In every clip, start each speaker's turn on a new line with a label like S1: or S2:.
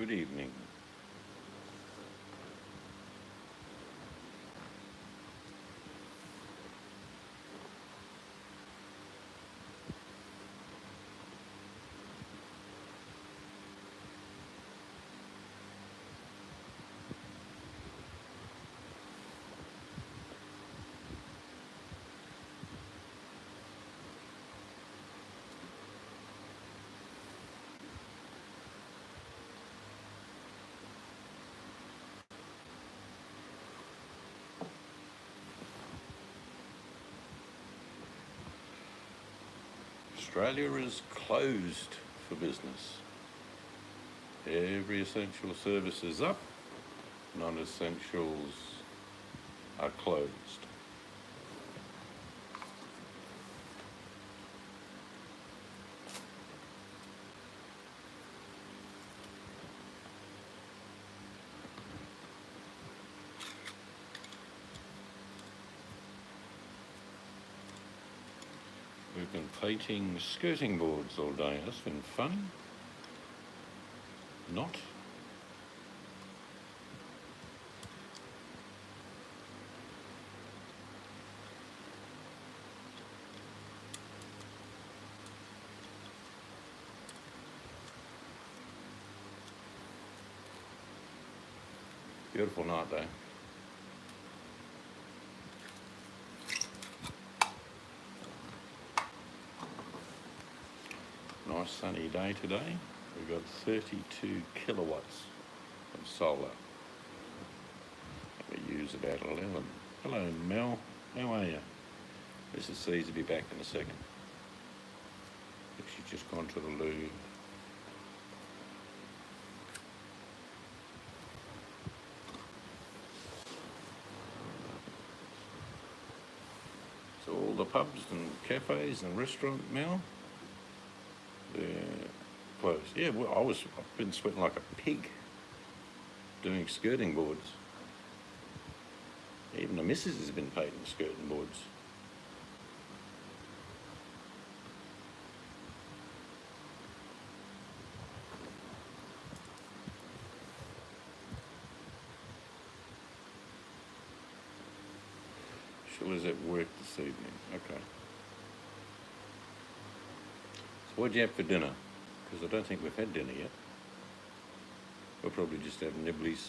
S1: Good evening. Australia is closed for business. Every essential service is up, non-essentials are closed. We've been painting skirting boards all day. That's been fun. Not. Beautiful night though. Nice sunny day today. We've got 32 kilowatts of solar. We use about 11. Hello Mel, how are you? Mrs. C's will be back in a second. She's just gone to the loo. So all the pubs and cafes and restaurants, Mel, they're closed. Yeah, well, I've been sweating like a pig doing skirting boards. Even the missus has been painting skirting boards. Sheila's at work this evening. Okay. So what'd you have for dinner? Because I don't think we've had dinner yet. We'll probably just have nibblies.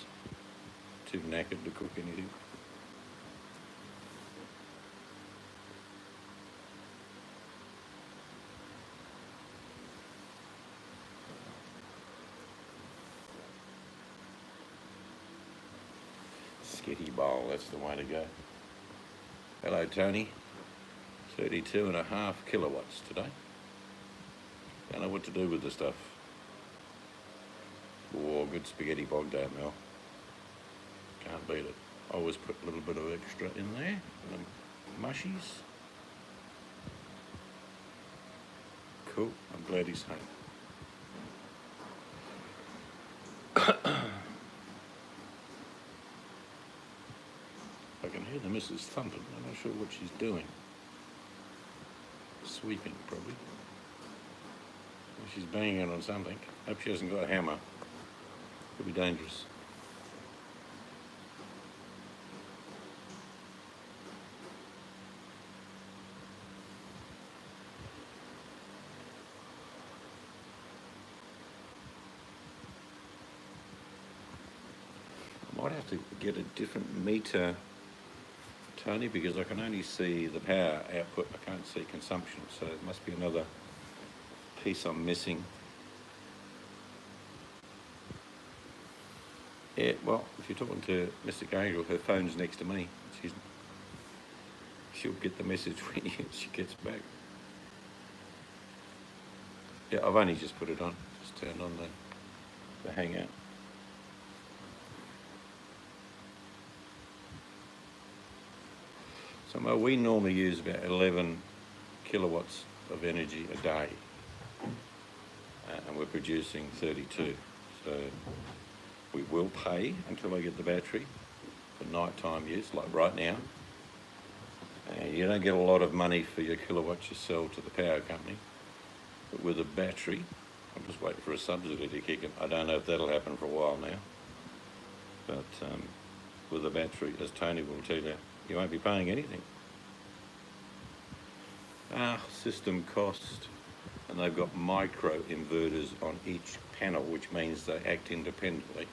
S1: Too knackered to cook anything. Skitty bowl, that's the way to go. Hello Tony. 32.5 kilowatts today. Don't know what to do with the stuff. Oh, good spaghetti bog day, Mel. Can't beat it. I always put a little bit of extra in there. The mushies. Cool. I'm glad he's home. I can hear the missus thumping. I'm not sure what she's doing. Sweeping, probably. She's banging on something. Hope she hasn't got a hammer. Could be dangerous. I might have to get a different meter, Tony, because I can only see the power output. I can't see consumption, so it must be another piece I'm missing. Yeah, well, if you're talking to Mr. Gabriel, her phone's next to me. She'll get the message when she gets back. Yeah, I've only just put it on. Just turned on the hangout. So we normally use about 11 kilowatts of energy a day, and we're producing 32. So we will pay until I get the battery for nighttime use, like right now. You don't get a lot of money for your kilowatts you sell to the power company, but with a battery, I'm just waiting for a subsidy to kick in. I don't know if that'll happen for a while now. But with the battery, as Tony will tell you, you won't be paying anything. System cost, and they've got micro inverters on each panel, which means they act independently.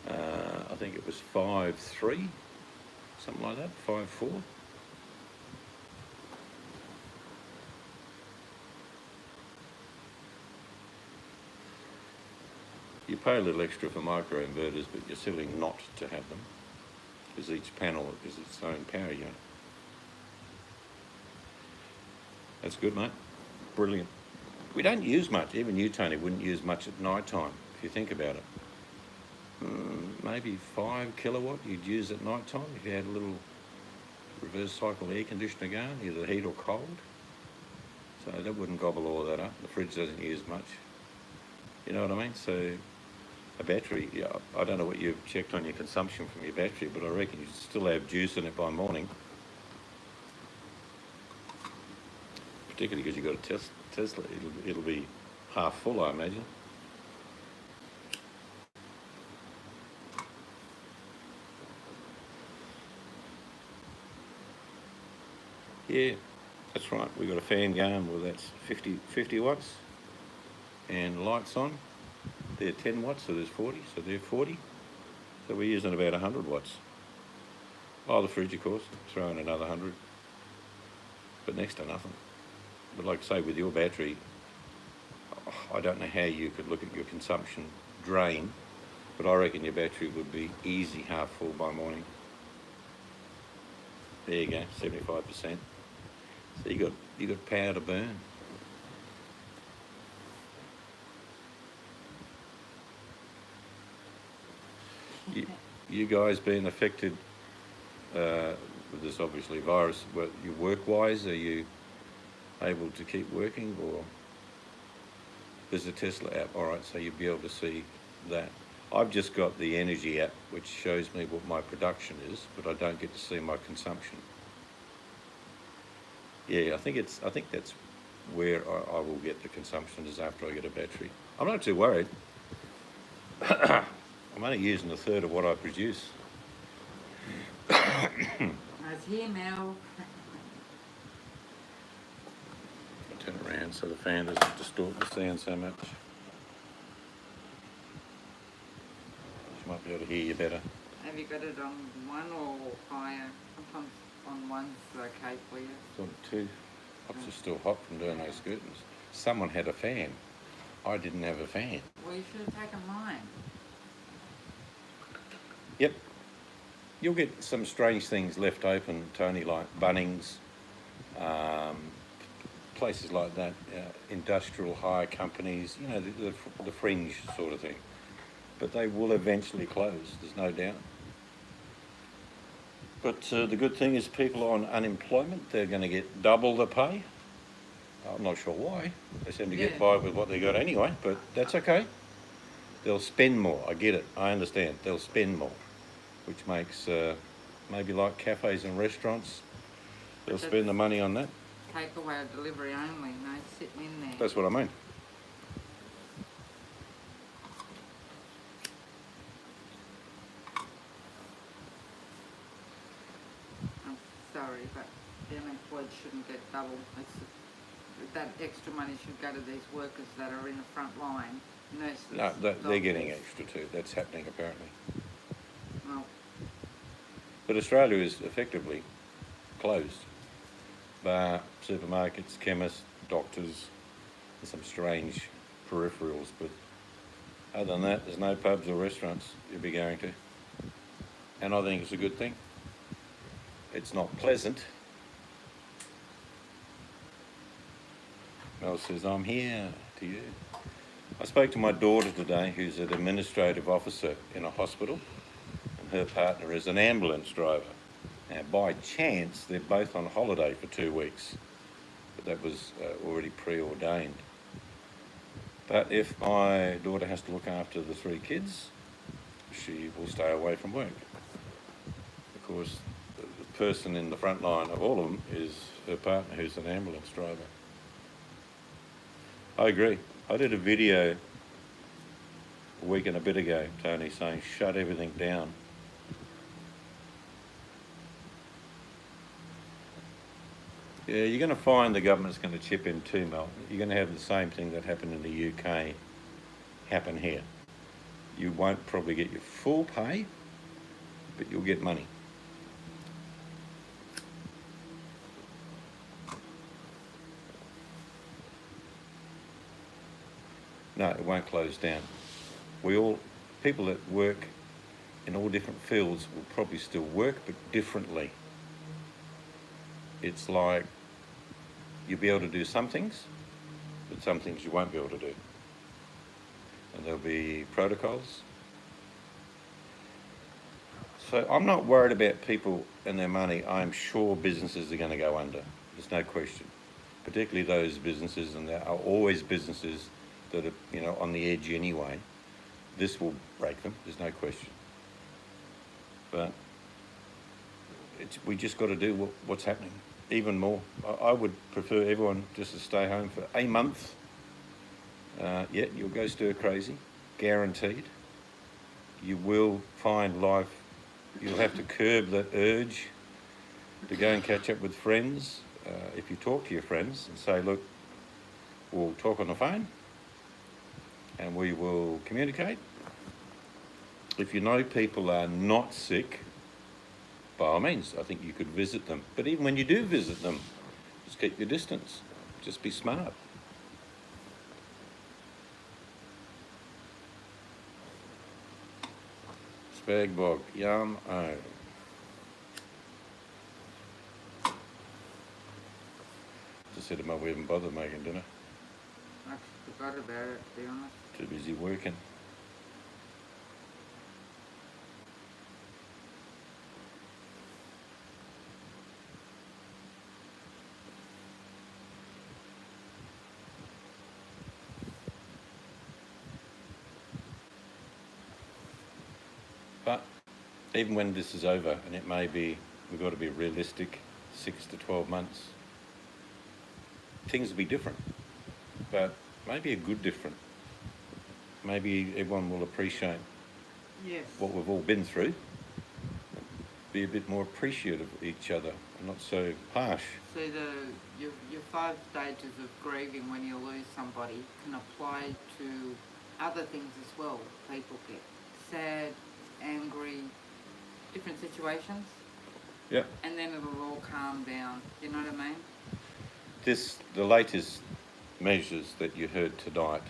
S1: I think it was 5.3, something like that, 5.4. You pay a little extra for micro inverters, but you're silly not to have them, because each panel is its own power unit. That's good, mate. Brilliant. We don't use much. Even you, Tony, wouldn't use much at night time, if you think about it. Maybe 5 kilowatt you'd use at night time if you had a little reverse cycle air conditioner going, either heat or cold. So that wouldn't gobble all that up. The fridge doesn't use much. You know what I mean? So a battery, yeah, I don't know what you've checked on your consumption from your battery, but I reckon you still have juice in it by morning. Particularly because you've got a Tesla, it'll be half full, I imagine. Yeah, that's right. We've got a fan going, well, that's 50 watts, and lights on. They're 10 watts, so there's 40, so they're 40. So we're using about 100 watts. Oh, the fridge, of course, throw in another 100, but next to nothing. But like I say, with your battery, I don't know how you could look at your consumption drain, but I reckon your battery would be easy half full by morning. There you go, 75%. So you got power to burn. You guys being affected with this obviously virus, you work-wise, are you able to keep working, or there's a Tesla app? All right, so you'll be able to see that. I've just got the energy app, which shows me what my production is, but I don't get to see my consumption. Yeah, I think that's where I will get the consumption, is after I get a battery. I'm not too worried. I'm only using a third of what I produce.
S2: It's here now.
S1: Turn it around so the fan doesn't distort the sound so much. She might be able to hear you better.
S2: Have you got it on one or higher? Sometimes on one's okay for you.
S1: It's on 2. I'm just still hot from doing those curtains. Someone had a fan. I didn't have a fan.
S2: Well, you should have taken mine.
S1: Yep. You'll get some strange things left open, Tony, like Bunnings, places like that, industrial hire companies, you know, the fringe sort of thing. But they will eventually close, there's no doubt. But the good thing is people on unemployment, they're going to get double the pay. I'm not sure why. They seem to get by with what they got anyway, but that's okay. They'll spend more. I get it. I understand. They'll spend more, which makes maybe like cafes and restaurants, they'll spend the money on that.
S2: Takeaway or delivery only, no sitting in there.
S1: That's what I mean.
S2: I'm sorry, but the unemployed shouldn't get double. That extra money should go to these workers that are in the front line. Nurses.
S1: No, they're getting extra too. That's happening apparently.
S2: Well,
S1: but Australia is effectively closed. Bar, supermarkets, chemists, doctors, and some strange peripherals. But other than that, there's no pubs or restaurants you'll be going to. And I think it's a good thing. It's not pleasant. Mel says, I'm here to you. I spoke to my daughter today, who's an administrative officer in a hospital, and her partner is an ambulance driver. Now, by chance, they're both on holiday for 2 weeks, but that was already preordained. But if my daughter has to look after the 3 kids, she will stay away from work. Of course, the person in the front line of all of them is her partner, who's an ambulance driver. I agree. I did a video a week and a bit ago, Tony, saying shut everything down. Yeah, you're going to find the government's going to chip in too, Mel. You're going to have the same thing that happened in the UK happen here. You won't probably get your full pay, but you'll get money. No, it won't close down. People that work in all different fields will probably still work, but differently. It's like you'll be able to do some things, but some things you won't be able to do. And there'll be protocols. So I'm not worried about people and their money. I'm sure businesses are going to go under. There's no question. Particularly those businesses, and there are always businesses that are, you know, on the edge anyway. This will break them. There's no question. But we just got to do what's happening. Even more. I would prefer everyone just to stay home for a month. Yeah, you'll go stir crazy, guaranteed. You will find life, you'll have to curb that urge to go and catch up with friends. If you talk to your friends and say, look, we'll talk on the phone and we will communicate. If you know people are not sick, by all means, I think you could visit them. But even when you do visit them, just keep your distance. Just be smart. Spag bog, yum, oh. Just said to Mum, we haven't bothered making dinner.
S2: I forgot about it, to be honest.
S1: Too busy working. But even when this is over, and it may be, we've got to be realistic, 6 to 12 months, things will be different, but maybe a good different. Maybe everyone will appreciate
S2: Yes.
S1: what we've all been through, be a bit more appreciative of each other, and not so harsh.
S2: See, your 5 stages of grieving when you lose somebody can apply to other things as well. People get sad, angry, different situations,
S1: Yeah.
S2: and then it'll all calm down. You know what I mean?
S1: The latest measures that you heard tonight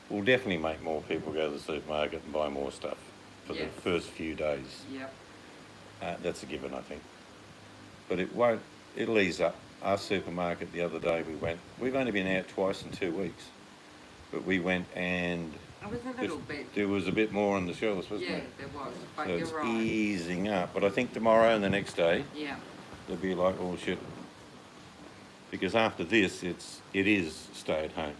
S1: will definitely make more people go to the supermarket and buy more stuff for
S2: Yes.
S1: the first few days.
S2: Yep.
S1: That's a given, I think. But it'll ease up. Our supermarket the other day we've only been out twice in 2 weeks, but we went and
S2: It was a little bit.
S1: there was a bit more on the shelves, wasn't
S2: Yeah,
S1: there?
S2: there was. But
S1: So
S2: you're
S1: it's
S2: right.
S1: easing up. But I think tomorrow and the next day,
S2: Yeah.
S1: they'll be like, oh shit. Because after this, it is stay at home.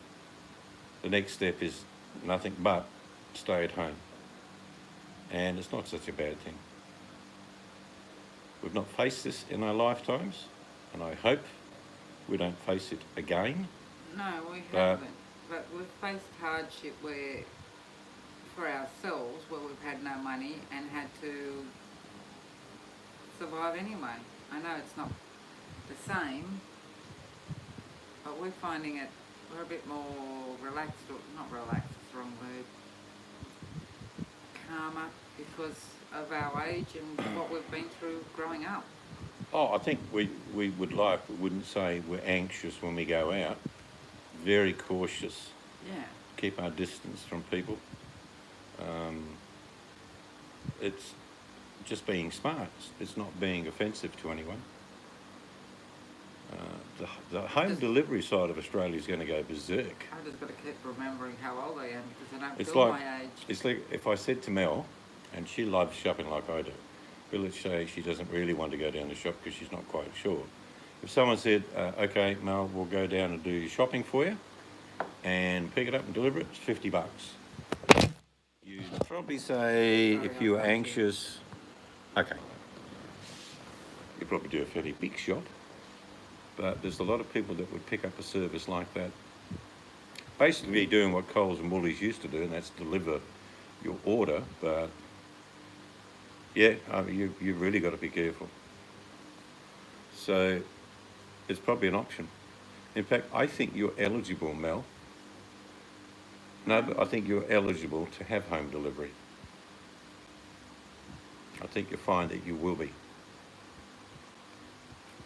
S1: The next step is nothing but stay at home. And it's not such a bad thing. We've not faced this in our lifetimes, and I hope we don't face it again.
S2: No, we
S1: But-
S2: haven't. But we've faced hardship where, for ourselves, where we've had no money and had to survive anyway. I know it's not the same, but we're finding we're a bit more relaxed, or not relaxed, it's the wrong word, calmer because of our age and what we've been through growing up.
S1: Oh, I think we would like, we wouldn't say we're anxious when we go out. Very cautious.
S2: Yeah.
S1: Keep our distance from people. It's just being smart. It's not being offensive to anyone. The home delivery side of Australia is going to go berserk.
S2: I just got to keep remembering how old I am because I don't
S1: It's
S2: feel
S1: like
S2: my age.
S1: it's like if I said to Mel, and she loves shopping like I do, but let's say she doesn't really want to go down the shop because she's not quite sure. If someone said, okay, Mel, we'll go down and do your shopping for you and pick it up and deliver it, it's $50. You'd probably say, if you were anxious, okay, you'd probably do a fairly big shop, but there's a lot of people that would pick up a service like that. basically doing what Coles and Woolies used to do, and that's deliver your order. But yeah, you've really got to be careful. So it's probably an option. In fact, I think you're eligible, Mel. No, but I think you're eligible to have home delivery. I think you'll find that you will be.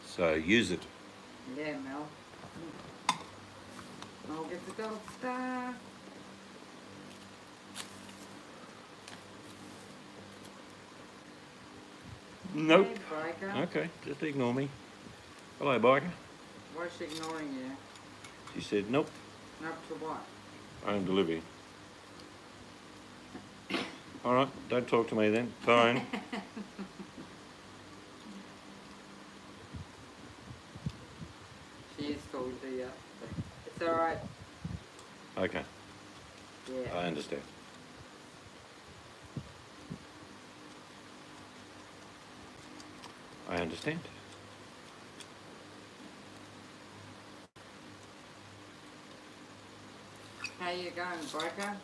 S1: So use it.
S2: Yeah, Mel. I'll get the gold star.
S1: Nope.
S2: Hey, Biker.
S1: Okay, just ignore me. Hello, biker.
S2: Why's she ignoring you?
S1: She said, nope,
S2: Up to what?
S1: home delivery. All right, don't talk to me then. Fine.
S2: She is talking to you. It's alright.
S1: Okay,
S2: Yeah.
S1: I understand. I understand.
S2: How you going, Biker?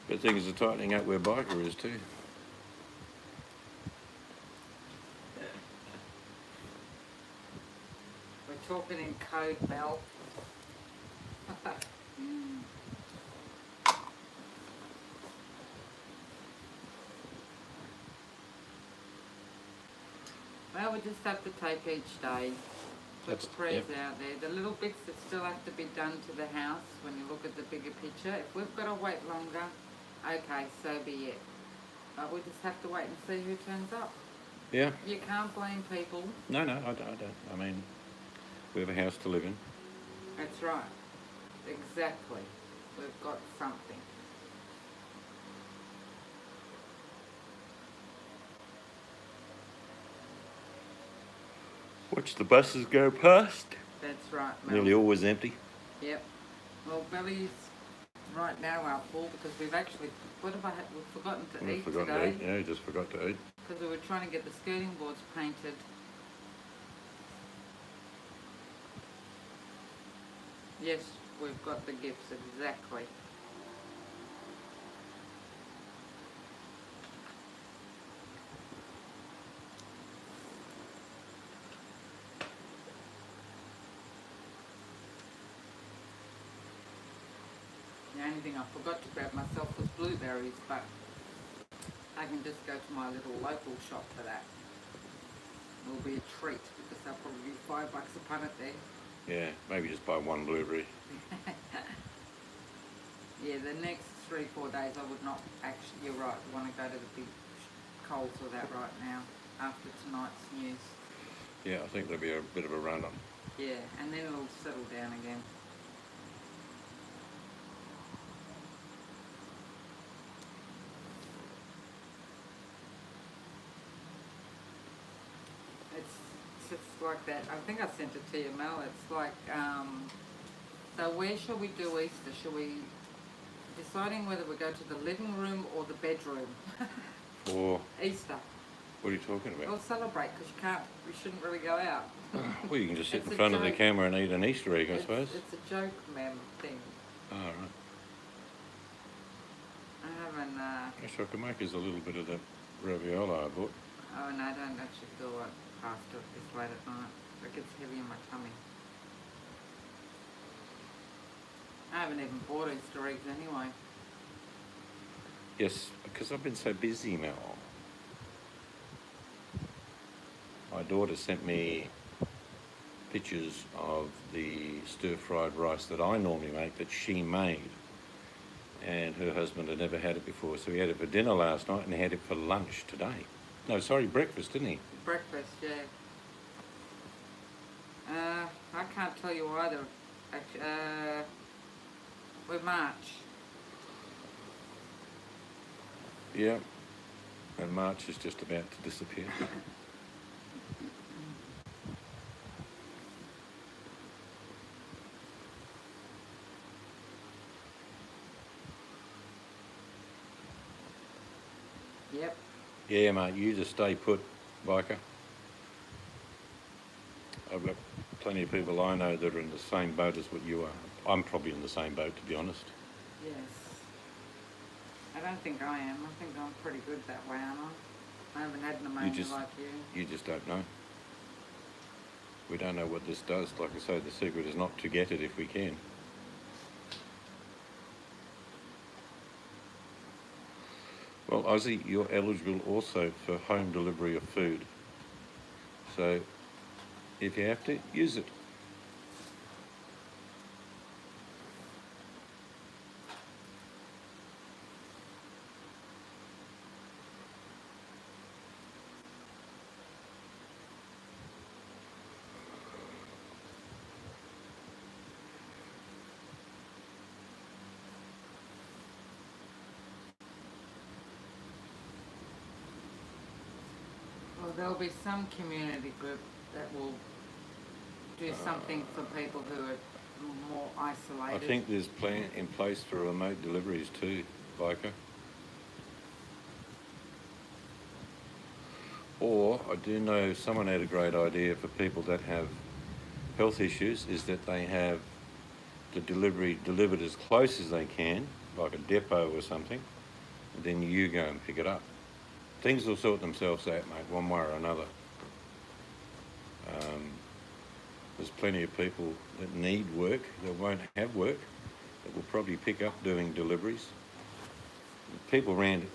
S1: But things are tightening up where biker is too.
S2: We're talking in code, Mel. Well, we just have to take each day. Put
S1: That's-
S2: the prayers
S1: yep.
S2: out there. The little bits that still have to be done to the house when you look at the bigger picture. If we've got to wait longer, okay, so be it. But we just have to wait and see who turns up.
S1: Yeah.
S2: You can't blame people.
S1: No, I don't. I mean, we have a house to live in.
S2: That's right. Exactly. We've got something.
S1: Watch the buses go past.
S2: That's right, Mel.
S1: Nearly always empty.
S2: Yep. Well, Billy's right now are full because we've actually, what have I had? We've forgotten to
S1: We've
S2: eat
S1: forgotten
S2: today.
S1: to eat. Yeah, just forgot to eat.
S2: Because we were trying to get the skirting boards painted. Yes, we've got the gifts, exactly. The only thing I forgot to grab myself was blueberries, but I can just go to my little local shop for that. It will be a treat because they'll probably be $5 a punnet there.
S1: Yeah, maybe just buy one blueberry.
S2: Yeah, the next 3-4 days I would not actually, you're right, want to go to the big Coles or that right now after tonight's news.
S1: Yeah, I think there'll be a bit of a run on.
S2: Yeah, and then it'll settle down again. It's like that. I think I sent it to you, Mel. It's like, so where shall we do Easter? Shall we deciding whether we go to the living room or the bedroom?
S1: Or
S2: Easter.
S1: what are you talking
S2: We'll
S1: about?
S2: celebrate because you shouldn't really go out.
S1: Well, you can just sit
S2: It's
S1: in
S2: a
S1: front of the
S2: joke.
S1: camera and eat an Easter egg, I suppose.
S2: It's a joke, ma'am, thing.
S1: Oh, right.
S2: I haven't,
S1: Guess I could make us a little bit of that ravioli I bought.
S2: oh no, I don't actually feel like pasta this late at night. It gets heavy in my tummy. I haven't even bought Easter eggs anyway.
S1: Yes, because I've been so busy, Mel. My daughter sent me pictures of the stir-fried rice that I normally make that she made. And her husband had never had it before, so he had it for dinner last night and he had it for lunch today. No, sorry, breakfast, didn't he?
S2: Breakfast, yeah. I can't tell you either. Actually, we're March.
S1: Yeah. And March is just about to disappear.
S2: Yep.
S1: Yeah, mate, you just stay put, biker. I've got plenty of people I know that are in the same boat as what you are. I'm probably in the same boat, to be honest.
S2: Yes. I don't think I am. I think I'm pretty good that way, aren't I? I haven't had pneumonia
S1: just-
S2: like you.
S1: You just don't know. We don't know what this does. Like I say, the secret is not to get it if we can. Well, Ozzy, you're eligible also for home delivery of food. So if you have to, use it.
S2: Well, there'll be some community group that will do something for people who are more isolated.
S1: I think there's plan in place for remote deliveries too, Vicar. Or I do know someone had a great idea for people that have health issues, is that they have the delivery delivered as close as they can, like a depot or something, and then you go and pick it up. Things will sort themselves out, mate, one way or another. There's plenty of people that need work, that won't have work, that will probably pick up doing deliveries. People around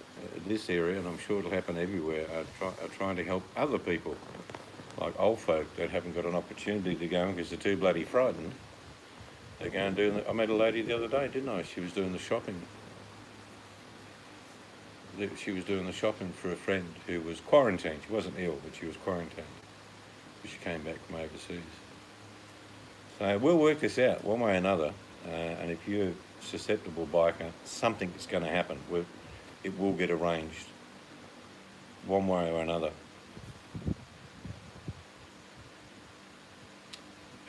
S1: this area, and I'm sure it'll happen everywhere, are trying to help other people, like old folk that haven't got an opportunity to go because they're too bloody frightened. They go and do. I met a lady the other day, didn't I? She was doing the shopping. She was doing the shopping for a friend who was quarantined. She wasn't ill, but she was quarantined. She came back from overseas. So we'll work this out one way or another. And if you're susceptible biker, something's going to happen. It will get arranged one way or another.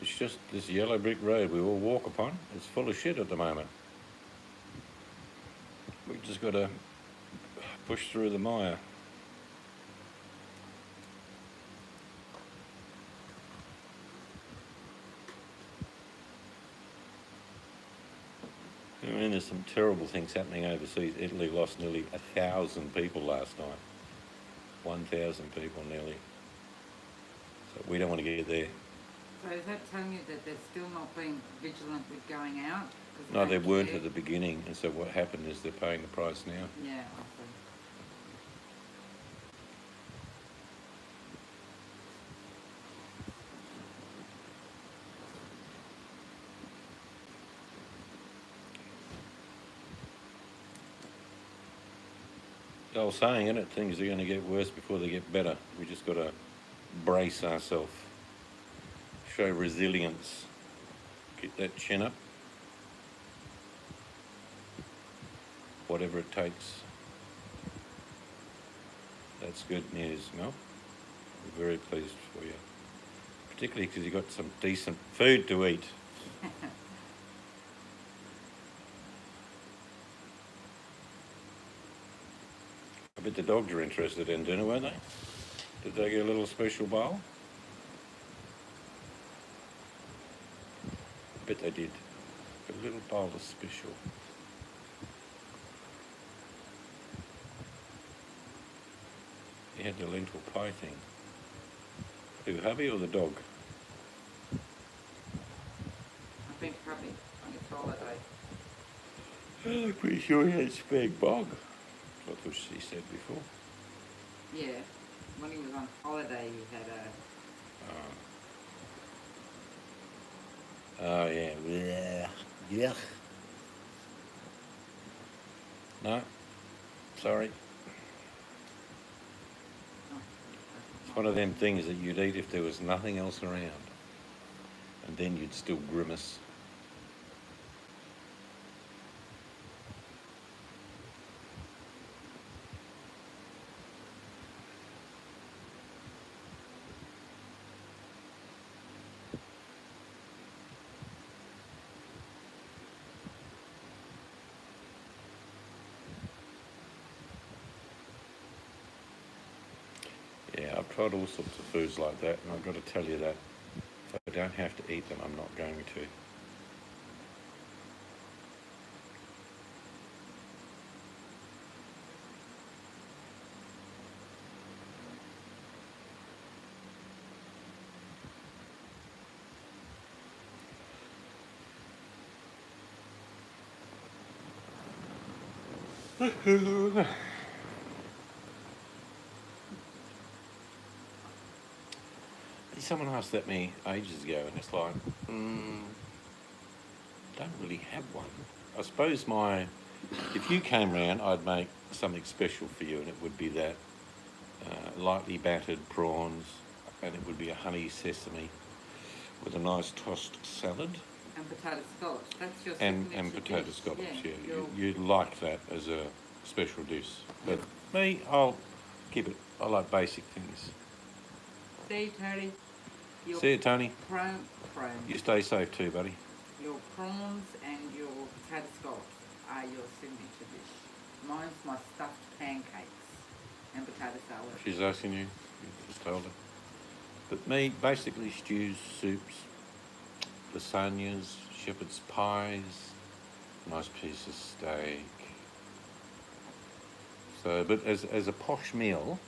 S1: It's just this yellow brick road we all walk upon. It's full of shit at the moment. We've just got to push through the mire. I mean, there's some terrible things happening overseas. Italy lost nearly 1,000 people last night. 1,000 people nearly. So we don't want to get there.
S2: So is that telling you that they're still not being vigilant with going out?
S1: No, they weren't at the beginning, and so what happened is they're paying the price now.
S2: Yeah, I see.
S1: The old saying, isn't it? Things are going to get worse before they get better. We just got to brace ourselves, show resilience, keep that chin up, whatever it takes. That's good news, Mel. We're very pleased for you, particularly because you got some decent food to eat. I bet the dogs are interested in dinner, weren't they? Did they get a little special bowl? I bet they did. A little bowl of special. You had the lentil pie thing. Who, hubby or the dog?
S2: I think probably on his holiday.
S1: I'm pretty sure he had spag bog. That's what she said before.
S2: Yeah, when he was on holiday, he had a.
S1: Oh yeah. Yeah. Yeah. No. Sorry. It's one of them things that you'd eat if there was nothing else around. And then you'd still grimace. Yeah, I've tried all sorts of foods like that, and I've got to tell you that if I don't have to eat them, I'm not going to. Someone asked that me ages ago, and it's like, don't really have one. I suppose if you came round, I'd make something special for you, and it would be that lightly battered prawns, and it would be a honey sesame with a nice tossed salad.
S2: And potato scallops. That's your
S1: And
S2: signature
S1: potato
S2: dish.
S1: scallops, yeah.
S2: You'll-
S1: You'd like that as a special dish. But me, I'll keep it. I like basic things.
S2: See, Tony? Your
S1: See you, Tony.
S2: prawns.
S1: You stay safe too, buddy.
S2: Your prawns and your potato scallops are your signature dish. Mine's my stuffed pancakes and potato salad.
S1: She's asking you. You just told her. But me, basically stews, soups, lasagnas, shepherd's pies, nice piece of steak. So, but as a posh meal,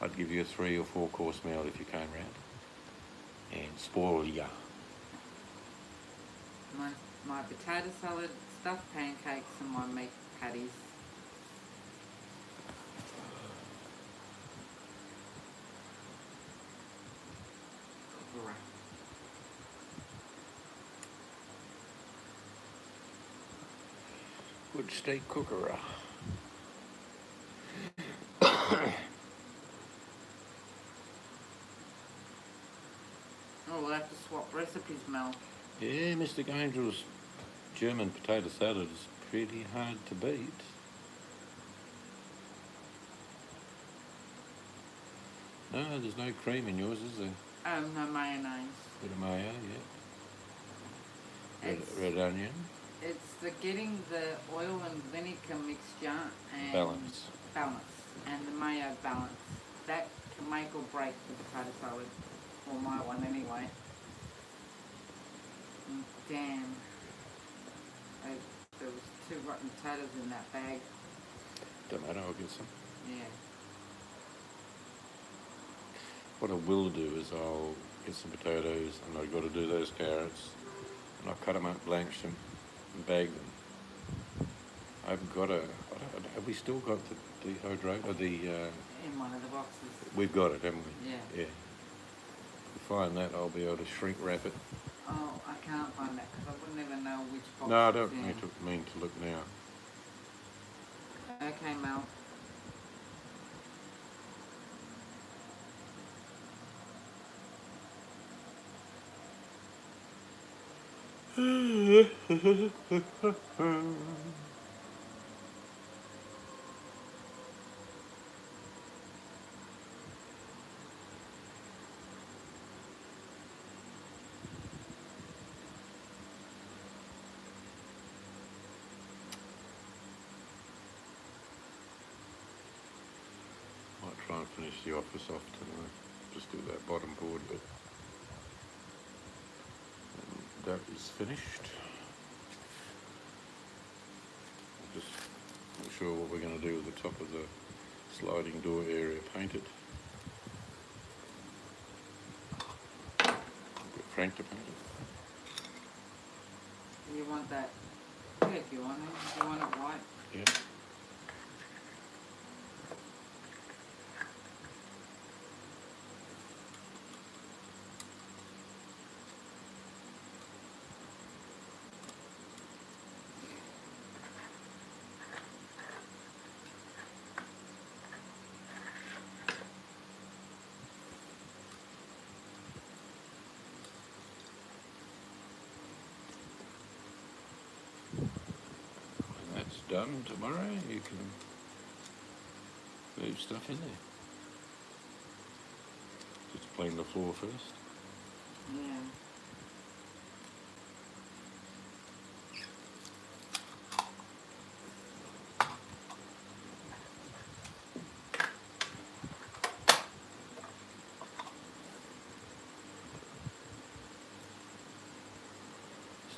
S1: I'd give you a 3 or 4 course meal if you came round. And spoil ya.
S2: My potato salad, stuffed pancakes, and my meat patties. Right.
S1: Good steak cooker.
S2: Oh, we'll have to swap recipes, Mel.
S1: Yeah, Mr. Gaingel's German potato salad is pretty hard to beat. No, there's no cream in yours, is there?
S2: No mayonnaise.
S1: Bit of mayo, yeah. Red onion.
S2: It's getting the oil and vinegar mixture and
S1: Balance.
S2: and the mayo balance. That can make or break the potato salad, or my one anyway. And damn, there was 2 rotten potatoes in that bag.
S1: Don't matter, I'll get some.
S2: Yeah.
S1: What I will do is I'll get some potatoes, and I've got to do those carrots, and I'll cut them up, blanch them, and bag them. I've got have we still got the dehydrate, or the,
S2: In one of the boxes.
S1: we've got it, haven't we?
S2: Yeah.
S1: Yeah. If we find that, I'll be able to shrink wrap it.
S2: Oh, I can't find that because I would never know which box.
S1: No, I
S2: it's
S1: don't
S2: in.
S1: mean to look now.
S2: Okay, Mel.
S1: Might try and finish the office off tonight. Just do that bottom board bit. And that is finished. Just not sure what we're going to do with the top of the sliding door area painted. Get Frank to paint it.
S2: You want that? Yeah, if you want it. If you want it white.
S1: Yeah. Done tomorrow, you can move stuff in there. Just clean the floor first.
S2: Yeah.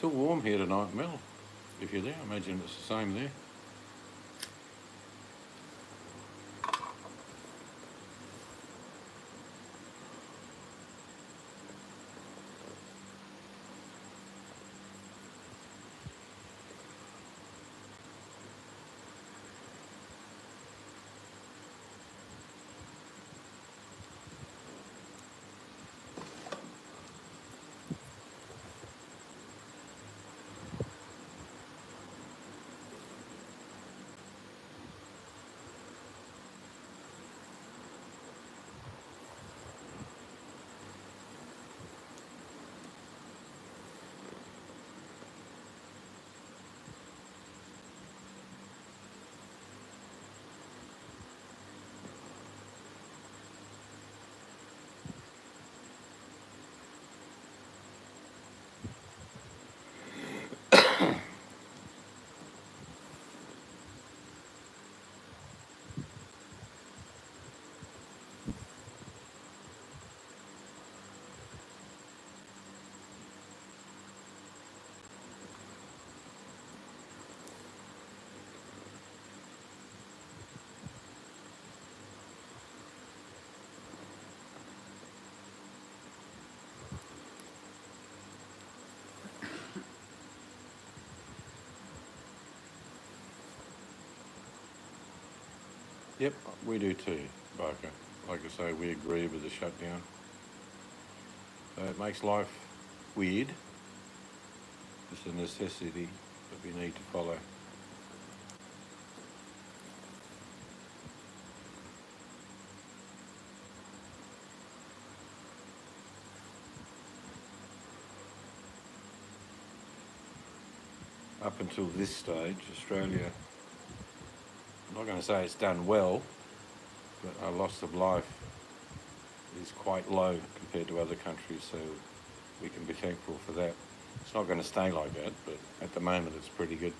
S1: Still warm here tonight, Mel. If you're there, I imagine it's the same there. Yep, we do too, Barker. Like I say, we agree with the shutdown. It makes life weird. It's a necessity that we need to follow. Up until this stage, Australia, I'm not going to say it's done well, but our loss of life is quite low compared to other countries, so we can be thankful for that. It's not going to stay like that, but at the moment it's pretty good.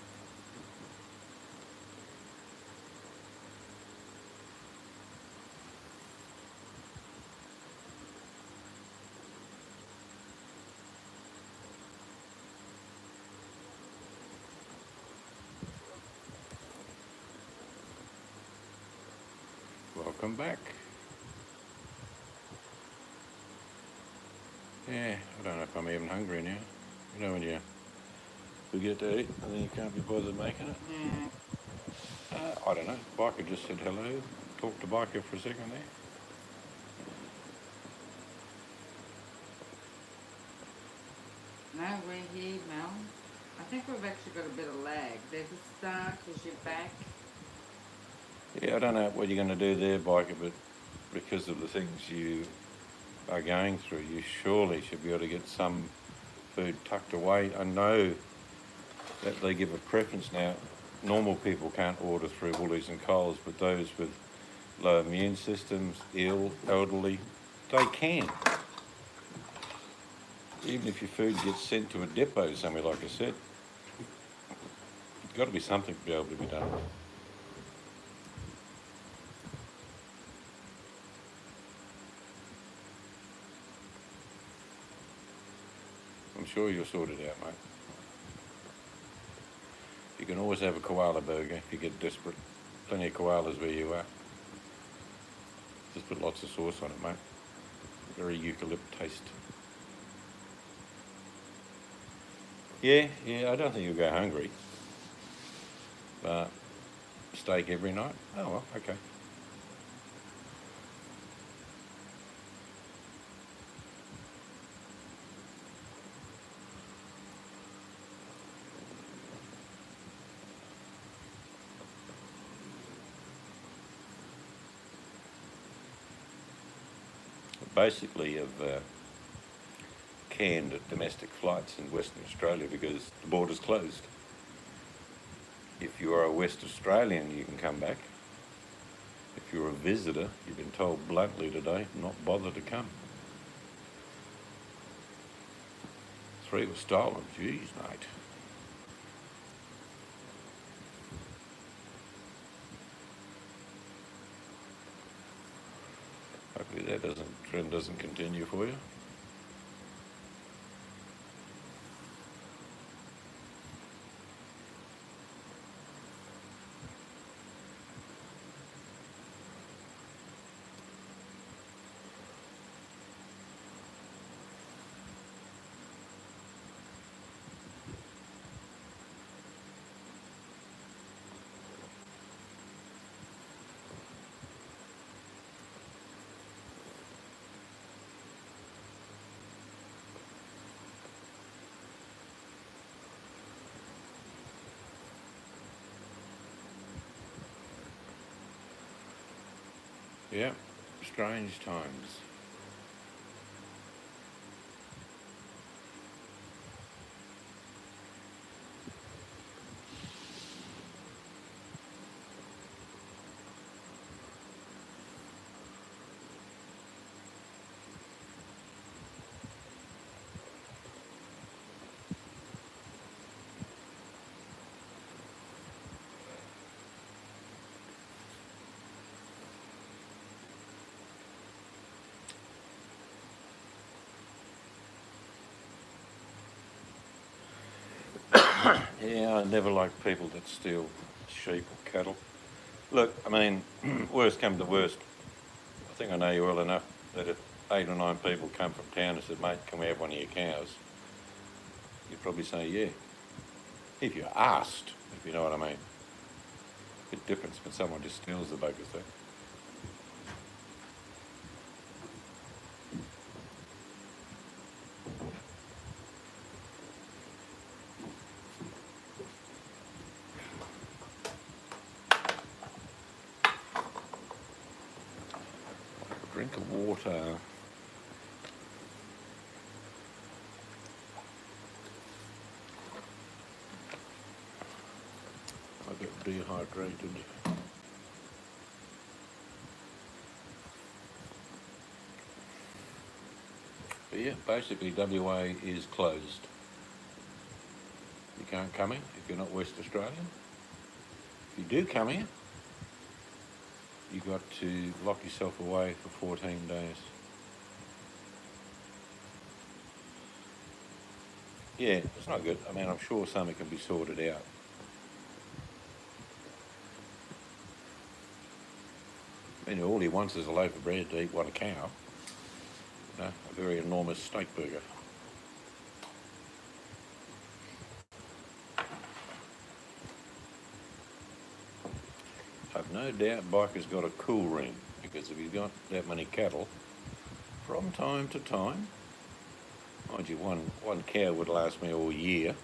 S1: Welcome back. Yeah, I don't know if I'm even hungry now. You know when you forget to eat and then you can't be bothered making it? I don't know. Biker just said hello. Talked to Biker for a second there.
S2: No, we're here, Mel. I think we've actually got a bit of lag. There's a start as you're back.
S1: Yeah, I don't know what you're going to do there, Biker, but because of the things you are going through, you surely should be able to get some food tucked away. I know that they give a preference now. Normal people can't order through Woolies and Coles, but those with low immune systems, ill, elderly, they can. Even if your food gets sent to a depot somewhere, like I said, there's got to be something to be able to be done. I'm sure you'll sort it out, mate. You can always have a koala burger if you get desperate. Plenty of koalas where you are. Just put lots of sauce on it, mate. Very eucalypt taste. Yeah, I don't think you'll go hungry. But steak every night? Oh well, okay. Basically, have canned domestic flights in Western Australia because the border's closed. If you are a West Australian, you can come back. If you're a visitor, you've been told bluntly today, not bother to come. 3 were stolen. Jeez, mate. Hopefully that trend doesn't continue for you. Yeah, strange times. Yeah, I never like people that steal sheep or cattle. Look, I mean, worst come to worst, I think I know you well enough that if 8 or 9 people come from town and said, mate, can we have one of your cows? You'd probably say, yeah. If you're asked, if you know what I mean. Bit different when someone just steals the buggers though. Drink of water. I get dehydrated. But yeah, basically WA is closed. You can't come here if you're not West Australian. If you do come here, you've got to lock yourself away for 14 days. Yeah, it's not good. I mean, I'm sure something can be sorted out. I mean, all he wants is a loaf of bread to eat one cow. You know, a very enormous steak burger. I've no doubt Biker's got a cool ring, because if you've got that many cattle, from time to time, mind you, one cow would last me all year.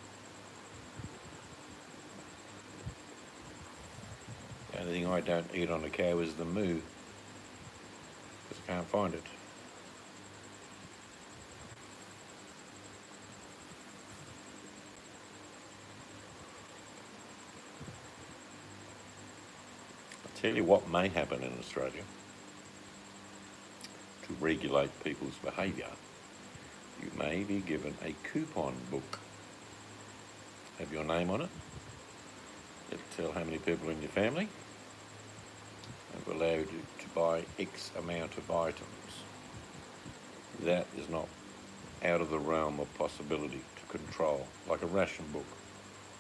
S1: The only thing I don't eat on a cow is the moo, because I can't find it. I'll tell you what may happen in Australia to regulate people's behaviour. You may be given a coupon book. Have your name on it. It'll tell how many people in your family, and will allow you to buy X amount of items. That is not out of the realm of possibility to control, like a ration book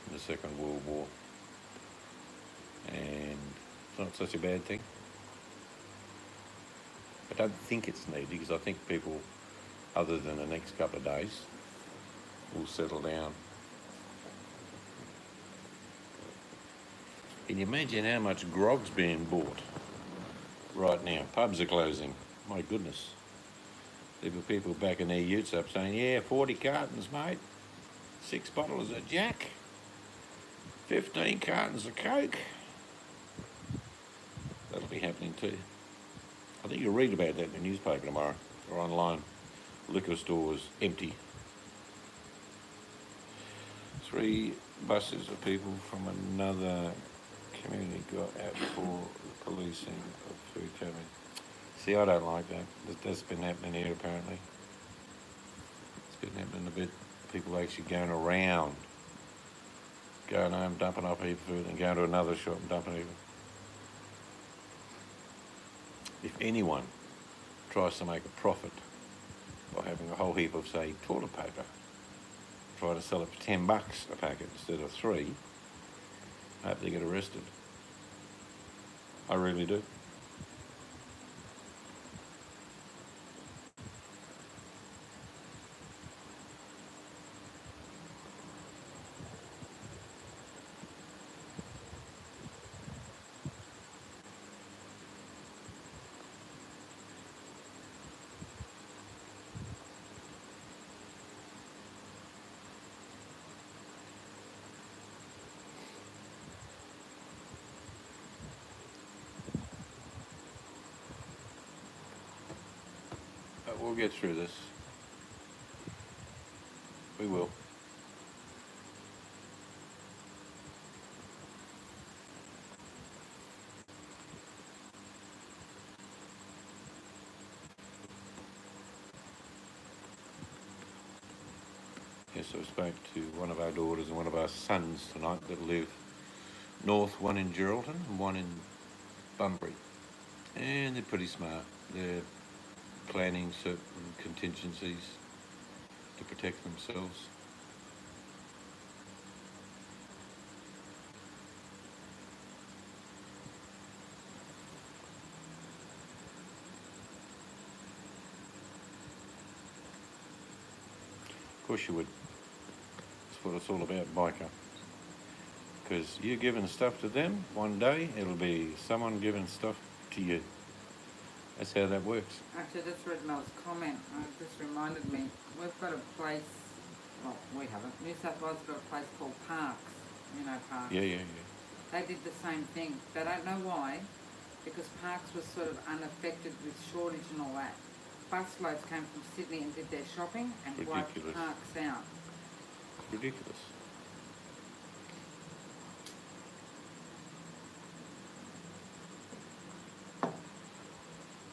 S1: in the Second World War. And it's not such a bad thing. I don't think it's needed, because I think people, other than the next couple of days, will settle down. Can you imagine how much grog's being bought right now? Pubs are closing. My goodness. There were people backing their utes up saying, yeah, 40 cartons, mate. 6 bottles of Jack. 15 cartons of Coke. That'll be happening too. I think you'll read about that in the newspaper tomorrow, or online. Liquor stores empty. 3 buses of people from another community got out for the policing of food coming. See, I don't like that. That's been happening here apparently. It's been happening a bit. People actually going around, going home, dumping off heap of food, and going to another shop and dumping it. If anyone tries to make a profit by having a whole heap of, say, toilet paper, try to sell it for $10 a packet instead of 3, I hope they get arrested. I really do. we'll get through this. We will. Yes, I spoke to one of our daughters and one of our sons tonight that live north, one in Geraldton and one in Bunbury. And they're pretty smart. They're planning certain contingencies to protect themselves. Of course you would. That's what it's all about, biker. Because you're giving stuff to them, one day it'll be someone giving stuff to you. That's how that works.
S2: Actually, I just read Mel's comment. It just reminded me. We've got a place. Well, we haven't. New South Wales got a place called Parks. You know Parks.
S1: Yeah.
S2: They did the same thing. They don't know why, because Parks was sort of unaffected with shortage and all that. Busloads came from Sydney and did their shopping and wiped
S1: Ridiculous.
S2: Parks out.
S1: Ridiculous.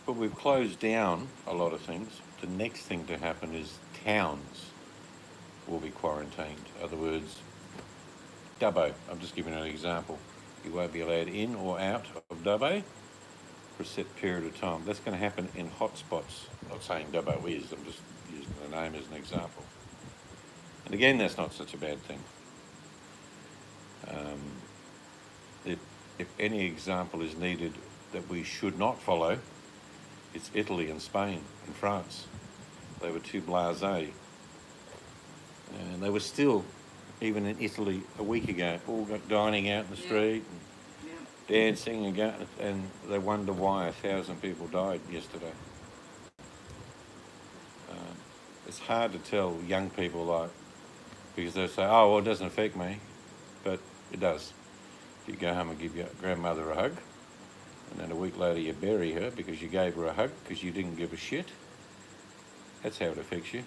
S1: But we've closed down a lot of things. The next thing to happen is towns will be quarantined. In other words, Dubbo, I'm just giving an example. You won't be allowed in or out of Dubbo for a set period of time. That's going to happen in hotspots. I'm not saying Dubbo is, I'm just using the name as an example. And again, that's not such a bad thing. If any example is needed that we should not follow, it's Italy and Spain and France. They were too blasé. And they were still, even in Italy a week ago, all got dining out in the street and dancing and they wonder why 1,000 people died yesterday. It's hard to tell young people because they say, oh, well, it doesn't affect me, but it does. You go home and give your grandmother a hug, and then a week later you bury her because you gave her a hug because you didn't give a shit. That's how it affects you.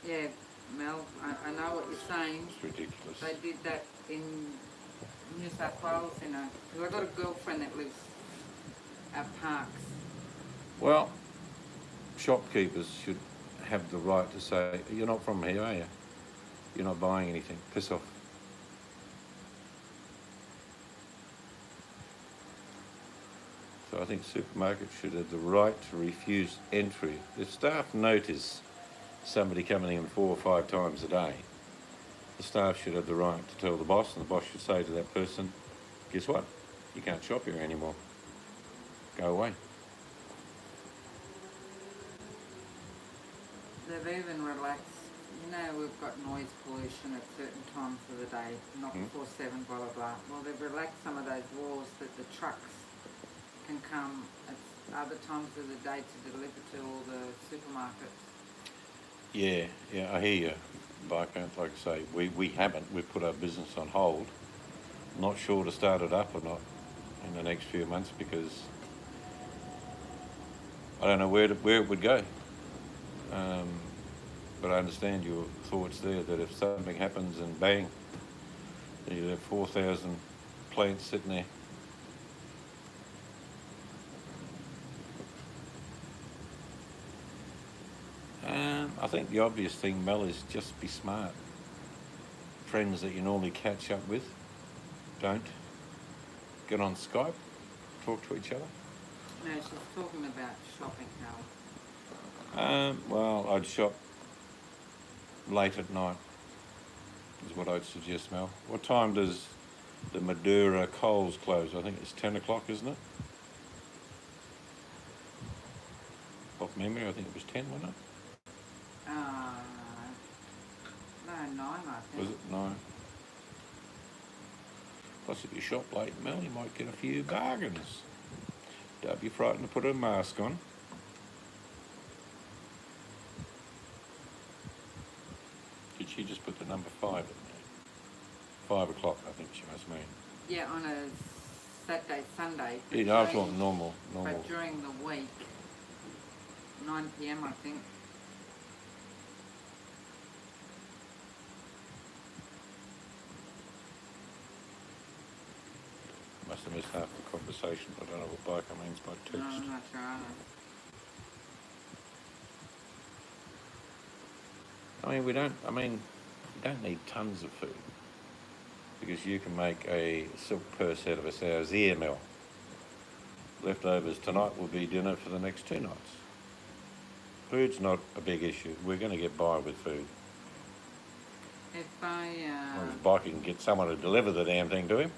S2: Yeah, Mel, I know what you're saying.
S1: It's ridiculous.
S2: They did that in New South Wales, you know, because I've got a girlfriend that lives at Parks.
S1: Well, shopkeepers should have the right to say, you're not from here, are you? You're not buying anything. Piss off. So I think supermarkets should have the right to refuse entry. If staff notice somebody coming in 4 or 5 times a day, the staff should have the right to tell the boss, and the boss should say to that person, guess what? You can't shop here anymore. Go away.
S2: They've even relaxed, you know, we've got noise pollution at certain times of the day, not before 7, blah, blah, blah. Well, they've relaxed some of those laws that the trucks can come at other times of the day to deliver to all the supermarkets. Yeah, I hear you, Biker.
S1: Like I say, we haven't. We've put our business on hold. Not sure to start it up or not in the next few months because I don't know where it would go. But I understand your thoughts there that if something happens and bang, you'd have 4,000 plants sitting there. I think the obvious thing, Mel, is just be smart. Friends that you normally catch up with, don't. Get on Skype, talk to each other.
S2: No, she's talking about shopping now.
S1: Well, I'd shop late at night, is what I'd suggest, Mel. What time does the Madura Coles close? I think it's 10 o'clock, isn't it? Off memory, I think it was 10, wasn't it?
S2: No, 9, I think.
S1: Was it 9? Plus, if you shop late, Mel, you might get a few bargains. Don't be frightened to put a mask on. Did she just put the number 5 in there? 5 o'clock, I think she must mean.
S2: Yeah, on a Saturday, Sunday.
S1: Yeah, I was talking normal.
S2: But during the week, 9 p.m. I think.
S1: Must have missed half the conversation. I don't know what biker means by
S2: No,
S1: text.
S2: I'm not sure either.
S1: We don't need tons of food because you can make a silk purse out of a sow's ear meal. Leftovers tonight will be dinner for the next 2 nights. Food's not a big issue. We're going to get by with food.
S2: If I,
S1: As long as biker can get someone to deliver the damn thing to him.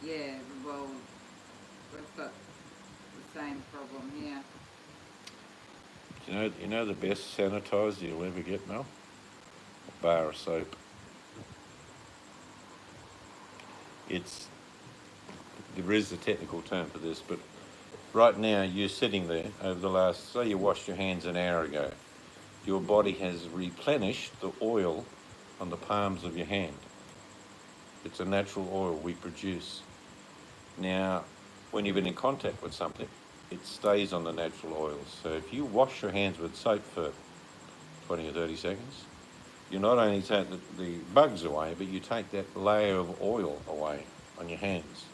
S2: yeah, well, we've got the same problem here.
S1: You know the best sanitizer you'll ever get, Mel? A bar of soap. There is a technical term for this, but right now you're sitting there over the last, say you washed your hands an hour ago, your body has replenished the oil on the palms of your hand. It's a natural oil we produce. Now, when you've been in contact with something, it stays on the natural oils. So if you wash your hands with soap for 20 or 30 seconds, you not only take the bugs away, but you take that layer of oil away on your hands.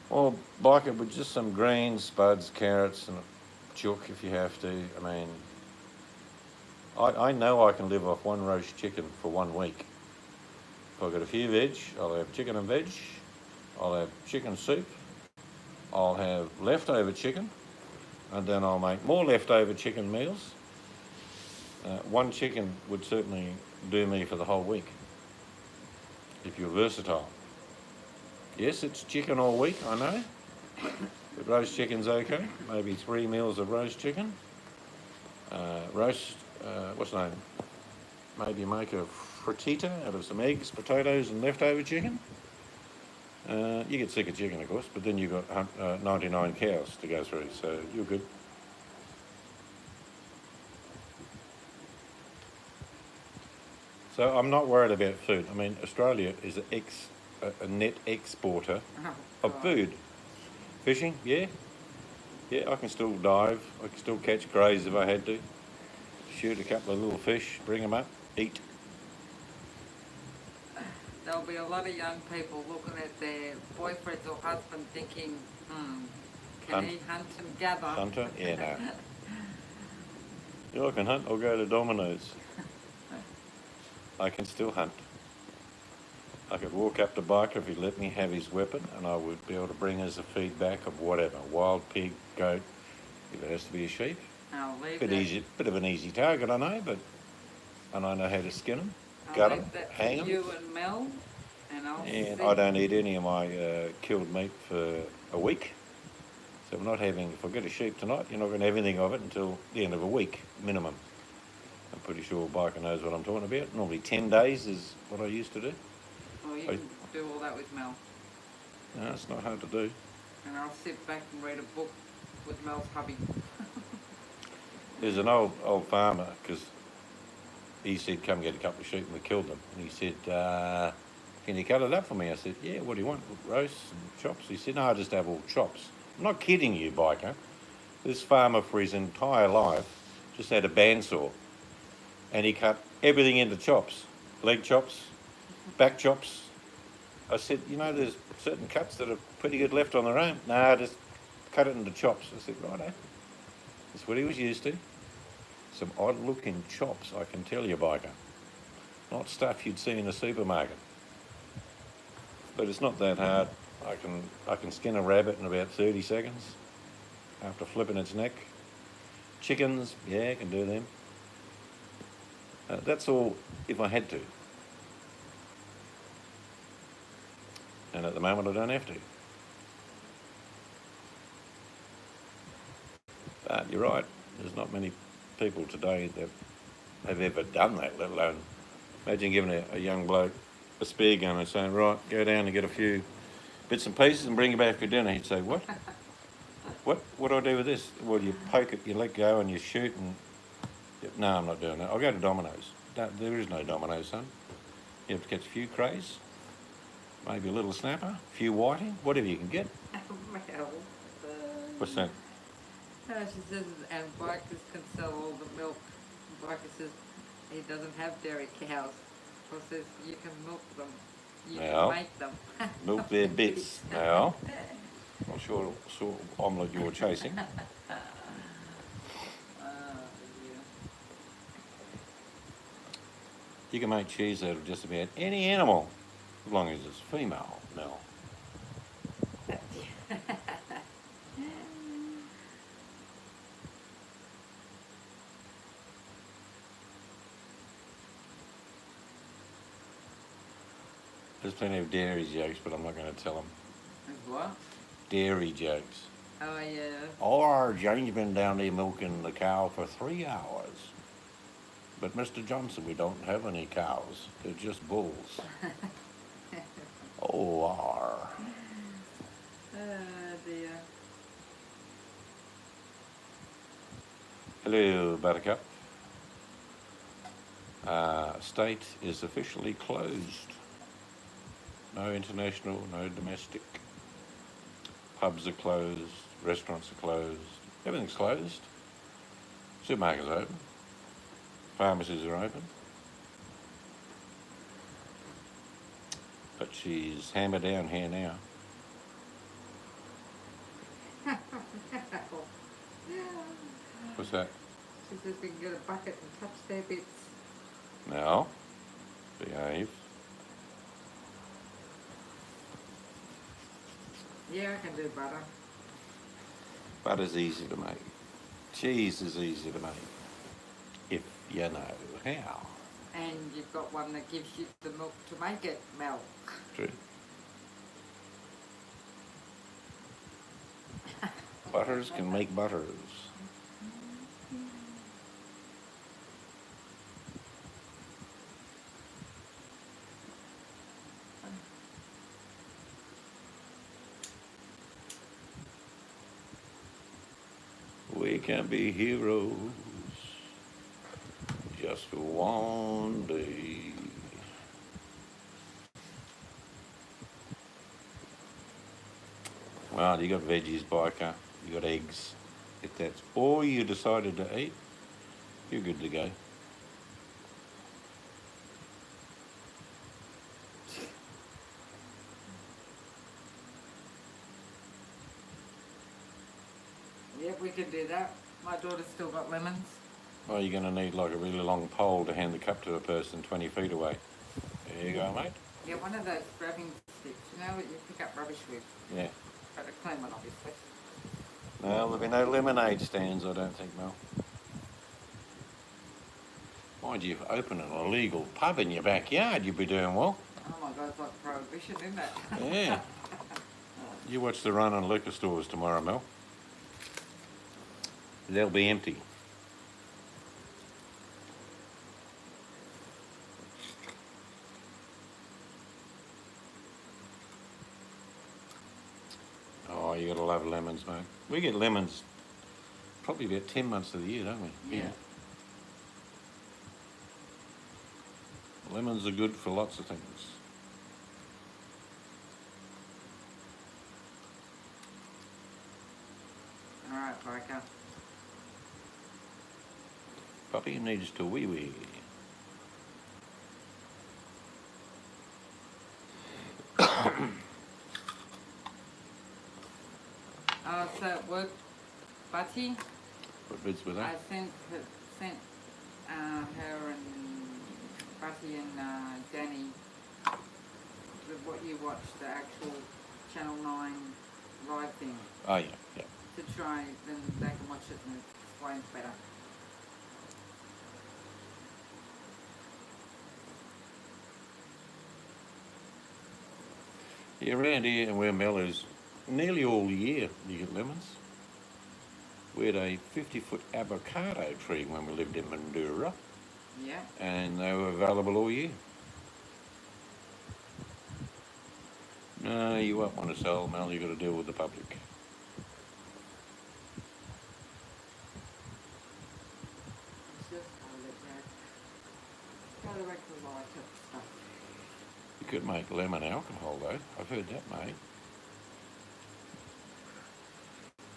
S1: Or bike it with just some greens, spuds, carrots, and a chook if you have to. I know I can live off 1 roast chicken for 1 week. If I've got a few veg, I'll have chicken and veg. I'll have chicken soup. I'll have leftover chicken, and then I'll make more leftover chicken meals. 1 chicken would certainly do me for the whole week, if you're versatile. Yes, it's chicken all week, I know, but roast chicken's okay. Maybe 3 meals of roast chicken. What's the name? Maybe make a frittata out of some eggs, potatoes and leftover chicken. You get sick of chicken, of course, but then you've got 99 cows to go through, so you're good. So I'm not worried about food. Australia is a net exporter
S2: Oh,
S1: of
S2: God.
S1: food. Fishing, yeah. Yeah, I can still dive. I can still catch greys if I had to. Shoot a couple of little fish, bring them up, eat.
S2: There'll be a lot of young people looking at their boyfriends or husband thinking, can
S1: Hunt.
S2: he hunt and gather?
S1: Hunter? Yeah, no. Yeah, I can hunt. I'll go to Domino's. I can still hunt. I could walk up to Biker if he'd let me have his weapon, and I would be able to bring us a feedback of whatever. Wild pig, goat, if it has to be a sheep.
S2: I'll leave
S1: Bit of an easy target, I know, and I know how to skin them, gut them, hang them.
S2: You and Mel, and I'll
S1: And
S2: see.
S1: I don't eat any of my killed meat for a week. So if I get a sheep tonight, you're not going to have anything of it until the end of a week, minimum. I'm pretty sure Biker knows what I'm talking about. Normally 10 days is what I used to do.
S2: Well, you can do all that with Mel.
S1: No, it's not hard to do.
S2: And I'll sit back and read a book with Mel's hubby.
S1: There's an old farmer, because he said, come get a couple of sheep, and we killed them. And he said, can you cut it up for me? I said, yeah, what do you want? Roasts and chops? He said, no, I'll just have all chops. I'm not kidding you, Biker. This farmer, for his entire life, just had a bandsaw. And he cut everything into chops. Leg chops, back chops. I said, there's certain cuts that are pretty good left on their own. Nah, just cut it into chops. I said, righto. That's what he was used to. Some odd-looking chops, I can tell you, Biker. Not stuff you'd see in a supermarket. But it's not that hard. I can skin a rabbit in about 30 seconds after flipping its neck. Chickens, yeah, I can do them. That's all if I had to. And at the moment I don't have to. But you're right, there's not many people today that have ever done that, let alone imagine giving a young bloke a spear gun and saying, right, go down and get a few bits and pieces and bring it back for dinner. He'd say, what? What do I do with this? Well, you poke it, you let go, and you shoot. And no, I'm not doing that. I'll go to Domino's. There is no Domino's, son. You have to catch a few crays, maybe a little snapper, a few whiting, whatever you can get.
S2: Well,
S1: What's that?
S2: no, she says, and Bikers can sell all the milk. Biker says he doesn't have dairy cows. Or says you can milk them. You
S1: Now,
S2: can make them.
S1: milk their bits. Now, not sure sort of omelette you're chasing.
S2: Oh, dear.
S1: You can make cheese out of just about any animal, as long as it's female, Mel. There's plenty of dairy jokes, but I'm not going to tell them.
S2: There's what?
S1: Dairy jokes.
S2: Oh, yeah.
S1: Or Jane's been down there milking the cow for 3 hours. But Mr. Johnson, we don't have any cows. They're just bulls. Oh,
S2: Oh, dear.
S1: Hello, Buttercup. State is officially closed. No international, no domestic. Pubs are closed, restaurants are closed, everything's closed. Supermarkets are open, pharmacies are open. But she's hammered down here now. What's that?
S2: She says we can get a bucket and touch their bits.
S1: Now, behave.
S2: Yeah, I can do butter.
S1: Butter's easy to make. Cheese is easy to make, if you know how.
S2: And you've got one that gives you the milk to make it milk.
S1: True. Butters can make butters. We can be heroes just for one day. Well, you got veggies, biker, you got eggs. If that's all you decided to eat, you're good to go.
S2: Yeah, we can do that. My daughter's still got lemons.
S1: Well, you're going to need like a really long pole to hand the cup to a person 20 feet away. There you go, mate.
S2: Yeah, one of those grabbing sticks, you know, that you pick up rubbish with.
S1: Yeah.
S2: But a clean one, obviously.
S1: No, there'll be no lemonade stands, I don't think, Mel. Mind you, open an illegal pub in your backyard, you'd be doing well.
S2: Oh my God, it's like prohibition, isn't it?
S1: Yeah. You watch the run on liquor stores tomorrow, Mel. They'll be empty. Oh, you gotta love lemons, mate. We get lemons probably about 10 months of the year, don't we?
S2: Yeah.
S1: Lemons are good for lots of things.
S2: All right, Parker.
S1: Puppy needs to wee-wee.
S2: So at work, Butty,
S1: What bits were
S2: I
S1: that?
S2: sent her and Butty and Danny what you watched, the actual Channel 9 live thing,
S1: Oh, yeah, yeah.
S2: to try, then they can watch it and it explains better.
S1: Yeah, around here and where Mel is, nearly all year you get lemons. We had a 50-foot avocado tree when we lived in Mandurah,
S2: Yeah.
S1: and they were available all year. No, you won't want to sell, Mel. You've got to deal with the public. Could make lemon alcohol though. I've heard that made.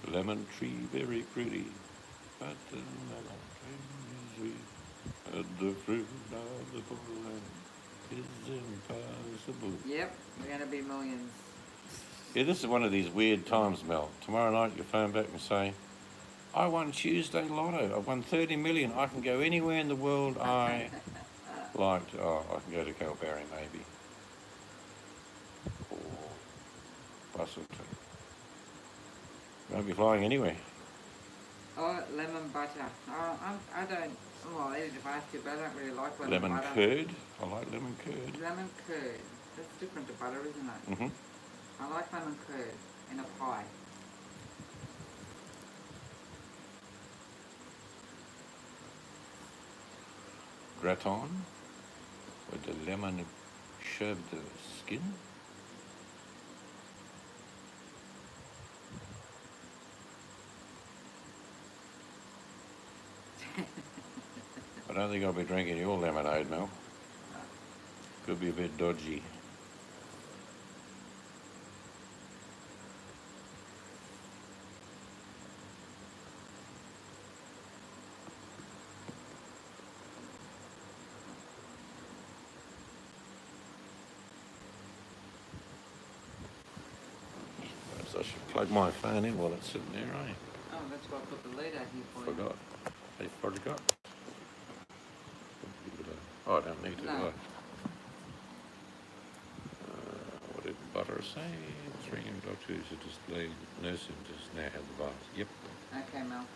S1: Lemon tree very pretty, but the lemon tree is sweet, and the fruit of the poor is impossible.
S2: Yep, we're going to be millions.
S1: Yeah, this is one of these weird times, Mel. Tomorrow night you phone back and say, I won Tuesday Lotto. I won 30 million. I can go anywhere in the world I liked. Oh, I can go to Kalbarri maybe. Or Busselton. Won't be flying anywhere.
S2: Oh, lemon butter. Oh, I don't, well, even if I have to, but I don't really like lemon
S1: Lemon
S2: butter.
S1: curd. I like lemon curd.
S2: Lemon curd. That's different to butter, isn't it?
S1: Mm-hmm.
S2: I like lemon curd in a pie.
S1: Gratin with the lemon shaved the skin. I don't think I'll be drinking your lemonade, Mel. Could be a bit dodgy. Perhaps I should plug my phone in while it's sitting there, eh?
S2: Oh, that's why I put the lid out here for you.
S1: Forgot. I forgot. Oh, I don't need to,
S2: No.
S1: do I? What did Butter say? It's ringing doctor to display nursing just now have the virus. Yep.
S2: Okay, Mel.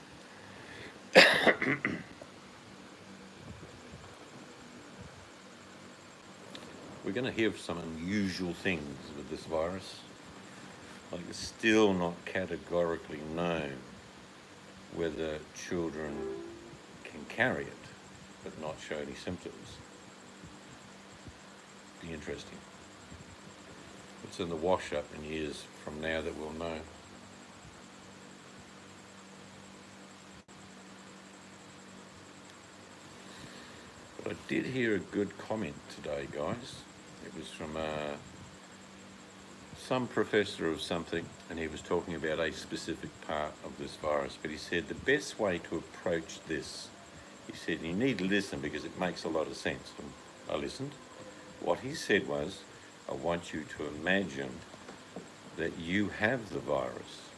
S1: We're going to have some unusual things with this virus. Like it's still not categorically known whether children can carry it but not show any symptoms. Be interesting. It's in the wash up in years from now that we'll know. But I did hear a good comment today, guys. It was from some professor of something, and he was talking about a specific part of this virus. But he said the best way to approach this, he said, you need to listen because it makes a lot of sense. And I listened. What he said was, I want you to imagine that you have the virus.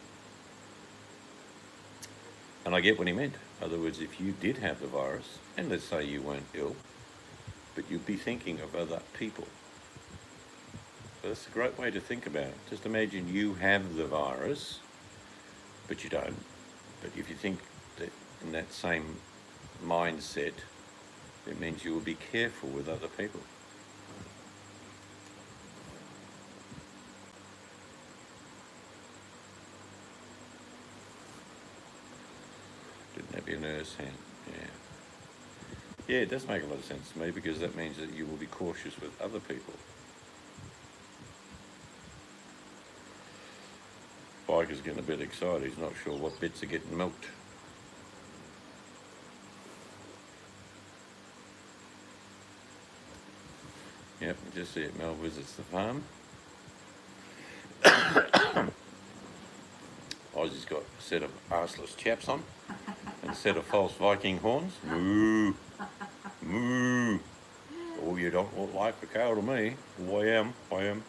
S1: And I get what he meant. In other words, if you did have the virus, and let's say you weren't ill, but you'd be thinking of other people. So that's a great way to think about it. Just imagine you have the virus, but you don't. But if you think that in that same mindset, it means you will be careful with other people. Didn't have your nurse hand, yeah. Yeah, it does make a lot of sense to me because that means that you will be cautious with other people. Biker's getting a bit excited. He's not sure what bits are getting milked. Yep, just see it. Mel visits the farm. Ozzy's got a set of arseless chaps on and a set of false Viking horns. Moo, moo. Oh, you don't look like a cow to me. Oh, I am.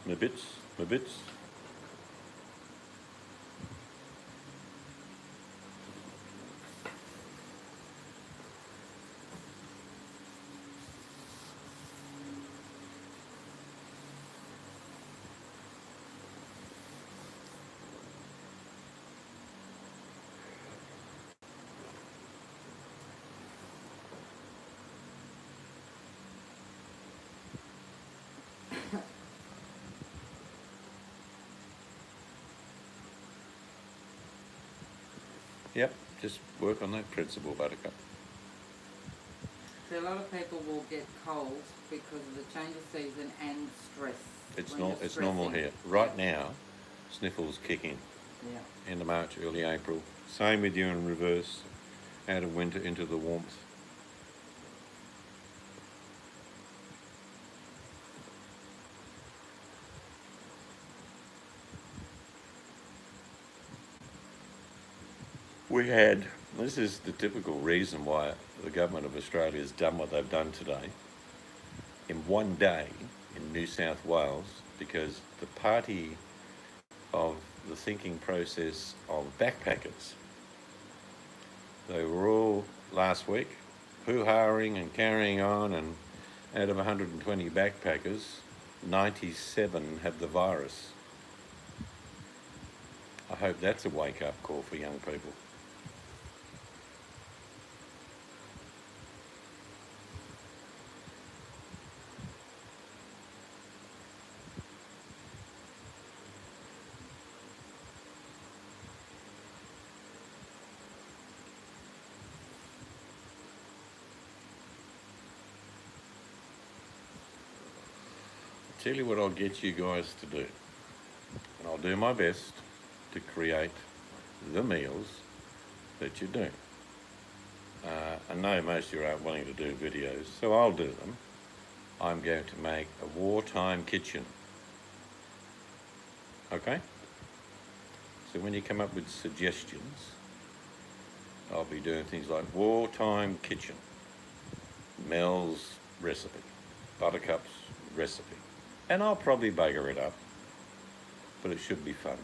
S1: My bits. Yep, just work on that principle, Buttercup.
S2: See, a lot of people will get colds because of the change of season and stress.
S1: It's normal here. Right now, sniffles kick in.
S2: Yeah.
S1: End of March, early April. Same with you in reverse. Out of winter into the warmth. This is the typical reason why the government of Australia has done what they've done today in one day in New South Wales, because the party of the thinking process of backpackers, they were all last week hoo-haing and carrying on, and out of 120 backpackers, 97 have the virus. I hope that's a wake-up call for young people. I'll tell you what I'll get you guys to do, and I'll do my best to create the meals that you do. I know most of you aren't willing to do videos, so I'll do them. I'm going to make a wartime kitchen. Okay? So when you come up with suggestions, I'll be doing things like wartime kitchen, Mel's recipe, Buttercup's recipe. And I'll probably bugger it up, but it should be fun.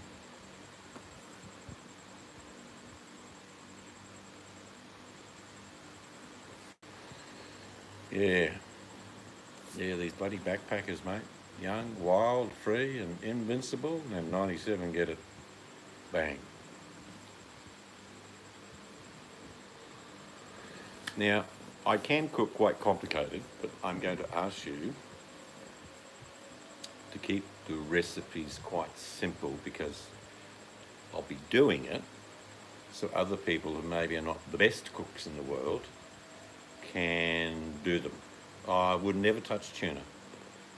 S1: Yeah, these bloody backpackers, mate. Young, wild, free and invincible, and 97 get it. Bang. Now, I can cook quite complicated, but I'm going to ask you to keep the recipes quite simple, because I'll be doing it so other people who maybe are not the best cooks in the world can do them. I would never touch tuna.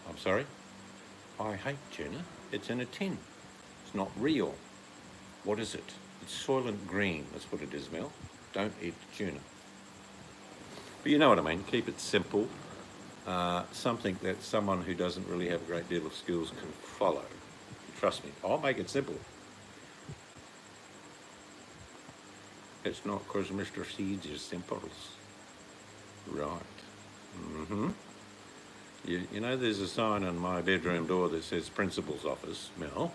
S1: I'm sorry. I hate tuna. It's in a tin. It's not real. What is it? It's Soylent Green. That's what it is, Mel. Don't eat tuna. But you know what I mean. Keep it simple. Something that someone who doesn't really have a great deal of skills can follow. Trust me, I'll make it simple. It's not because Mr. Seeds is simple. Right. You know, there's a sign on my bedroom door that says Principal's Office, Mel.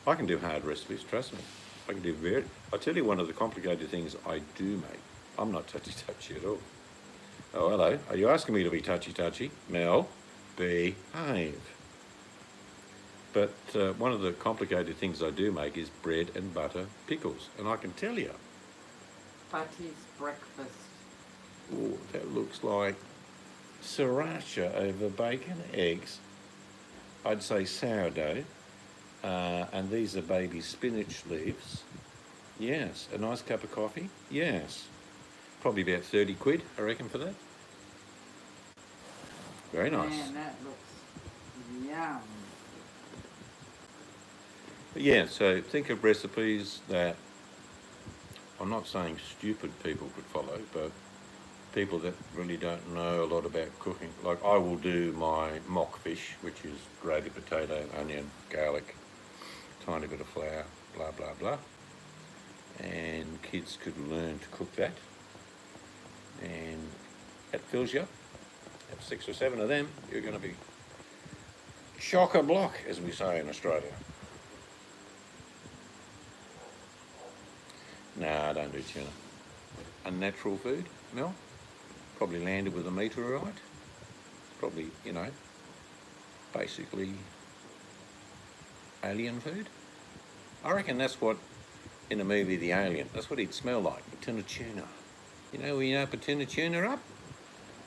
S1: I can do hard recipes, trust me. I can do I'll tell you one of the complicated things I do make. I'm not touchy-touchy at all. Oh, hello. Are you asking me to be touchy-touchy? Mel, behave. But one of the complicated things I do make is bread and butter pickles. And I can tell you.
S2: Butty's breakfast.
S1: Oh, that looks like sriracha over bacon, eggs. I'd say sourdough. And these are baby spinach leaves. Yes. A nice cup of coffee. Yes. Probably about 30 quid, I reckon, for that. Very nice.
S2: Man, that looks yum.
S1: But yeah, so think of recipes that, I'm not saying stupid people could follow, but people that really don't know a lot about cooking. Like, I will do my mockfish, which is grated potato, onion, garlic, tiny bit of flour, blah, blah, blah. And kids could learn to cook that. And it fills you up. Have 6 or 7 of them, you're going to be chock-a-block, as we say in Australia. Nah, I don't do tuna. Unnatural food, Mel. Probably landed with a meteorite. Probably, you know, basically alien food. I reckon that's what, in the movie The Alien, that's what he'd smell like, a tin of tuna. You know, when you open a tin of tuna up,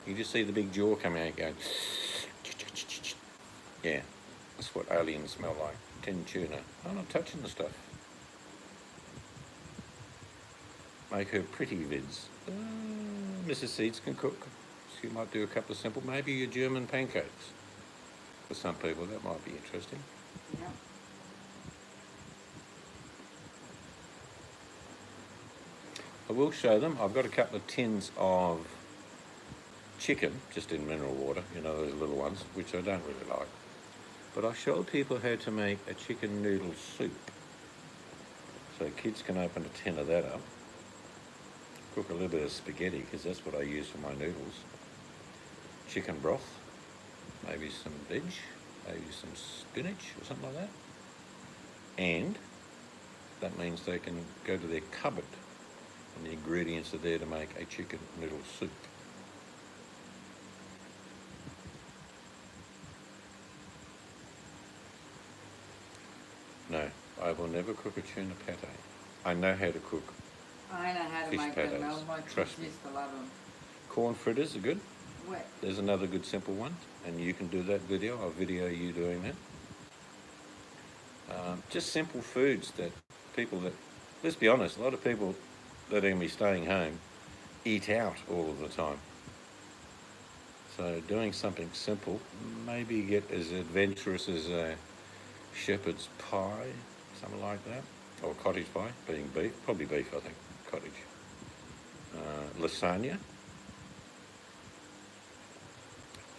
S1: you just see the big jaw coming out going, yeah, that's what aliens smell like, tin tuna. I'm not touching the stuff. Make her pretty vids. Mrs. Seeds can cook. She might do a couple of simple, maybe your German pancakes. For some people, that might be interesting.
S2: Yeah.
S1: I will show them. I've got a couple of tins of chicken, just in mineral water, you know, those little ones, which I don't really like. But I showed people how to make a chicken noodle soup. So kids can open a tin of that up, cook a little bit of spaghetti, because that's what I use for my noodles. Chicken broth, maybe some veg, maybe some spinach or something like that. And that means they can go to their cupboard and the ingredients are there to make a chicken noodle soup. No, I will never cook a tuna pate. I know how to cook.
S2: I know how to
S1: Fish
S2: make
S1: pates,
S2: them, Mel. My kids
S1: trust me.
S2: used to love them.
S1: Corn fritters are good.
S2: Wet.
S1: There's another good simple one, and you can do that video. I'll video you doing that. Just simple foods that people that, let's be honest, a lot of people that are going to be staying home eat out all of the time. So doing something simple, maybe get as adventurous as a shepherd's pie, something like that, or cottage pie, being beef, probably beef I think, cottage. Lasagna.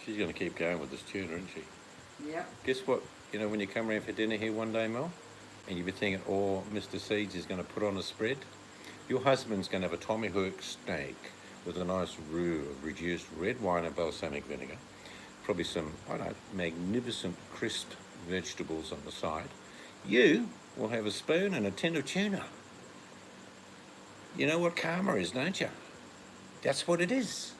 S1: She's going to keep going with this tuna, isn't she?
S2: Yep.
S1: Guess what? You know, when you come around for dinner here one day, Mel, and you'll be thinking, oh, Mr. Seeds is going to put on a spread, your husband's going to have a tomahawk steak with a nice roux of reduced red wine and balsamic vinegar, probably some, I don't know, magnificent crisp vegetables on the side. You will have a spoon and a tin of tuna. You know what karma is, don't you? That's what it is.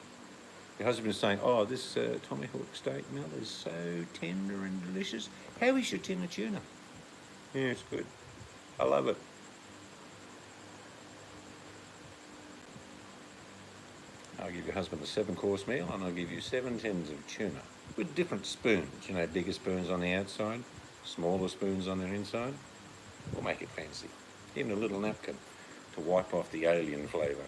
S1: Your husband's saying, oh, this tomahawk steak, Mel, is so tender and delicious. How is your tin of tuna? Yeah, it's good. I love it. I'll give your husband a 7-course meal and I'll give you 7 tins of tuna with different spoons. You know, bigger spoons on the outside, smaller spoons on the inside. We'll make it fancy. Even a little napkin to wipe off the alien flavour.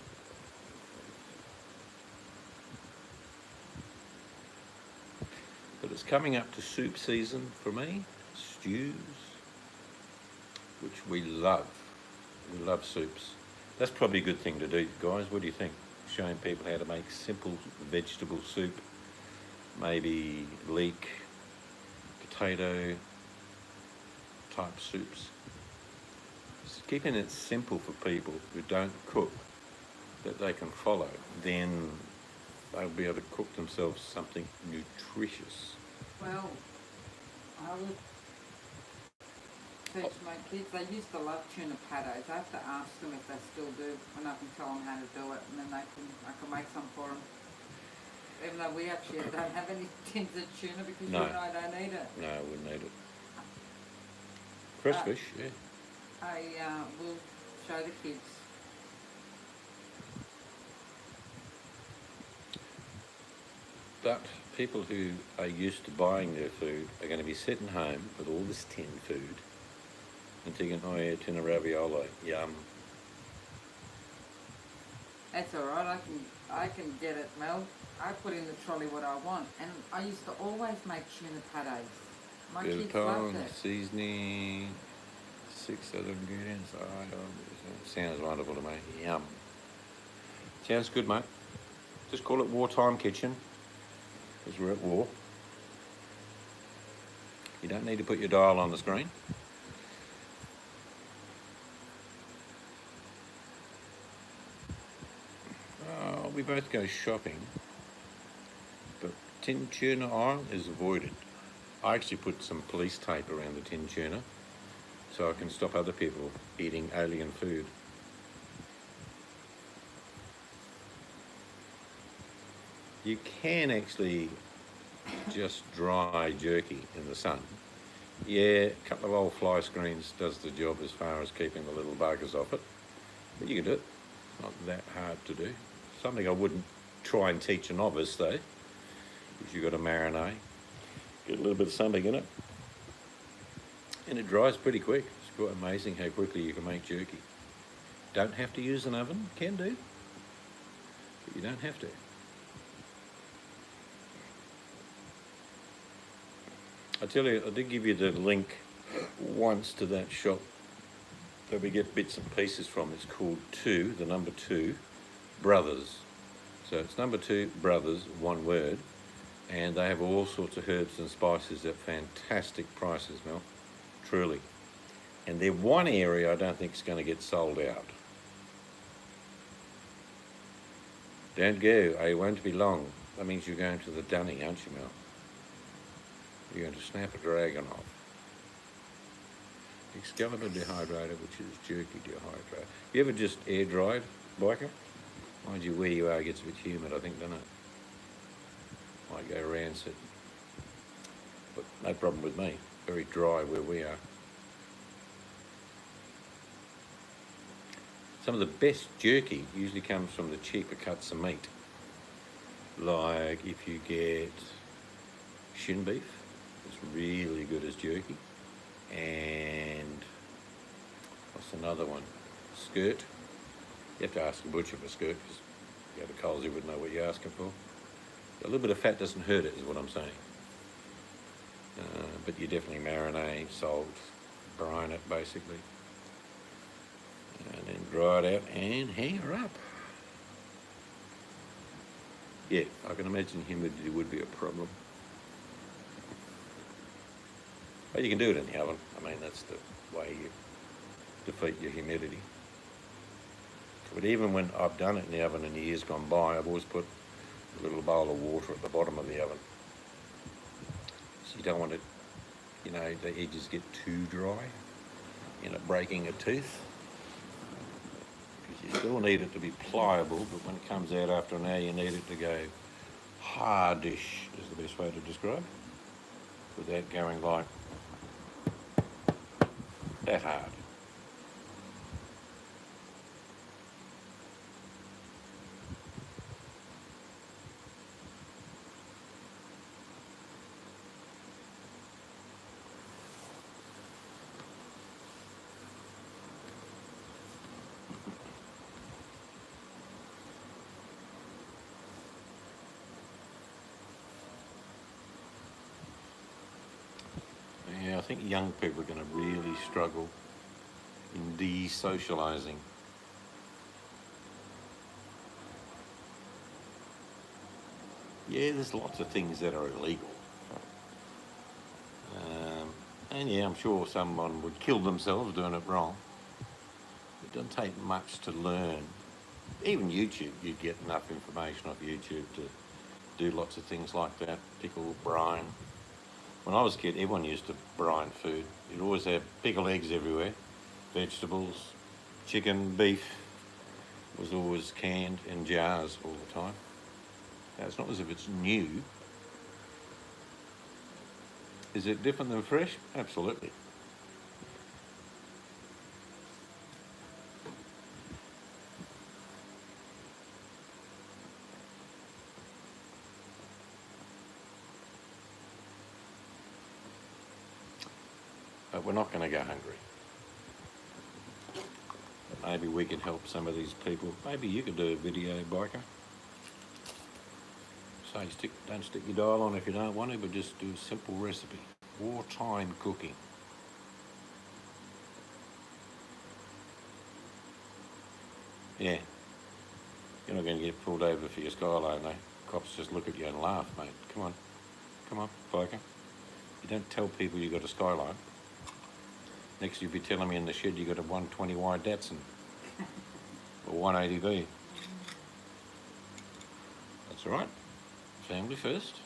S1: But it's coming up to soup season for me, stews, which we love. We love soups. That's probably a good thing to do, guys. What do you think? Showing people how to make simple vegetable soup, maybe leek, potato type soups. Just keeping it simple for people who don't cook, that they can follow, then they'll be able to cook themselves something nutritious.
S2: Well, I would teach my kids. They used to love tuna pates. I have to ask them if they still do, and I can tell them how to do it, and then I can make some for them. Even though we actually don't have any tins of tuna because
S1: No.
S2: you and I don't eat it.
S1: No, I wouldn't eat it. Fresh fish, yeah.
S2: I will show the kids.
S1: But people who are used to buying their food are going to be sitting home with all this tin food and thinking, oh yeah, tin of ravioli, yum.
S2: That's all right. I can get it, Mel. I put in the trolley what I want, and I used to always make tuna pates. My
S1: Bit of
S2: kids loved
S1: corn,
S2: it.
S1: seasoning, 6 other ingredients. Oh, sounds wonderful to me. Yum. Sounds good, mate. Just call it wartime kitchen, because we're at war. You don't need to put your dial on the screen. We both go shopping, but tin tuna aisle is avoided. I actually put some police tape around the tin tuna so I can stop other people eating alien food. You can actually just dry jerky in the sun. Yeah, a couple of old fly screens does the job as far as keeping the little buggers off it, but you can do it. It's not that hard to do. Something I wouldn't try and teach a novice though, because you've got to marinate, get a little bit of something in it, and it dries pretty quick. It's quite amazing how quickly you can make jerky. Don't have to use an oven, can do, but you don't have to. I tell you, I did give you the link once to that shop that we get bits and pieces from. It's called 2, the number 2, Brothers. So it's number 2, Brothers, one word, And they have all sorts of herbs and spices at fantastic prices, Mel. Truly. And they're one area I don't think is going to get sold out. Don't go, I won't be long. That means you're going to the dunny, aren't you, Mel? You're going to snap a dragon off. Excalibur dehydrator, which is jerky dehydrator. You ever just air dried, biker? Mind you, where you are gets a bit humid, I think, doesn't it? Might go rancid. But no problem with me. Very dry where we are. Some of the best jerky usually comes from the cheaper cuts of meat. Like if you get shin beef, it's really good as jerky. And what's another one? Skirt. You have to ask a butcher for skirt because you go to Coles, you wouldn't know what you're asking for. A little bit of fat doesn't hurt it, is what I'm saying. But you definitely marinate, salt, brine it basically. And then dry it out and hang her up. Yeah, I can imagine humidity would be a problem. But you can do it in the oven. I mean, that's the way you defeat your humidity. But even when I've done it in the oven in the years gone by, I've always put a little bowl of water at the bottom of the oven. So you don't want it, you know, the edges get too dry, you know, breaking a tooth. Because you still need it to be pliable, but when it comes out after an hour, you need it to go hardish, is the best way to describe, without going like that hard. Yeah, I think young people are going to really struggle in de-socialising. Yeah, there's lots of things that are illegal. And yeah, I'm sure someone would kill themselves doing it wrong. It doesn't take much to learn. Even YouTube, you get enough information off YouTube to do lots of things like that. Pickle, brine. When I was a kid, everyone used to brine food. You'd always have pickled eggs everywhere, vegetables, chicken, beef was always canned in jars all the time. Now, it's not as if it's new. Is it different than fresh? Absolutely. But we're not going to go hungry. Maybe we can help some of these people. Maybe you could do a video, biker. Say, don't stick your dial on if you don't want to, but just do a simple recipe. Wartime cooking. Yeah. You're not going to get pulled over for your Skyline, though. Cops just look at you and laugh, mate. Come on. Come on, biker. You don't tell people you got a Skyline. Next you'll be telling me in the shed you got a 120Y Datsun. Or 180V. That's all right. Family first.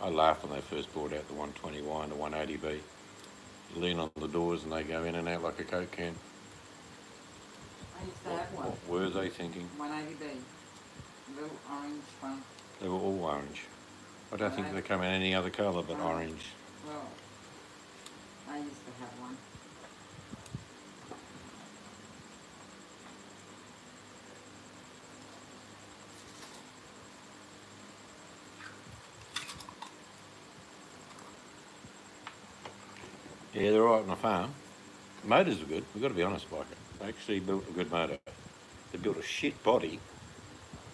S1: I laughed when they first brought out the 120Y and the 180V. You lean on the doors and they go in and out like a Coke can.
S2: I used to have one.
S1: What were they thinking?
S2: 180B. Little orange one.
S1: They were all orange. I don't think they come in any other colour but orange.
S2: Well, I used to have one.
S1: Yeah, they're right on the farm. Motors are good, we've got to be honest, Biker. They actually built a good motor. They built a shit body,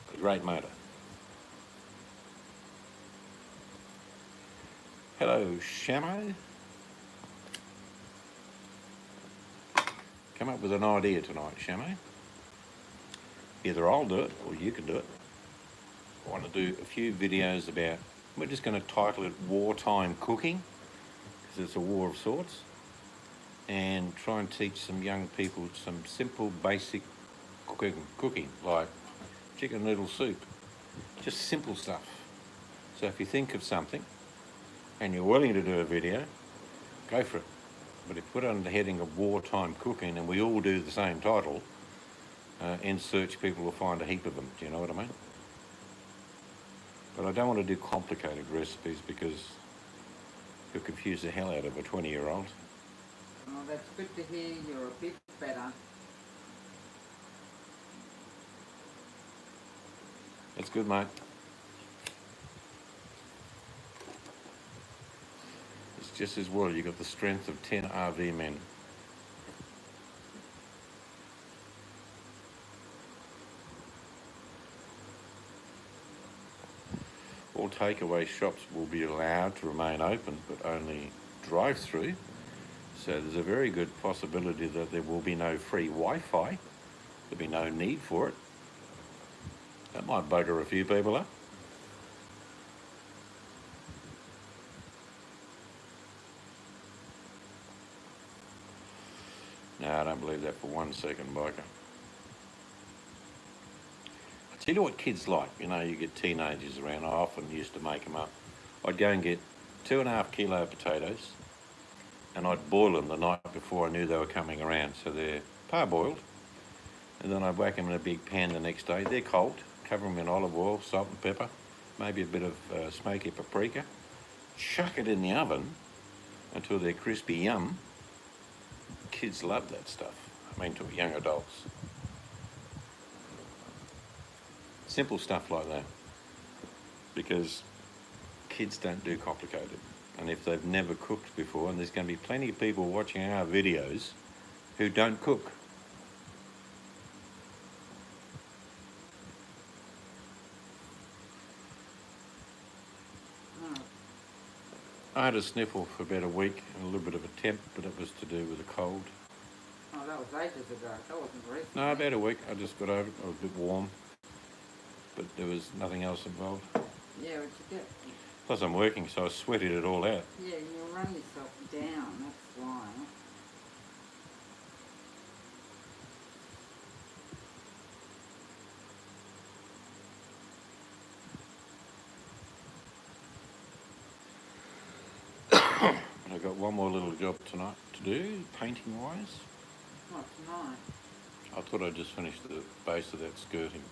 S1: but a great motor. Hello, Shamo. Come up with an idea tonight, Shamo. Either I'll do it or you can do it. I want to do a few videos about, we're just going to title it Wartime Cooking, because it's a war of sorts, and try and teach some young people some simple basic cooking like chicken noodle soup, just simple stuff. So if you think of something and you're willing to do a video, go for it. But if you put it under the heading of wartime cooking and we all do the same title, in search people will find a heap of them. Do you know what I mean? But I don't want to do complicated recipes because you'll confuse the hell out of a 20-year-old.
S2: Well, that's good to hear. You're a bit better.
S1: That's good, mate. It's just as well you got the strength of 10 RV men. All takeaway shops will be allowed to remain open, but only drive-through. So there's a very good possibility that there will be no free Wi-Fi. There'll be no need for it. That might bugger a few people up. No, I don't believe that for 1 second, Biker. I tell you what kids like. You know, you get teenagers around. I often used to make them up. I'd go and get 2.5 kilo potatoes, and I'd boil them the night before I knew they were coming around. So they're parboiled, and then I'd whack them in a big pan the next day. They're cold. Cover them in olive oil, salt and pepper, maybe a bit of smoky paprika. Chuck it in the oven until they're crispy yum. Kids love that stuff. I mean, to young adults. Simple stuff like that, because kids don't do complicated. And if they've never cooked before, and there's going to be plenty of people watching our videos who don't cook. I had a sniffle for about a week and a little bit of a temp, but it was to do with a cold.
S2: Oh, that was ages ago. That wasn't recent.
S1: No, about a week. I just got over it. I was a bit warm, but there was nothing else involved.
S2: Yeah, what'd you get?
S1: Plus I'm working, so I sweated it all out.
S2: Yeah, you run yourself down. That's why.
S1: I've got one more little job tonight to do, painting-wise.
S2: What, tonight?
S1: I thought I'd just finish the base of that skirting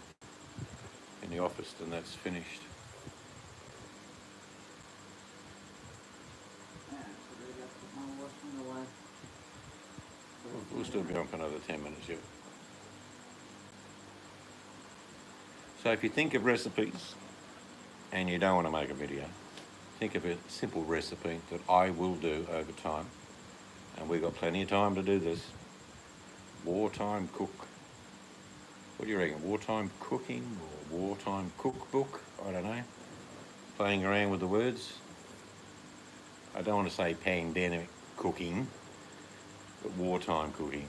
S1: in the office, and that's finished.
S2: Yeah, so we got to put my washing away.
S1: We'll still be on for another 10 minutes yet. So if you think of recipes and you don't want to make a video, think of a simple recipe that I will do over time. And we've got plenty of time to do this. Wartime cook. What do you reckon? Wartime cooking or wartime cookbook? I don't know. Playing around with the words. I don't want to say pandemic cooking, but wartime cooking.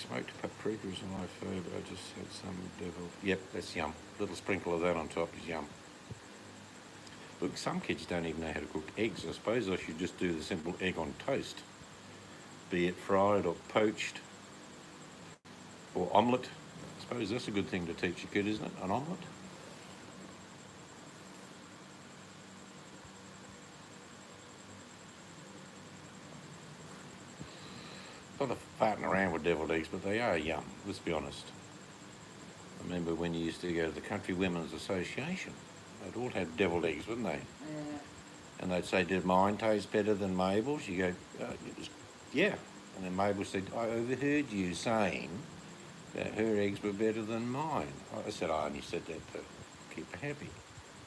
S1: Smoked paprika is my favourite. I just had some devil. Yep, that's yum. Little sprinkle of that on top is yum. Look, some kids don't even know how to cook eggs. I suppose I should just do the simple egg on toast, be it fried or poached or omelette. I suppose that's a good thing to teach your kid, isn't it? An omelette. A lot of farting around with deviled eggs, but they are yum, let's be honest. I remember when you used to go to the Country Women's Association, they'd all have deviled eggs, wouldn't they?
S2: Yeah.
S1: And they'd say, did mine taste better than Mabel's? You go, yeah. And then Mabel said, I overheard you saying that her eggs were better than mine. I said, I only said that to keep her happy.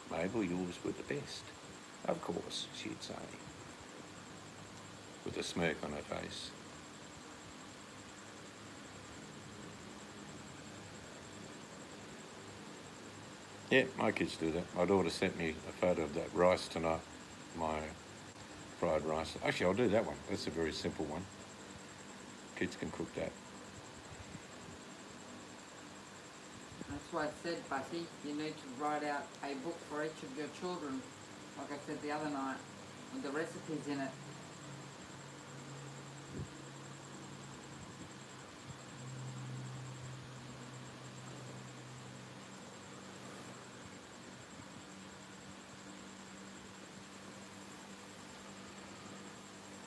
S1: Mabel, yours were the best. Of course, she'd say, with a smirk on her face. Yeah, my kids do that. My daughter sent me a photo of that rice tonight, my fried rice. Actually, I'll do that one. That's a very simple one. Kids can cook that.
S2: That's why I said, Bussy, you need to write out a book for each of your children, like I said the other night, with the recipes in it.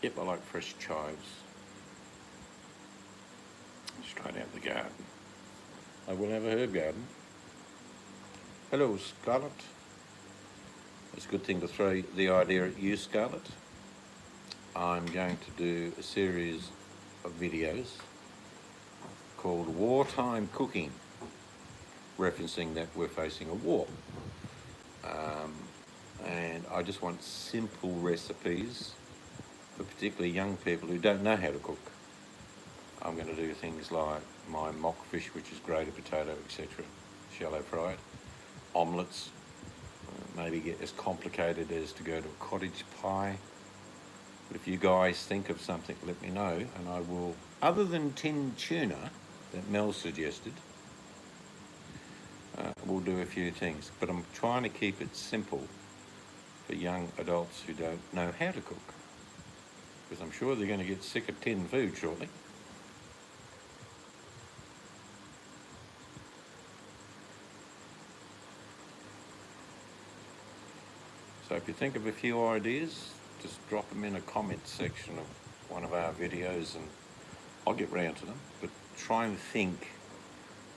S1: Yep, I like fresh chives. Straight out the garden. I will have a herb garden. Hello, Scarlett. It's a good thing to throw the idea at you, Scarlett. I'm going to do a series of videos called Wartime Cooking, referencing that we're facing a war. And I just want simple recipes for particularly young people who don't know how to cook. I'm going to do things like my mock fish, which is grated potato, etc., shallow fried, omelettes, maybe get as complicated as to go to a cottage pie. But if you guys think of something, let me know, and I will, other than tinned tuna that Mel suggested, we'll do a few things. But I'm trying to keep it simple for young adults who don't know how to cook, because I'm sure they're going to get sick of tinned food shortly. So if you think of a few ideas, just drop them in a comment section of one of our videos and I'll get round to them. But try and think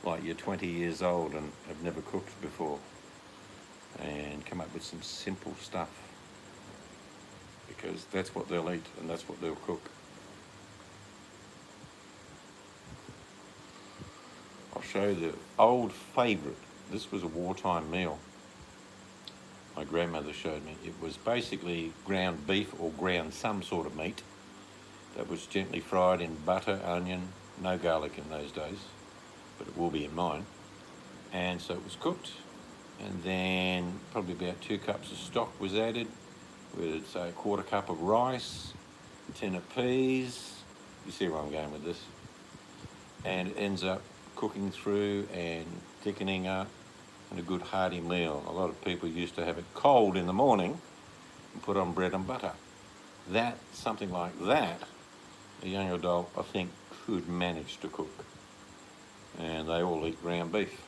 S1: like you're 20 years old and have never cooked before, and come up with some simple stuff, because that's what they'll eat and that's what they'll cook. I'll show you the old favourite. This was a wartime meal my grandmother showed me. It was basically ground beef or ground some sort of meat that was gently fried in butter, onion, no garlic in those days, but it will be in mine. And so it was cooked, and then probably about 2 cups of stock was added with, say, a 1/4 cup of rice, a tin of peas. You see where I'm going with this. And it ends up cooking through and thickening up, and a good hearty meal. A lot of people used to have it cold in the morning and put on bread and butter. That, something like that, a young adult, I think, could manage to cook. And they all eat ground beef.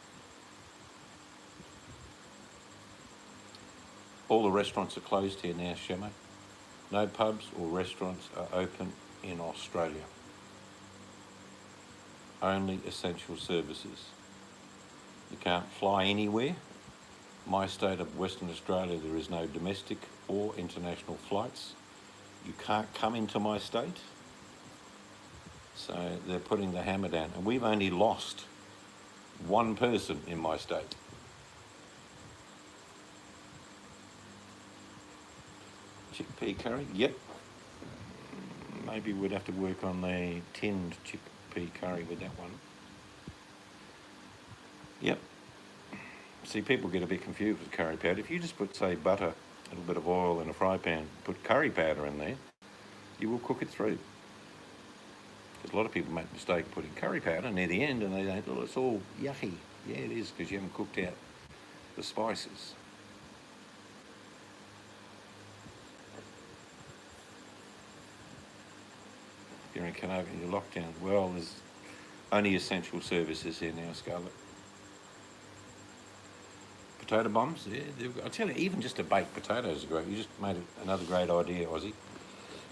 S1: All the restaurants are closed here now, Shemo. No pubs or restaurants are open in Australia. Only essential services. You can't fly anywhere. My state of Western Australia, there is no domestic or international flights. You can't come into my state. So they're putting the hammer down. And we've only lost one person in my state. Chickpea curry, yep. Maybe we'd have to work on the tinned chickpea curry with that one. Yep. See, people get a bit confused with curry powder. If you just put, say, butter, a little bit of oil in a fry pan, put curry powder in there, you will cook it through. Because a lot of people make the mistake of putting curry powder near the end and they think, well, it's all yucky. Yeah, it is, because you haven't cooked out the spices. You're in Canova and you're locked down. Well, there's only essential services here now, Scarlett. Potato bombs, yeah. I tell you, even just a baked potato is great. You just made another great idea, Aussie.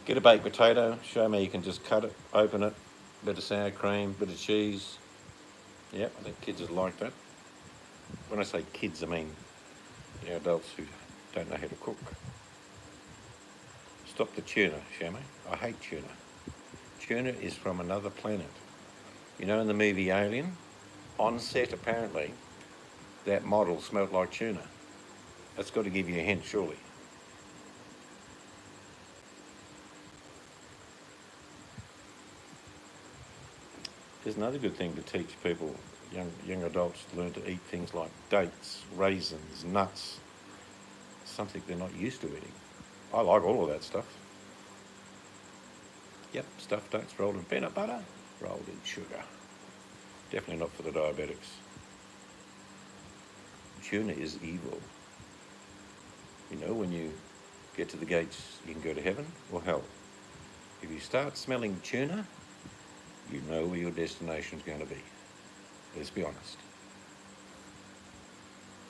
S1: Get a baked potato, show me you can just cut it, open it, bit of sour cream, bit of cheese. Yep, I think kids would like that. When I say kids, I mean adults who don't know how to cook. Stop the tuna, Shamo. I hate tuna. Tuna is from another planet. You know, in the movie Alien, on set apparently, that model smelt like tuna. That's got to give you a hint, surely. There's another good thing to teach people young adults learn to eat things like dates, raisins, nuts, something they're not used to eating. I like all of that stuff. Yep, stuffed oats rolled in peanut butter, rolled in sugar. Definitely not for the diabetics. Tuna is evil. You know, when you get to the gates, you can go to heaven or hell. If you start smelling tuna, you know where your destination's going to be. Let's be honest.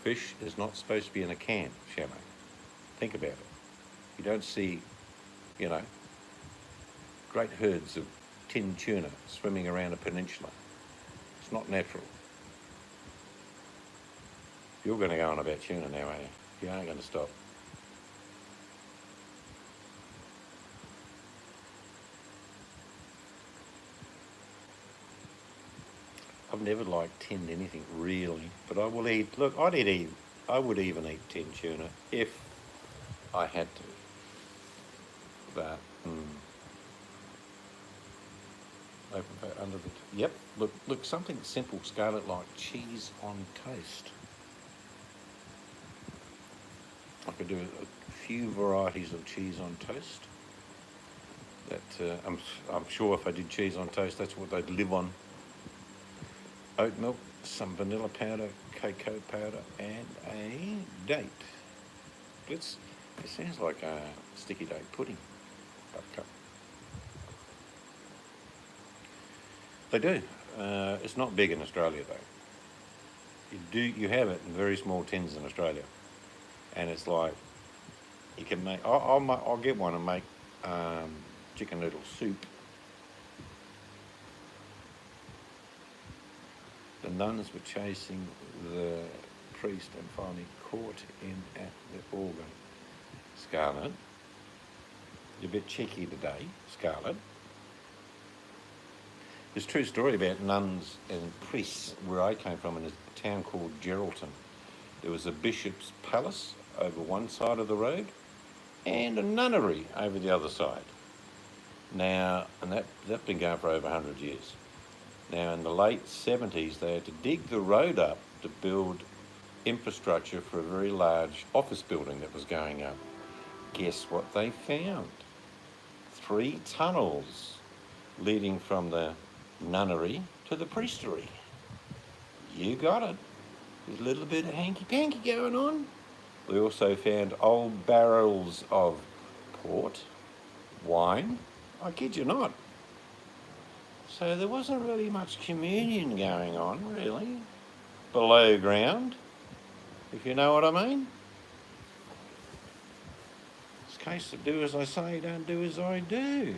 S1: Fish is not supposed to be in a can, Shamo. Think about it. You don't see, you know, great herds of tin tuna swimming around a peninsula. It's not natural. You're going to go on about tuna now, aren't you? You aren't going to stop. I've never liked tinned anything really, but I will eat. Look, I would even eat tinned tuna if I had to. But open under the. Yep. Look, something simple, Scarlett, like cheese on toast. I could do a few varieties of cheese on toast. That I'm sure if I did cheese on toast, that's what they'd live on. Oat milk, some vanilla powder, cocoa powder, and a date. It sounds like a sticky date pudding. Buttercup. They do. It's not big in Australia though. You have it in very small tins in Australia, and it's like you can make. I'll get one and make chicken noodle soup. The nuns were chasing the priest and finally caught him at the organ. Scarlett, you're a bit cheeky today, Scarlett. There's a true story about nuns and priests where I came from in a town called Geraldton. There was a bishop's palace over one side of the road and a nunnery over the other side. Now, and that's been going for over 100 years. Now, in the late 70s, they had to dig the road up to build infrastructure for a very large office building that was going up. Guess what they found? 3 tunnels leading from the nunnery to the priestery. You got it. There's a little bit of hanky-panky going on. We also found old barrels of port, wine. I kid you not. So there wasn't really much communion going on, really, below ground, if you know what I mean. It's a case of do as I say, don't do as I do.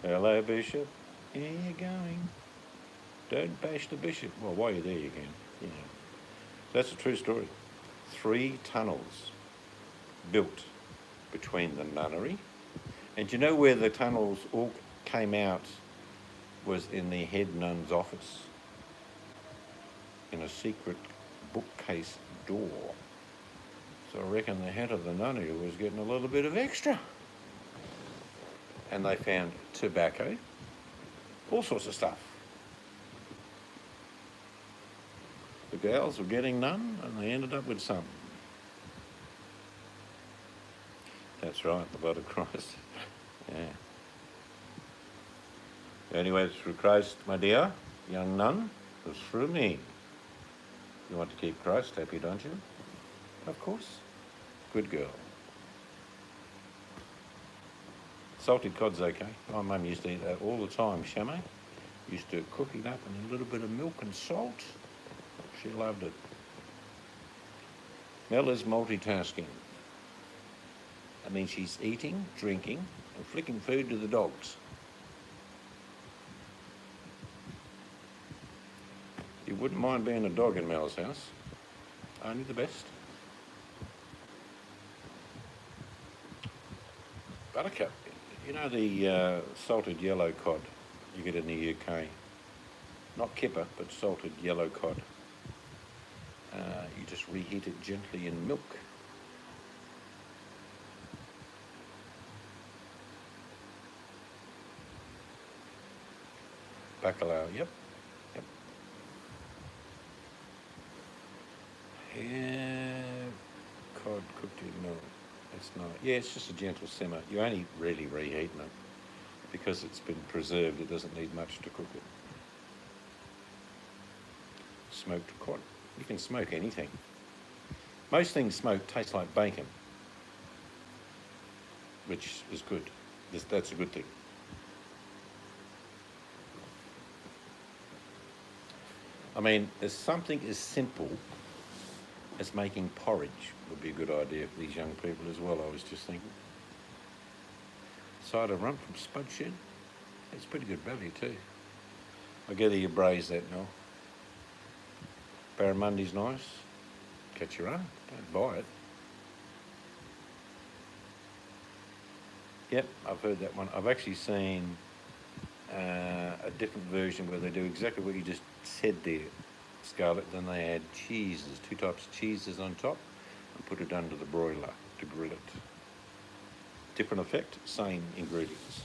S1: Hello, Bishop. Here you going. Don't bash the bishop. Well, while you're there, you can. You know. That's a true story. 3 tunnels built between the nunnery. And do you know where the tunnels all came out was in the head nun's office, in a secret bookcase door. So I reckon the head of the nunnery was getting a little bit of extra. And they found tobacco, all sorts of stuff. The girls were getting none and they ended up with some. That's right, the blood of Christ. Yeah. The only way through Christ, my dear young nun, was through me. You want to keep Christ happy, don't you? Of course. Good girl. Salted cod's okay. My mum used to eat that all the time, Shamo. Used to cook it up in a little bit of milk and salt. She loved it. Mel is multitasking. That means she's eating, drinking, and flicking food to the dogs. You wouldn't mind being a dog in Mel's house. Only the best. Buttercup. You know the salted yellow cod you get in the UK? Not kipper, but salted yellow cod. You just reheat it gently in milk. Bacalao, yep. Yeah, cod cooked in milk. It's not. Yeah, it's just a gentle simmer. You're only really reheating it because it's been preserved. It doesn't need much to cook it. Smoked cod. You can smoke anything. Most things smoked taste like bacon, which is good. That's a good thing. I mean, there's something as simple as making porridge would be a good idea for these young people as well, I was just thinking. Cider rum from Spudshed. It's pretty good value too. I gather you braise that, Noel. Barramundi's nice. Catch your own. Don't buy it. Yep, I've heard that one. I've actually seen a different version where they do exactly what you just said there, Scarlett. Then they add cheeses, 2 types of cheeses on top, and put it under the broiler to grill it. Different effect, same ingredients.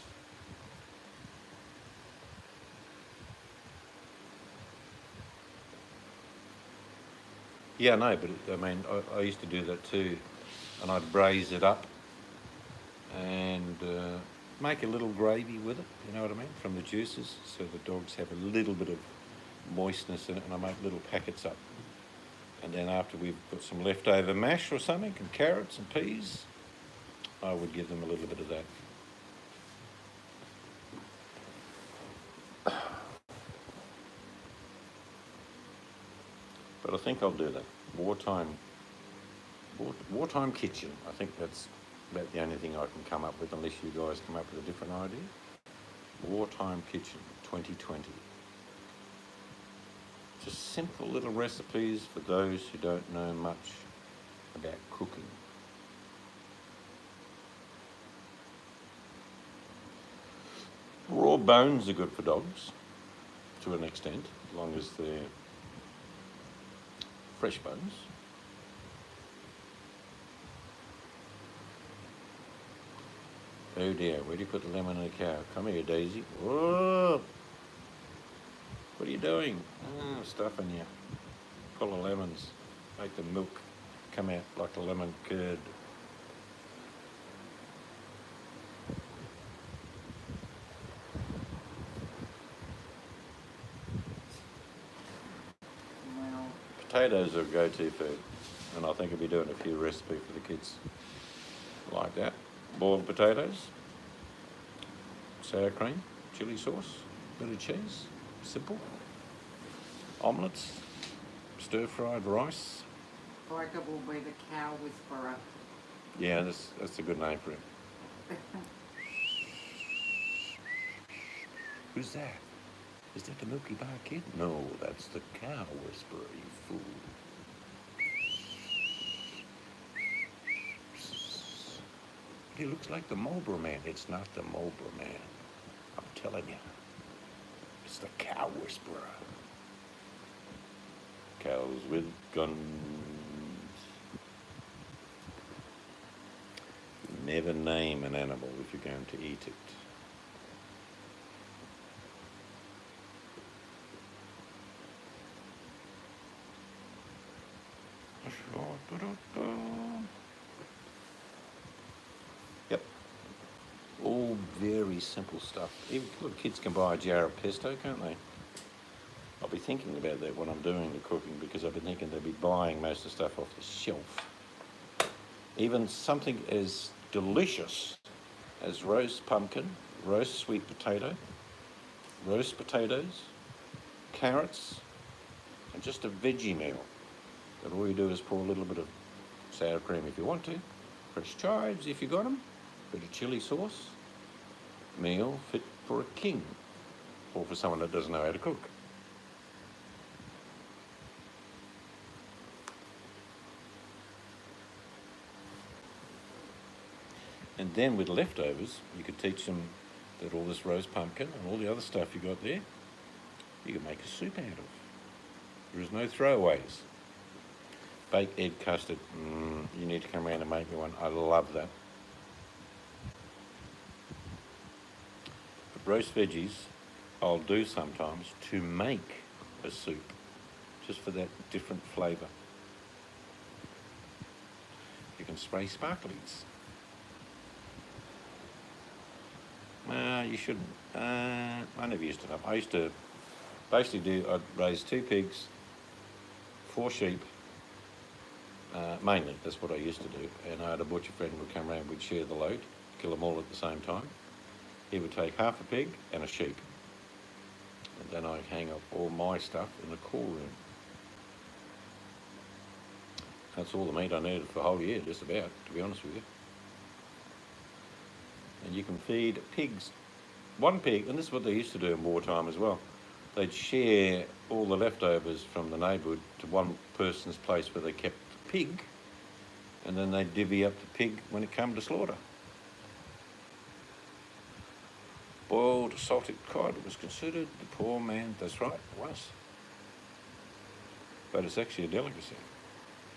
S1: Yeah, no, but I mean, I used to do that too, and I'd braise it up and make a little gravy with it, you know what I mean, from the juices, so the dogs have a little bit of moistness in it, and I make little packets up. And then after we've got some leftover mash or something, and carrots and peas, I would give them a little bit of that. But I think I'll do that. Wartime kitchen. I think that's about the only thing I can come up with, unless you guys come up with a different idea. Wartime kitchen 2020. Just simple little recipes for those who don't know much about cooking. Raw bones are good for dogs, to an extent, as long as they're fresh bones. Oh dear, where do you put the lemon in the cow? Come here, Daisy. Whoa! What are you doing? Stuffing you. Full of lemons. Make the milk come out like a lemon curd.
S2: Well,
S1: Potatoes are a go-to food, and I think I'll be doing a few recipes for the kids like that. Boiled potatoes, sour cream, chilli sauce, bit of cheese, simple. Omelettes, stir-fried rice.
S2: Biker will be the cow whisperer.
S1: Yeah, that's a good name for him. Who's that? Is that the Milky Bar kid? No, that's the cow whisperer, you fool. He looks like the Marlboro Man. It's not the Marlboro Man. I'm telling you. It's the cow whisperer. Cows with guns. Never name an animal if you're going to eat it. Yep. All very simple stuff. Even little kids can buy a jar of pesto, can't they? I'll be thinking about that when I'm doing the cooking, because I've been thinking they'll be buying most of the stuff off the shelf. Even something as delicious as roast pumpkin, roast sweet potato, roast potatoes, carrots, and just a veggie meal. That all you do is pour a little bit of sour cream if you want to, fresh chives if you got them, bit of chili sauce. Meal fit for a king, or for someone that doesn't know how to cook. And then with leftovers, you could teach them that all this roast pumpkin and all the other stuff you got there, you can make a soup out of. There is no throwaways. Baked egg custard, you need to come around and make me one. I love that. But roast veggies, I'll do sometimes to make a soup, just for that different flavour. can spray sparklies. You shouldn't. I never used to know. I used to basically I'd raise 2 pigs, 4 sheep, mainly, that's what I used to do. And I had a butcher friend who would come around, we'd share the load, kill them all at the same time. He would take half a pig and a sheep. And then I'd hang up all my stuff in the cool room. That's all the meat I needed for a whole year, just about, to be honest with you. And you can feed pigs, 1 pig, and this is what they used to do in wartime as well. They'd share all the leftovers from the neighbourhood to one person's place where they kept the pig, and then they'd divvy up the pig when it came to slaughter. Boiled salted cod was considered the poor man. That's right, it was. But it's actually a delicacy.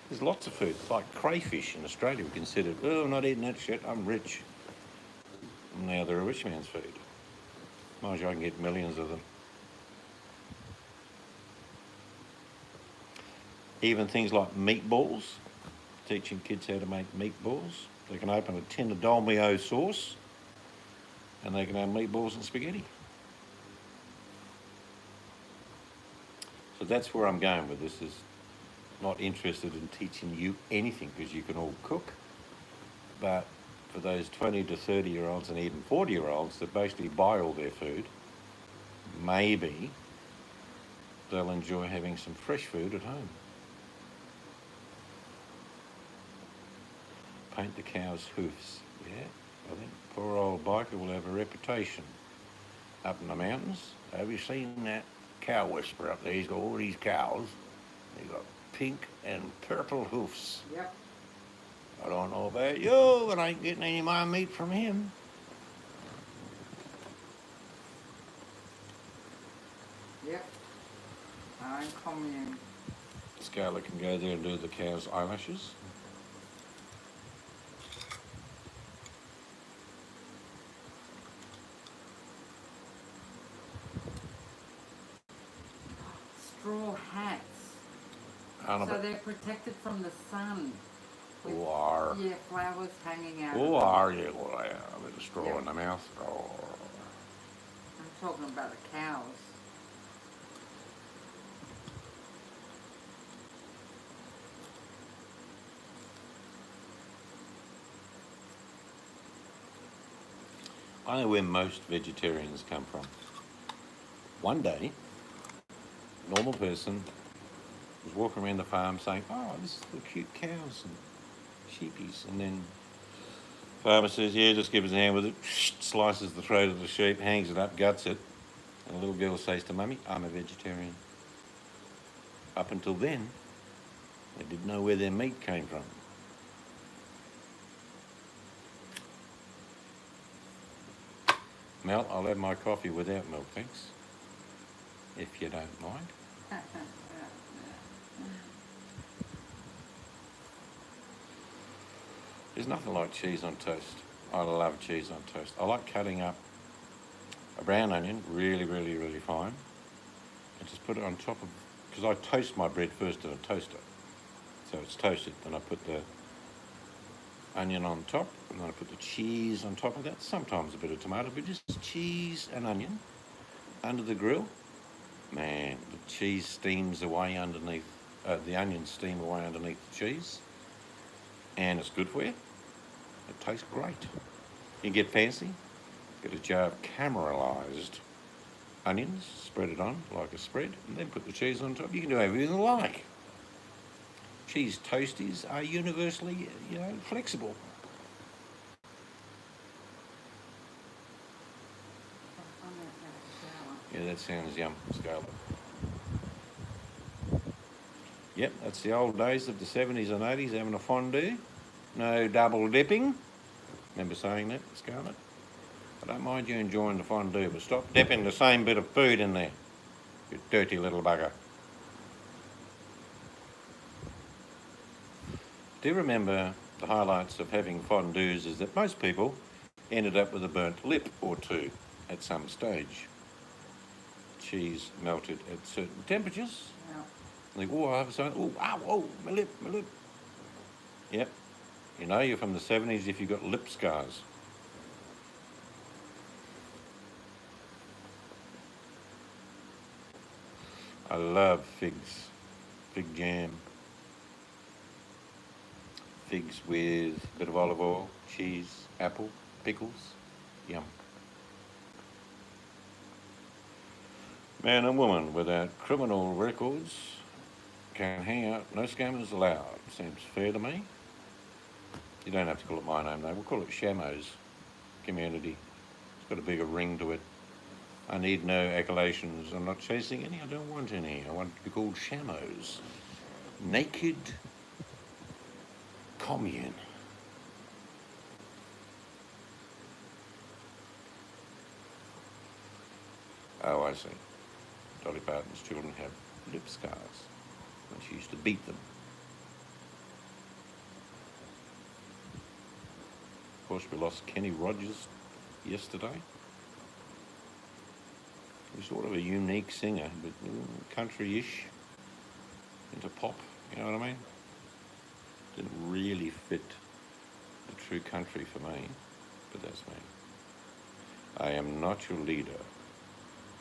S1: There's lots of food, like crayfish in Australia. We considered, oh, I'm not eating that shit, I'm rich. And now they're a rich man's food. Mind you, I can get millions of them. Even things like meatballs, teaching kids how to make meatballs. They can open a tin of Dolmio sauce and they can have meatballs and spaghetti. So that's where I'm going with this, is not interested in teaching you anything because you can all cook. But for those 20 to 30-year-olds and even 40-year-olds that basically buy all their food, maybe they'll enjoy having some fresh food at home. Paint the cow's hoofs. Yeah, I think poor old biker will have a reputation up in the mountains. Have you seen that cow whisperer up there? He's got all these cows. They've got pink and purple hoofs.
S2: Yep.
S1: I don't know about you, but I ain't getting any of my meat from him.
S2: Yep. I'm commune.
S1: Scarlett can go there and do the cow's eyelashes.
S2: Straw hats. So they're protected from the sun. With, yeah, flowers hanging out.
S1: Who are you? Well, a bit of straw in the mouth. Oh.
S2: I'm talking about the cows.
S1: I know where most vegetarians come from. One day, a normal person was walking around the farm saying, oh, this is the cute cows and sheepies. And then farmer says, yeah, just give us a hand with it, slices the throat of the sheep, hangs it up, guts it. And the little girl says to Mummy, I'm a vegetarian. Up until then, they didn't know where their meat came from. Mel, I'll have my coffee without milk, thanks. If you don't mind. There's nothing like cheese on toast. I love cheese on toast. I like cutting up a brown onion really, really, really fine and just put it on top of, because I toast my bread first in a toaster. So it's toasted, then I put the onion on top, and then I put the cheese on top of that. Sometimes a bit of tomato, but just cheese and onion under the grill. Man, the cheese steams away underneath, the onions steam away underneath the cheese. And it's good for you. It tastes great. You can get fancy. Get a jar of caramelised onions, spread it on like a spread, and then put the cheese on top. You can do everything you like. Cheese toasties are universally, flexible. Yeah, that sounds yum, Scarlett. Yep, that's the old days of the 70s and 80s, having a fondue. No double dipping. Remember saying that, Scarlett? I don't mind you enjoying the fondue, but stop dipping the same bit of food in there, you dirty little bugger. Do you remember the highlights of having fondues is that most people ended up with a burnt lip or two at some stage. Cheese melted at certain temperatures.
S2: Yeah.
S1: Like, oh, I have something. Oh, ow, oh, my lip. Yep. You know you're from the 70s if you've got lip scars. I love figs, fig jam, figs with a bit of olive oil, cheese, apple, pickles, yum. Man and woman without criminal records can hang out, no scammers allowed. Seems fair to me. You don't have to call it my name though, we'll call it Shamo's Community. It's got a bigger ring to it. I need no accolations. I'm not chasing any. I don't want any. I want it to be called Shamo's Naked Commune. Oh, I see. Dolly Parton's children have lip scars when she used to beat them. Of course, we lost Kenny Rogers yesterday. He's sort of a unique singer, but country-ish into pop, you know what I mean? Didn't really fit a true country for me, but that's me. I am not your leader.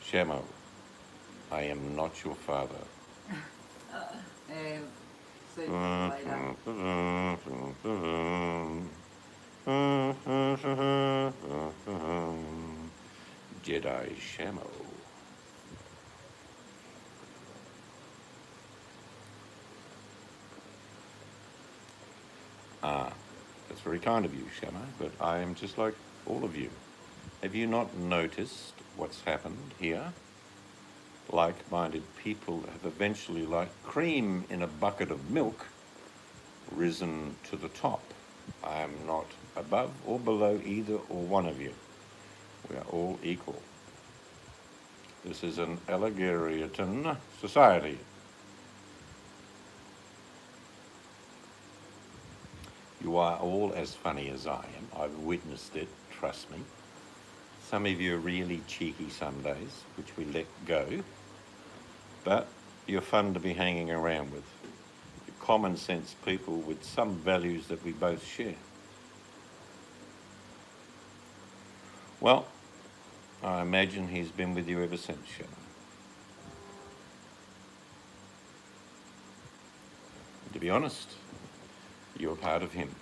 S1: Shamo, I am not your father.
S2: And see you later.
S1: Jedi Shamo. That's very kind of you, Shamo, but I am just like all of you. Have you not noticed what's happened here? Like-minded people have eventually, like cream in a bucket of milk, risen to the top. I am not above or below either or one of you. We are all equal. This is an egalitarian society. You are all as funny as I am. I've witnessed it, trust me. Some of you are really cheeky some days, which we let go. But you're fun to be hanging around with. You're common sense people with some values that we both share. Well, I imagine he's been with you ever since, Shannon. To be honest, you're part of him.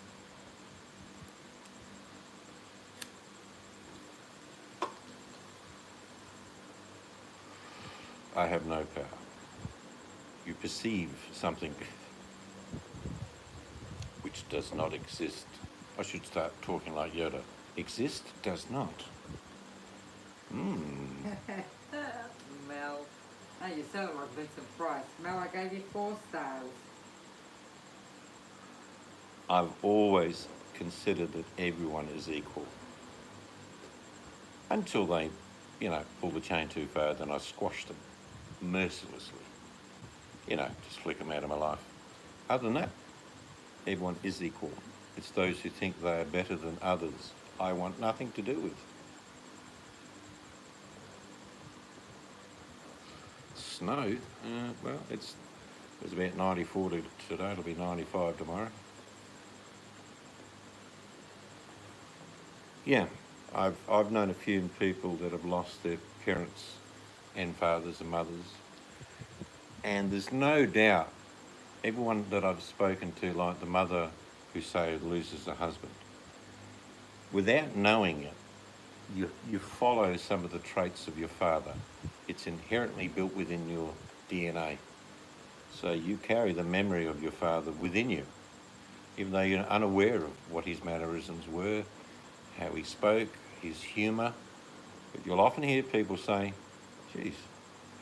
S1: I have no power. You perceive something which does not exist. I should start talking like Yoda. Exist does not.
S2: Mel. Oh, you sound like Vincent Price. Mel, I gave you 4 stars.
S1: I've always considered that everyone is equal. Until they, pull the chain too far, then I squash them mercilessly. Just flick them out of my life. Other than that, everyone is equal. It's those who think they are better than others I want nothing to do with. Snow, well, it was about 94 today. It'll be 95 tomorrow. Yeah, I've known a few people that have lost their parents and fathers and mothers, and there's no doubt everyone that I've spoken to, like the mother who say loses a husband, without knowing it, you follow some of the traits of your father. It's inherently built within your DNA. So you carry the memory of your father within you, even though you're unaware of what his mannerisms were, how he spoke, his humour. But you'll often hear people say, geez,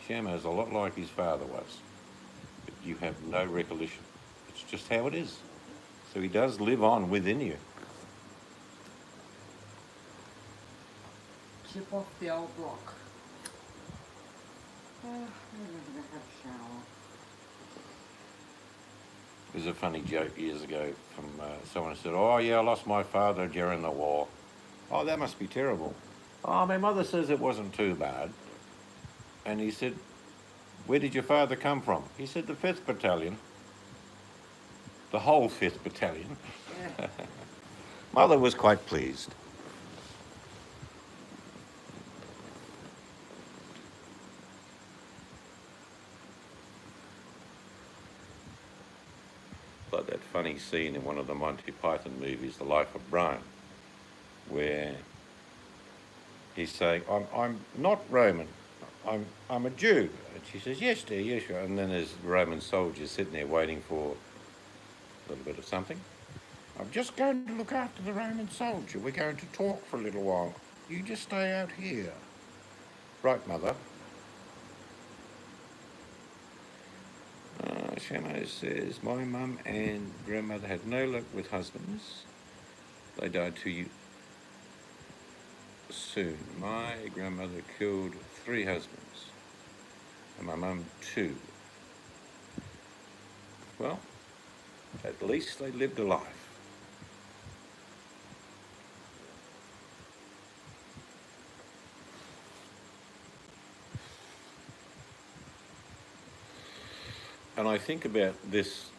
S1: Shamo's a lot like his father was. But you have no recollection. It's just how it is. So he does live on within you.
S2: Chip off the old block. I'm going to have a shower.
S1: There's a funny joke years ago from someone who said, oh yeah, I lost my father during the war. Oh, that must be terrible. Oh, my mother says it wasn't too bad. And he said, where did your father come from? He said, the 5th Battalion. the whole 5th Battalion.
S2: Yeah.
S1: Mother was quite pleased. Like that funny scene in one of the Monty Python movies, The Life of Brian, where he's saying, I'm not Roman, I'm a Jew. And she says, yes dear, yes you are. And then there's Roman soldiers sitting there waiting for a little bit of something. I'm just going to look after the Roman soldier. We're going to talk for a little while. You just stay out here. Right, Mother. Shano says, my mum and grandmother had no luck with husbands. They died too soon. My grandmother killed 3 husbands, and my mum 2. Well, at least they lived a life. And I think about this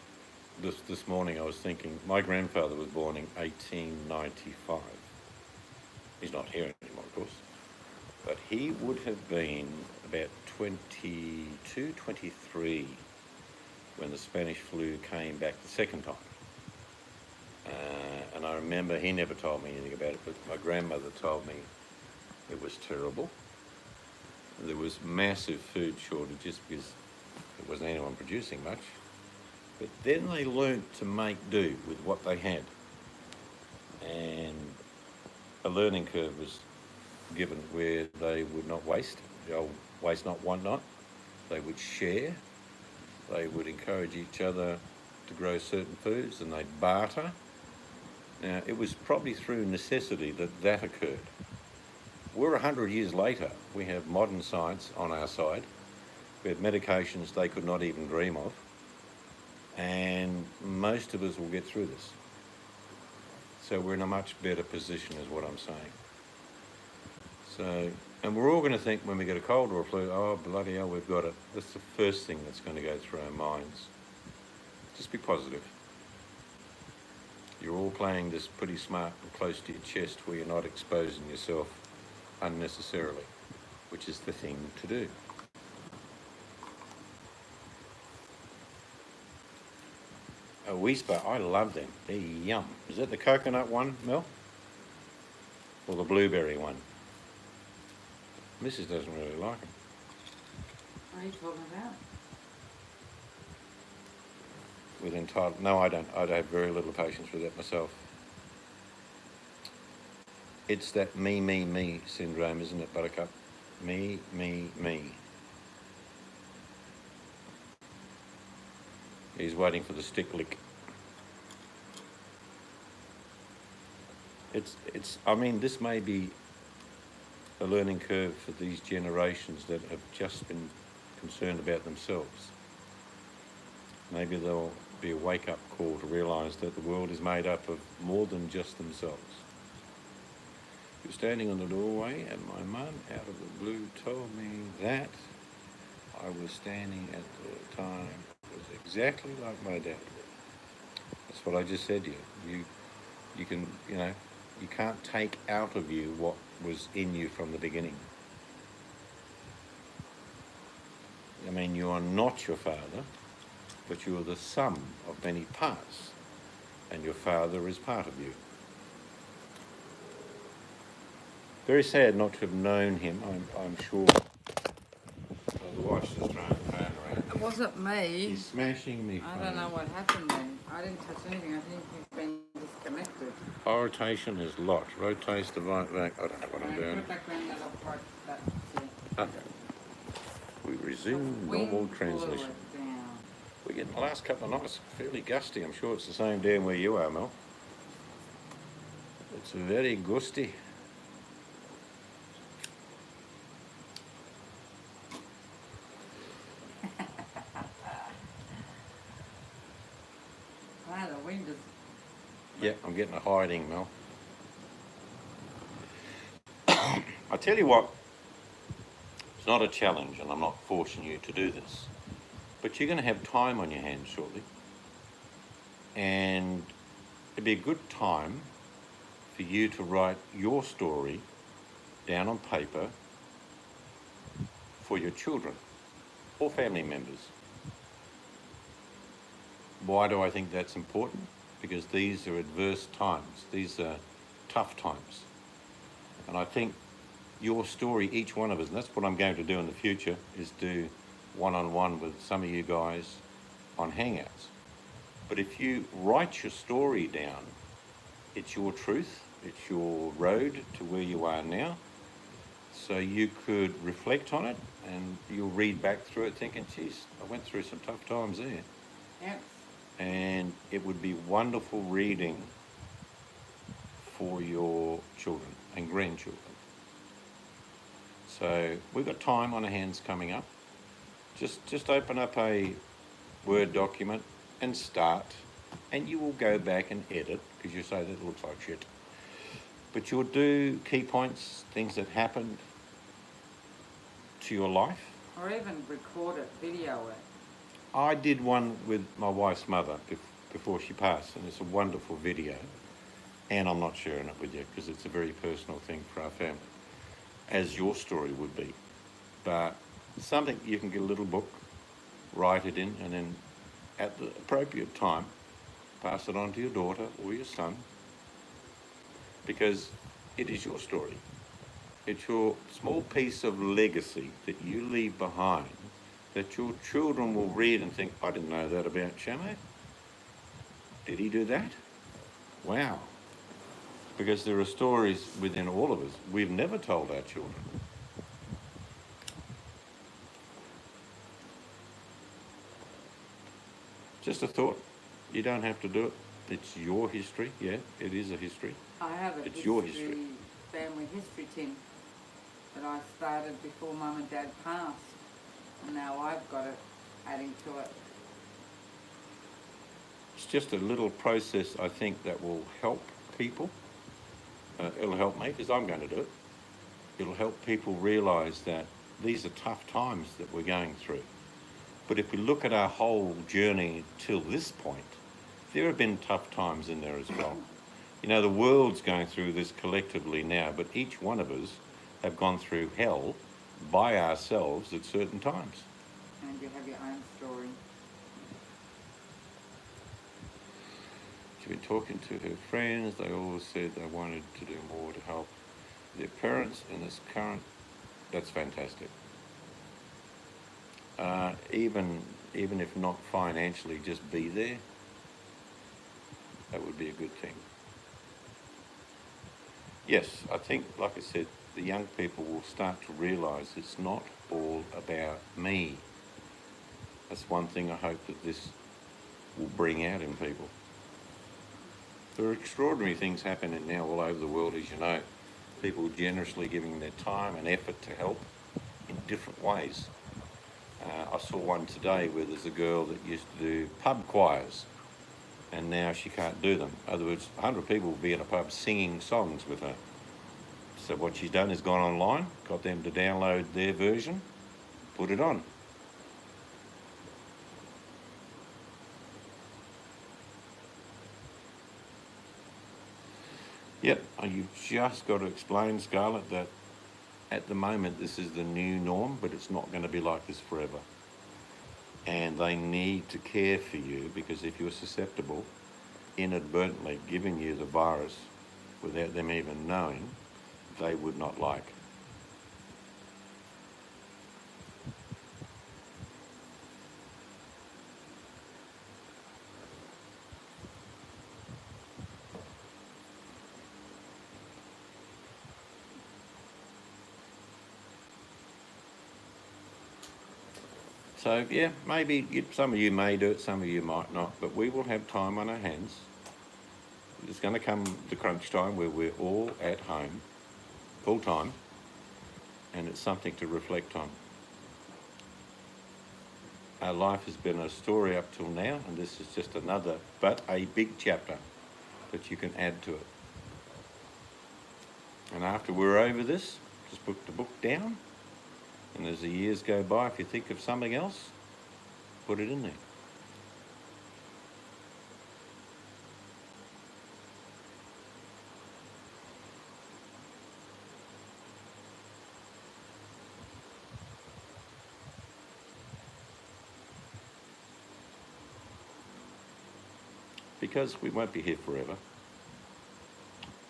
S1: morning. I was thinking, my grandfather was born in 1895. He's not here anymore, of course. But he would have been about 22, 23 when the Spanish flu came back the second time. And I remember he never told me anything about it, but my grandmother told me it was terrible. There was massive food shortages because there wasn't anyone producing much. But then they learnt to make do with what they had. And a learning curve was given where they would not waste, the old waste not, want not. They would share. They would encourage each other to grow certain foods, and they'd barter. Now, it was probably through necessity that occurred. We're 100 years later. We have modern science on our side. We have medications they could not even dream of. And most of us will get through this. So we're in a much better position is what I'm saying. So, and we're all going to think when we get a cold or a flu, oh, bloody hell, we've got it. That's the first thing that's going to go through our minds. Just be positive. You're all playing this pretty smart and close to your chest where you're not exposing yourself unnecessarily, which is the thing to do. A Whisper, I love them. They're yum. Is that the coconut one, Mel? Or the blueberry one? Mrs. doesn't really like them.
S2: What are you talking about?
S1: With entitled, no, I don't. I have very little patience with that myself. It's that me syndrome, isn't it, Buttercup? Me. He's waiting for the stick lick. I mean, this may be a learning curve for these generations that have just been concerned about themselves. Maybe there'll be a wake-up call to realise that the world is made up of more than just themselves. You're standing on the doorway, and my mum, out of the blue, told me that I was standing at the time was exactly like my dad. That's what I just said to you. You can, you can't take out of you what was in you from the beginning. I mean, you are not your father, but you are the sum of many parts, and your father is part of you. Very sad not to have known him, I'm sure. The wife's just trying to turn around.
S2: It wasn't me.
S1: He's smashing me.
S2: I don't know what happened then. I didn't touch anything. I think you've been disconnected.
S1: Rotation is locked. Rotates the right back. I don't know what I'm doing.
S2: Put back around the other part.
S1: Okay. We resume normal transmission. We're getting the last couple of nights fairly gusty. I'm sure it's the same down where you are, Mel. It's very gusty.
S2: Wow, the wind is...
S1: Yeah, I'm getting a hiding, Mel. I tell you what, it's not a challenge, and I'm not forcing you to do this, but you're going to have time on your hands shortly. And it'd be a good time for you to write your story down on paper for your children or family members. Why do I think that's important? Because these are adverse times. These are tough times. And I think your story, each one of us, and that's what I'm going to do in the future, is do one-on-one with some of you guys on Hangouts. But if you write your story down, it's your truth, it's your road to where you are now. So you could reflect on it and you'll read back through it thinking, geez, I went through some tough times there.
S2: Yes.
S1: And it would be wonderful reading for your children and grandchildren. So we've got time on our hands coming up. Just open up a Word document and start, and you will go back and edit because you say that looks like shit. But you'll do key points, things that happened to your life.
S2: Or even record it, video it.
S1: I did one with my wife's mother before she passed, and it's a wonderful video. And I'm not sharing it with you because it's a very personal thing for our family, as your story would be. But something you can get a little book, write it in, and then at the appropriate time, pass it on to your daughter or your son, because it is your story. It's your small piece of legacy that you leave behind that your children will read and think, I didn't know that about Shamo. Did he do that? Wow. Because there are stories within all of us we've never told our children. Just a thought. You don't have to do it. It's your history. Yeah, it is a history.
S2: I have a
S1: It's your history.
S2: family history, Tim, that I started before Mum and Dad passed. And now I've got it, adding to it.
S1: It's just a little process, I think, that will help people. It'll help me because I'm going to do it. It'll help people realise that these are tough times that we're going through. But if we look at our whole journey till this point, there have been tough times in there as well. You know, the world's going through this collectively now, but each one of us have gone through hell by ourselves at certain times.
S2: And you have your own story.
S1: She's been talking to her friends. They all said they wanted to do more to help their parents in this current. That's fantastic. Even if not financially, just be there. That would be a good thing. Yes, I think, like I said, the young people will start to realise it's not all about me. That's one thing I hope that this will bring out in people. There are extraordinary things happening now all over the world, as you know. People generously giving their time and effort to help in different ways. I saw one today where there's a girl that used to do pub choirs, and now she can't do them. In other words, 100 people will be in a pub singing songs with her. So what she's done is gone online, got them to download their version, put it on. Yep, you've just got to explain, Scarlett, that at the moment this is the new norm, but it's not going to be like this forever. And they need to care for you, because if you're susceptible, inadvertently giving you the virus without them even knowing, they would not like. So yeah, maybe some of you may do it, some of you might not, but we will have time on our hands. There's going to come the crunch time where we're all at home, full time, and it's something to reflect on. Our life has been a story up till now, and this is just another, but a big chapter that you can add to it. And after we're over this, just put the book down, and as the years go by, if you think of something else, put it in there. because we won't be here forever.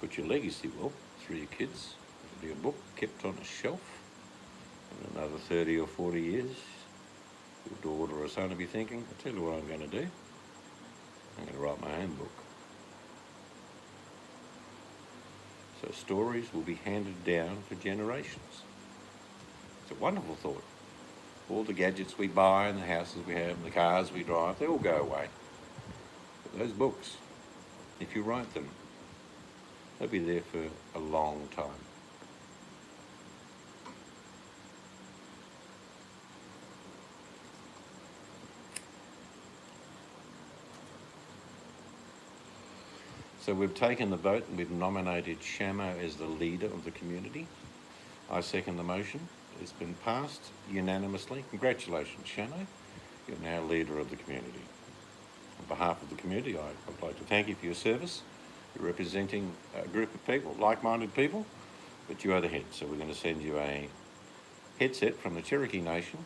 S1: But your legacy will, through your kids. It'll be a book kept on a shelf. In another 30 or 40 years, your daughter or son will be thinking, I'll tell you what I'm going to do. I'm going to write my own book. So stories will be handed down for generations. It's a wonderful thought. All the gadgets we buy and the houses we have and the cars we drive, they all go away. But those books, if you write them, they'll be there for a long time. So we've taken the vote and we've nominated Shamo as the leader of the community. I second the motion. It's been passed unanimously. Congratulations, Shamo. You're now leader of the community. On behalf of the community, I'd like to thank you for your service. You're representing a group of people, like-minded people, but you are the head. So we're going to send you a headset from the Cherokee Nation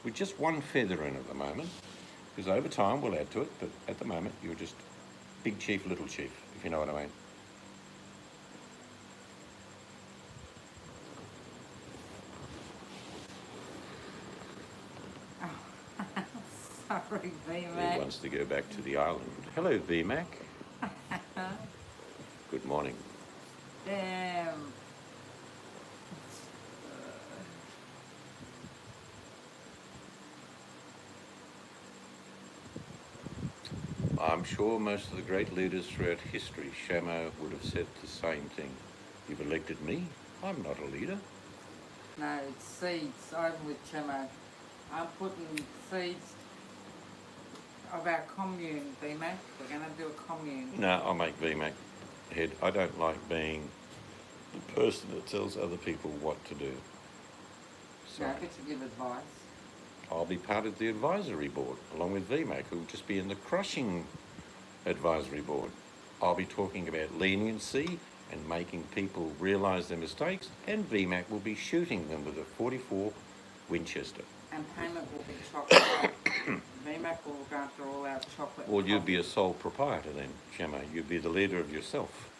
S1: with just one feather in at the moment, because over time we'll add to it, but at the moment you're just big chief, little chief, if you know what I mean.
S2: Sorry,
S1: He
S2: VMAC.
S1: wants to go back to the island. Hello, VMAC. Good morning.
S2: Damn.
S1: I'm sure most of the great leaders throughout history, Shamo would have said the same thing. You've elected me. I'm not a leader.
S2: No, it's seeds. I'm with Chemo. I'm putting seeds of our commune, VMAC. We're going to do a commune.
S1: No, I'll make VMAC head. I don't like being the person that tells other people what to do. So
S2: No, I get to give advice.
S1: I'll be part of the advisory board, along with VMAC, who will just be in the crushing advisory board. I'll be talking about leniency and making people realise their mistakes, and VMAC will be shooting them with a 44 Winchester.
S2: And payment will be chocolate. VMAC will look after all our chocolate.
S1: Well, you'd be a sole proprietor then, Shamo. You'd be the leader of yourself.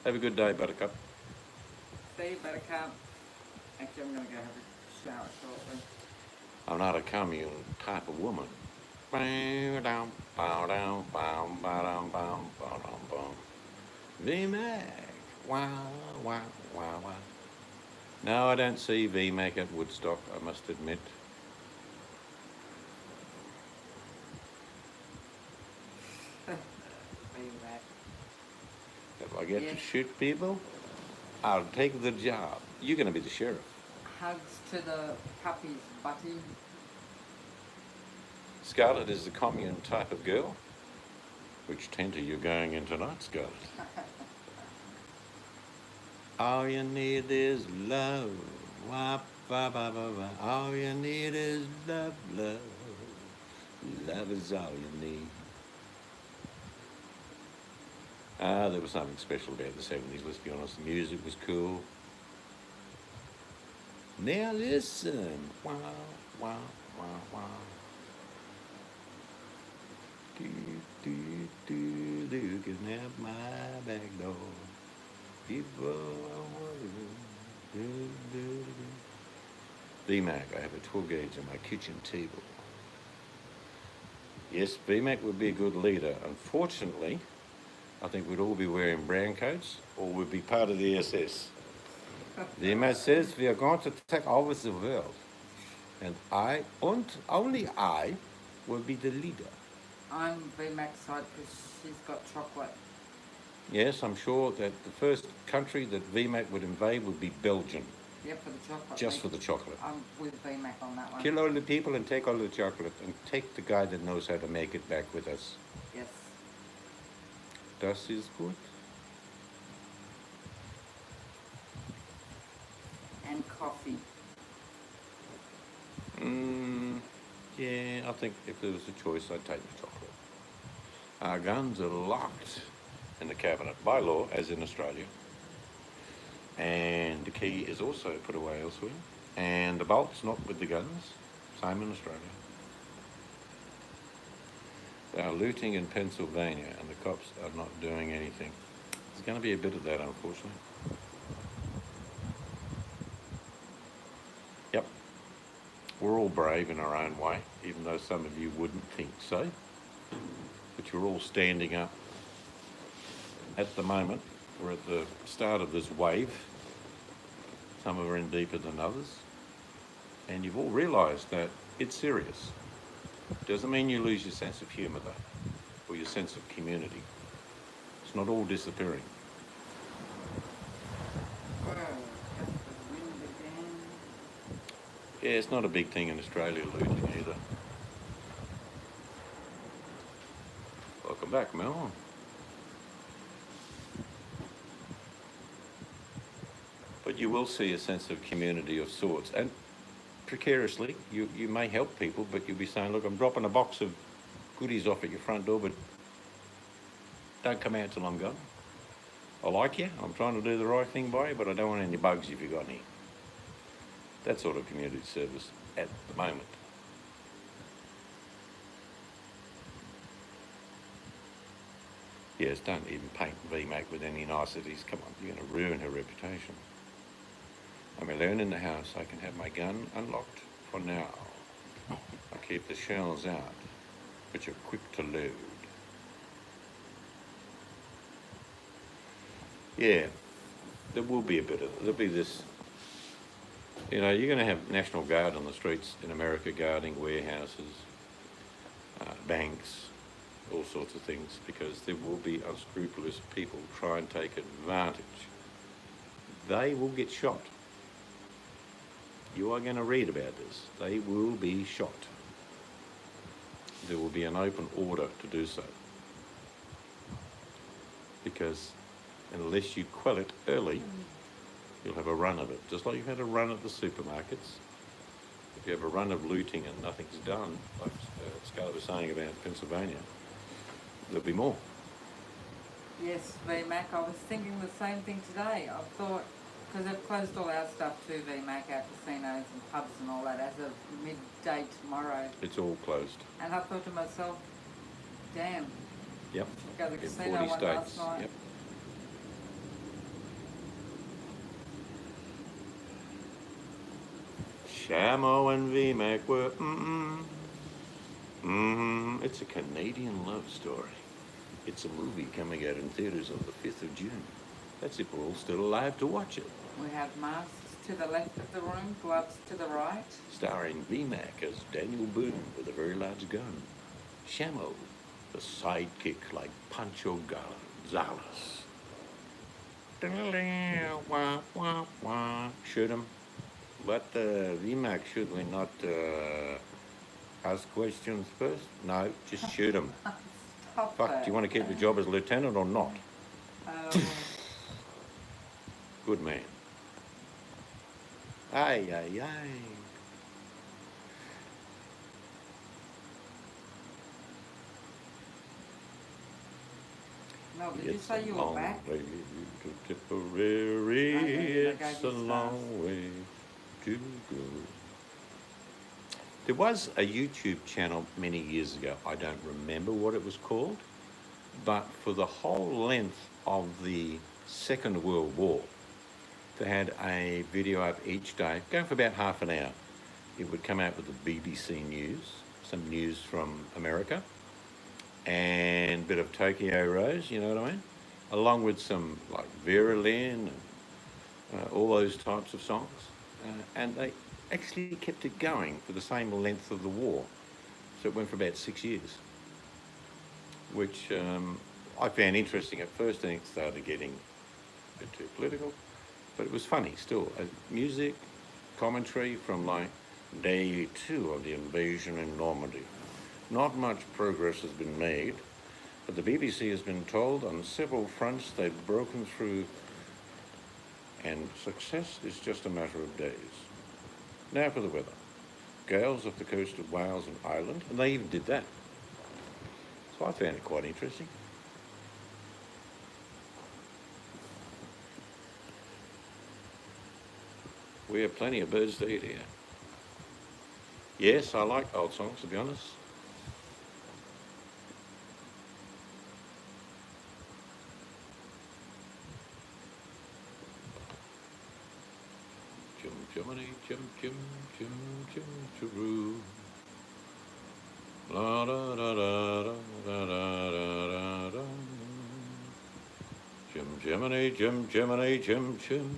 S1: Have a good day, Buttercup.
S2: See you, Buttercup. Actually, I'm going to go have a shower shortly.
S1: I'm not a commune type of woman. Bow-down, bow-down, bow, bow-down, bow, bow-down, bow. VMAC. Wow, wow, wow, wow. No, I don't see VMAC at Woodstock, I must admit.
S2: VMAC.
S1: If I get to
S2: Yes.
S1: shoot people, I'll take the job. You're going to be the sheriff.
S2: Hugs to the puppies, Butty.
S1: Scarlett is the commune type of girl. Which tent are you going in tonight, Scarlett? All you need is love. Wah, ba, ba, ba, ba. All you need is love, love. Love is all you need. There was something special about the 70s, let's be honest. The music was cool. Now listen. Wow, wow, wow, wow. Do, do, do, do, you can have my back door. People do, do, do. VMAC, I have a 12 gauge on my kitchen table. Yes, VMAC would be a good leader. Unfortunately, I think we'd all be wearing brown coats or we'd be part of the SS. VMAC says we are going to take over the world. And I, and only I, will be the leader.
S2: I'm VMAC's side because she's got chocolate.
S1: Yes, I'm sure that the first country that VMAC would invade would be Belgium,
S2: Yeah, for the chocolate.
S1: just for the chocolate.
S2: I'm with VMAC on that one.
S1: Kill all the people and take all the chocolate, and take the guy that knows how to make it back with us.
S2: Yes.
S1: Das ist gut.
S2: And coffee.
S1: Yeah, I think if there was a choice, I'd take the chocolate. Our guns are locked in the cabinet by law, as in Australia. And the key is also put away elsewhere. And the bolt's not with the guns. Same in Australia. They are looting in Pennsylvania and the cops are not doing anything. There's going to be a bit of that, unfortunately. Yep. We're all brave in our own way, even though some of you wouldn't think so. But you're all standing up at the moment. We're at the start of this wave. Some are in deeper than others. And you've all realised that it's serious. Doesn't mean you lose your sense of humour though, or your sense of community. It's not all disappearing.
S2: Oh, just the wind again.
S1: Yeah, it's not a big thing in Australia, looting either. Welcome back, Mel. But you will see a sense of community of sorts. And precariously, you may help people, but you'll be saying, look, I'm dropping a box of goodies off at your front door, but don't come out till I'm gone. I like you, I'm trying to do the right thing by you, but I don't want any bugs if you've got any. That sort of community service at the moment. Yes, don't even paint VMAC with any niceties. Come on, you're going to ruin her reputation. I'm alone in the house. I can have my gun unlocked for now. I keep the shells out, which are quick to load. Yeah, there will be a bit of, there'll be this, you know, you're going to have National Guard on the streets in America guarding warehouses, banks, all sorts of things, because there will be unscrupulous people try and take advantage. They will get shot. You are going to read about this. They will be shot. There will be an open order to do so. Because unless you quell it early, you'll have a run of it. Just like you've had a run at the supermarkets. If you have a run of looting and nothing's done, like Scarlett was saying about Pennsylvania, there'll be more.
S2: Yes, VMAC, I was thinking the same thing today. I thought, because they've closed all our stuff too, VMAC, our casinos and pubs and all that, as of midday tomorrow.
S1: It's all closed.
S2: And I thought to myself, damn,
S1: Yep.
S2: should go to the
S1: In
S2: casino
S1: 40
S2: one
S1: states.
S2: last night.
S1: Yep. Shamo and VMAC were It's a Canadian love story. It's a movie coming out in theatres on the 5th of June. That's if we're all still alive to watch it.
S2: We have masks to the left of the room, gloves to the right.
S1: Starring VMAC as Daniel Boone with a very large gun. Shamo, the sidekick like Pancho Gonzalez. Shoot him. But VMAC, should we not ask questions first? No, just shoot him.
S2: Stop
S1: Fuck,
S2: it.
S1: do you want to keep the job as lieutenant or not? Good man. Aye, aye, aye.
S2: Mel, did you
S1: It's
S2: say
S1: a
S2: you were
S1: long
S2: back?
S1: way to Tipperary.
S2: Okay, I
S1: It's
S2: gave
S1: a
S2: you
S1: long way to go. There was a YouTube channel many years ago. I don't remember what it was called, but for the whole length of the Second World War, they had a video up each day, going for about half an hour. It would come out with the BBC News, some news from America, and a bit of Tokyo Rose, you know what I mean? Along with some like Vera Lynn and all those types of songs. And they actually kept it going for the same length of the war. So it went for about 6 years, which I found interesting at first, and it started getting a bit too political, but it was funny still. Music, commentary from like day 2 of the invasion in Normandy. Not much progress has been made, but the BBC has been told on several fronts they've broken through, and success is just a matter of days. Now for the weather. Gales off the coast of Wales and Ireland, and they even did that. So I found it quite interesting. We have plenty of birds to eat here. Yes, I like old songs, to be honest. Jim, Jiminy, Jim, Jim, Jim, Jim, Chiroo. La da da da da da da da da. Jim, Jiminy, Jim, Jiminy, Jim, Jim,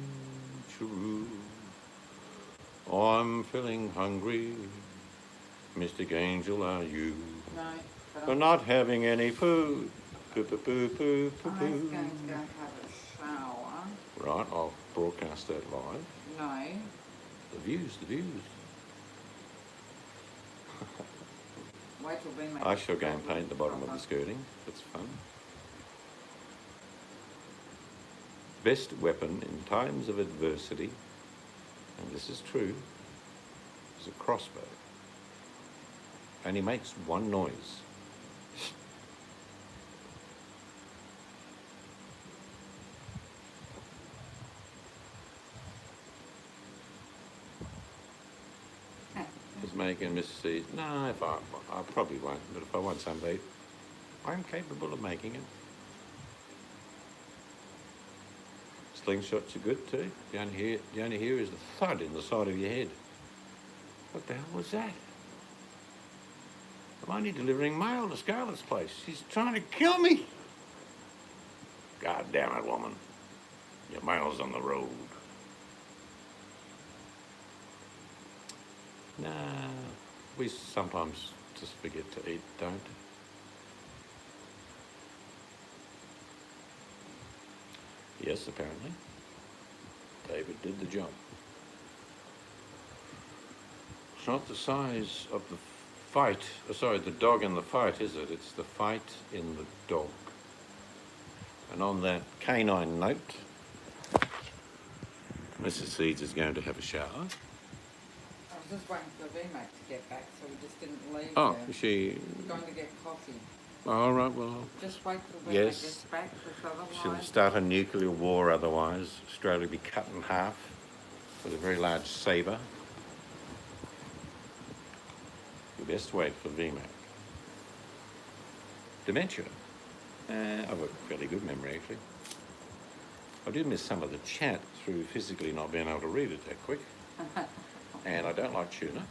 S1: Chiroo. I'm feeling hungry. Mystic Angel, are you?
S2: No, but
S1: For not having any food. Poo, poo, poo, poo, poo,
S2: I was
S1: poo.
S2: going to go have a shower.
S1: Right, I'll broadcast that live.
S2: No.
S1: The views, the views.
S2: Wait till we make
S1: I shall go and paint the bottom of the skirting. That's fun. Best weapon in times of adversity, and this is true, is a crossbow. Only makes one noise. Is making Mrs. C. No, if I probably won't, but if I want somebody, I'm capable of making it. Slingshots are good too. The only hear is the thud in the side of your head. What the hell was that? I'm only delivering mail to Scarlett's place. She's trying to kill me. God damn it, woman. Your mail's on the road. Nah, we sometimes just forget to eat, don't? Yes, apparently. David did the job. It's not the size of the fight, the dog in the fight, is it? It's the fight in the dog. And on that canine note, Mrs. Seeds is going to have a shower.
S2: I was just waiting for the VMAC to get back, so we just didn't leave
S1: Oh,
S2: there.
S1: is she...
S2: Going to get coffee.
S1: All right, well...
S2: Just wait till VMAC
S1: Yes.
S2: gets back, because
S1: She'll
S2: otherwise...
S1: start a nuclear war otherwise. Australia will be cut in half with a very large sabre. The best wait for VMAC. Dementia. I've got a fairly good memory, actually. I do miss some of the chat through physically not being able to read it that quick. And I don't like tuna,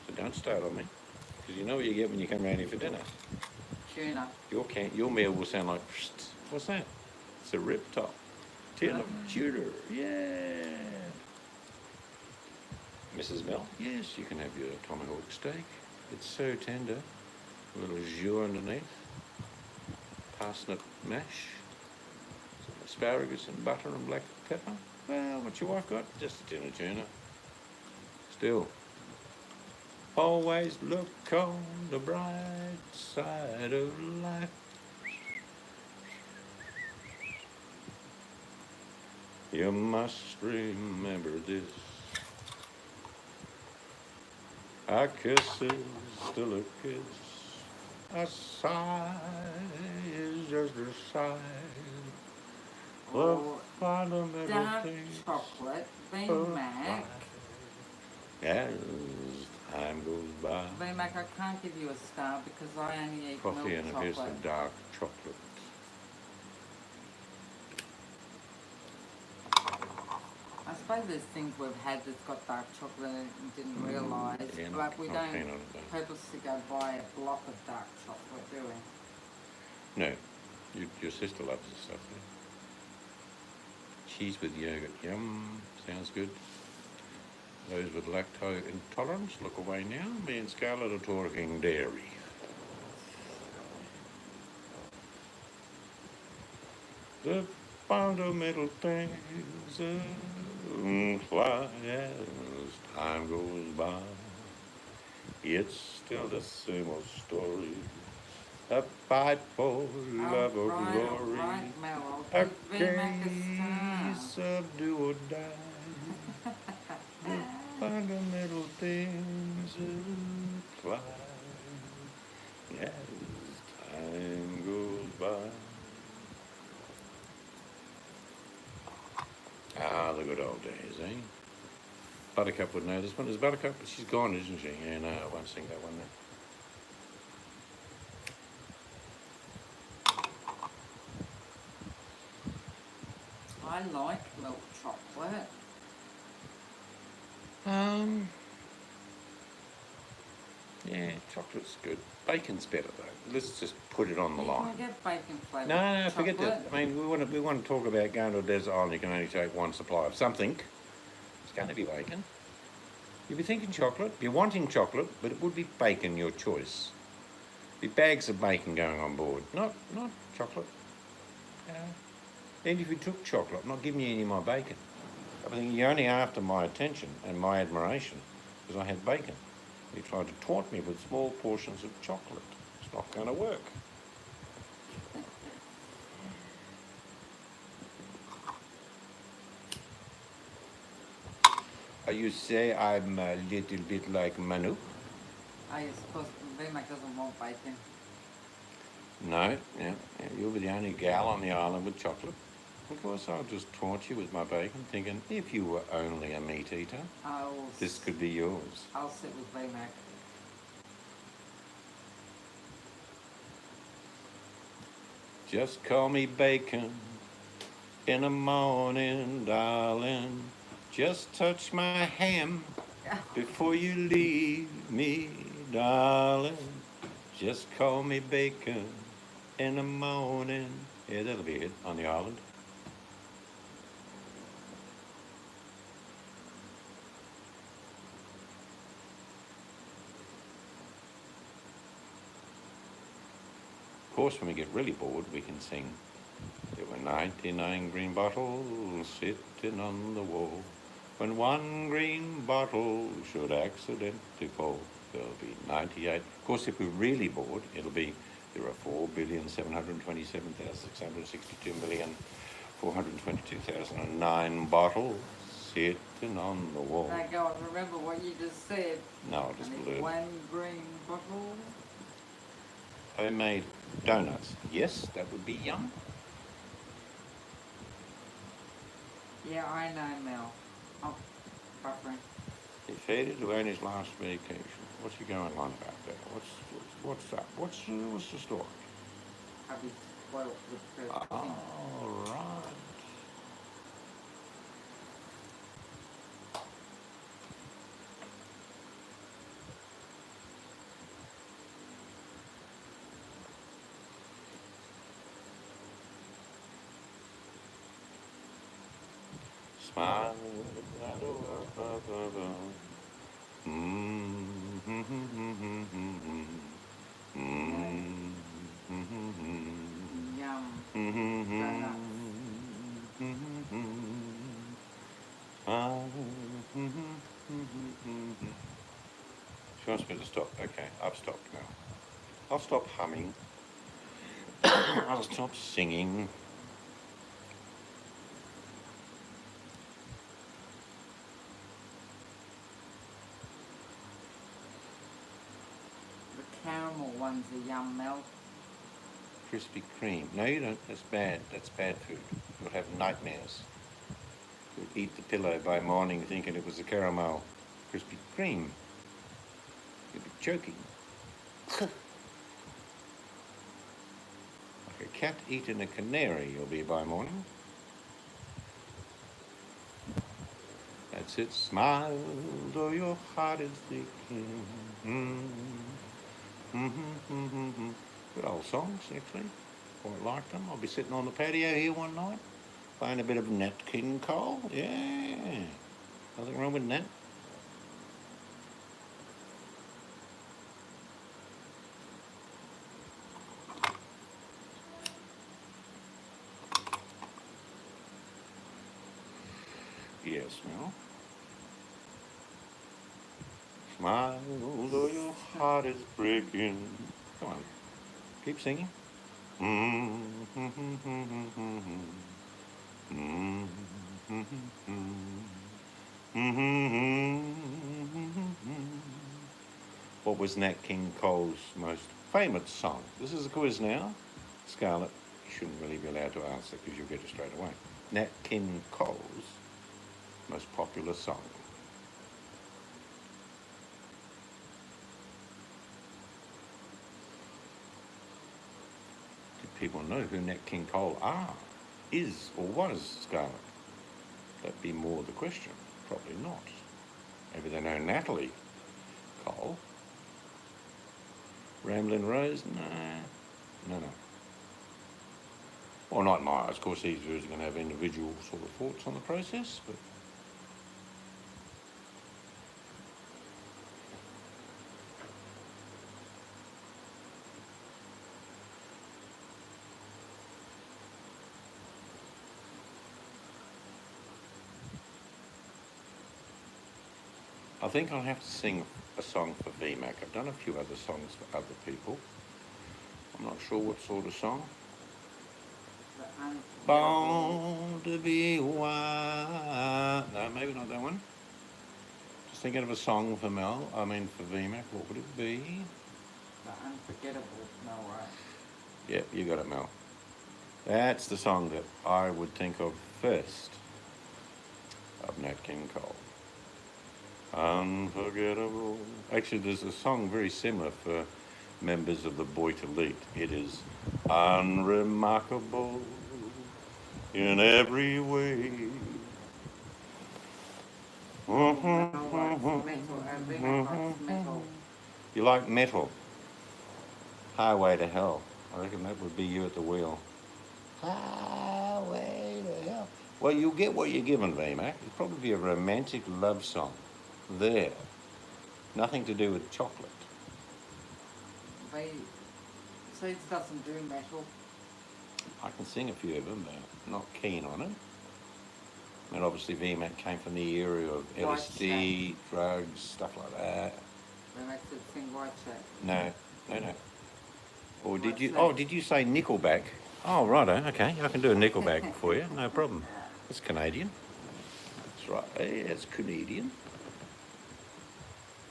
S1: so don't start on me. Because you know what you get when you come round here for dinner.
S2: Tuna.
S1: Your meal will sound like, what's that? It's a rib top. Tin of tuna, yeah. Mrs. Mel, yes, you can have your tomahawk steak. It's so tender. A little jus underneath. Parsnip mash. Some asparagus and butter and black pepper. Well, what's your wife got? Just a tin of tuna. Still. Always look on the bright side of life. You must remember this. A kiss is still a kiss. A sigh is just a sigh. The
S2: Or
S1: fundamental
S2: dark
S1: things
S2: chocolate,
S1: of
S2: VMAC.
S1: life. As time goes by.
S2: VMAC, I can't give you a star because I only eat
S1: Coffee
S2: milk
S1: and a piece
S2: chocolate.
S1: of dark chocolate.
S2: I suppose there's things we've had that's got dark chocolate in it and didn't realise,
S1: yeah,
S2: but we
S1: not
S2: don't
S1: keen on it, though.
S2: purposely go buy a block of dark chocolate, do we?
S1: No, your sister loves this stuff. Yeah? Cheese with yogurt, yum, sounds good. Those with lactose intolerance, look away now. Me and Scarlett are talking dairy. The fundamental things fly as time goes by. It's still the same old story. A fight for love or glory.
S2: Right, Mel,
S1: A
S2: I'll give VMAC a
S1: case
S2: star.
S1: of do or die. The fundamental things apply as time goes by. Ah, the good old days, eh? Buttercup would know this one. Is Buttercup? She's gone, isn't she? Yeah, no, I won't sing that one then.
S2: I like milk chocolate.
S1: Yeah, chocolate's good. Bacon's better though. Let's just put it on the
S2: You
S1: line.
S2: can get bacon flavoured
S1: No,
S2: chocolate.
S1: forget that. I mean, we want to talk about going to a desert island. You can only take one supply of something. It's going to be bacon. You'd be thinking chocolate. You're wanting chocolate, but it would be bacon your choice. Be bags of bacon going on board, not chocolate. And if you took chocolate, I'm not giving you any of my bacon. I think you're only after my attention and my admiration because I had bacon. You tried to taunt me with small portions of chocolate. It's not going to work. You say I'm a little bit like Manu?
S2: I suppose Vimac doesn't want bacon.
S1: No, yeah, you'll be the only gal on the island with chocolate. Of course, I'll just taunt you with my bacon, thinking if you were only a meat eater, this could be yours.
S2: I'll sit with Vimac.
S1: Just call me bacon in the morning, darling. Just touch my ham before you leave me, darling. Just call me bacon in the morning. Yeah, that'll be it on the island. Of course, when we get really bored, we can sing. There were 99 green bottles sitting on the wall. When one green bottle should accidentally fall, there'll be 98. Of course, if we're really bored, it'll be there are 4,727,622,422,009 bottles sitting on the wall.
S2: Now go and remember what you just said.
S1: No, I just blurred.
S2: One green bottle.
S1: Homemade donuts. Yes, that would be yum.
S2: Yeah, I know, Mel. Oh, buffering.
S1: He faded away on his last vacation. What's he going on about that? What's up? What's the story?
S2: I'll be spoiled with the thing.
S1: All right. Smile.
S2: Yum. Donuts.
S1: She wants me to stop. Okay, I've stopped now. I'll stop humming. I'll stop singing.
S2: The caramel ones are yum, Mel.
S1: Krispy Kreme. No, you don't. That's bad. That's bad food. You'll have nightmares. You'll eat the pillow by morning thinking it was a caramel Krispy Kreme. You'll be choking. Like a cat eating a canary you'll be by morning. That's it. Smile though your heart is aching. Good old songs, actually. Quite like them. I'll be sitting on the patio here one night, playing a bit of Nat King Cole. Yeah, nothing wrong with Nat. Yes, Mel. Smile though your heart is breaking. Come on, keep singing. What was Nat King Cole's most famous song? This is a quiz now. Scarlett, you shouldn't really be allowed to answer because you'll get it straight away. Nat King Cole's most popular song. people know who Nat King Cole is or was Scarlet. That'd be more the question. Probably not. Maybe they know Natalie Cole. Ramblin' Rose? No. Well, not mine. Of course, he's going to have individual sort of thoughts on the process, but I think I'll have to sing a song for VMAC. I've done a few other songs for other people. I'm not sure what sort of song. Born to be wild. No, maybe not that one. Just thinking of a song for Mel. I mean for VMAC. What would it be?
S2: The Unforgettable, no right.
S1: Yep, you got it, Mel. That's the song that I would think of first of Nat King Cole. Unforgettable. Actually, there's a song very similar for members of the Boit Elite. It is unremarkable in every way.
S2: Metal.
S1: You like metal? Highway to Hell. I reckon that would be you at the wheel. Highway to Hell. Well, you'll get what you're given, VMAC. It'll probably be a romantic love song. There. Nothing to do with chocolate.
S2: Seeds doesn't do metal.
S1: I can sing a few of them, but I'm not keen on it. And obviously VMAC came from the area of LSD, drugs, stuff like that.
S2: VMAC said sing White Shack.
S1: No. Or did you? Oh, did you say Nickelback? Oh, righto. Okay, I can do a Nickelback for you. No problem. It's Canadian. That's right. Hey, that's Canadian.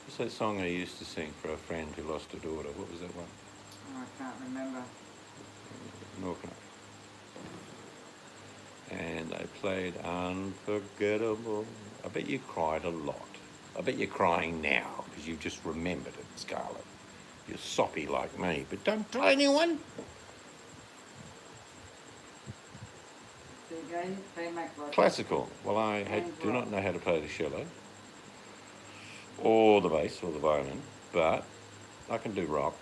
S1: What's that song I used to sing for a friend who lost a daughter? What was that one?
S2: Oh, I can't remember.
S1: Nor can I. And they played Unforgettable. I bet you cried a lot. I bet you're crying now because you just remembered it, Scarlet. You're soppy like me, but don't tell anyone.
S2: There you go. VMAC like
S1: Classical. Well, I do not know how to play the cello or the bass or the violin, but I can do rock.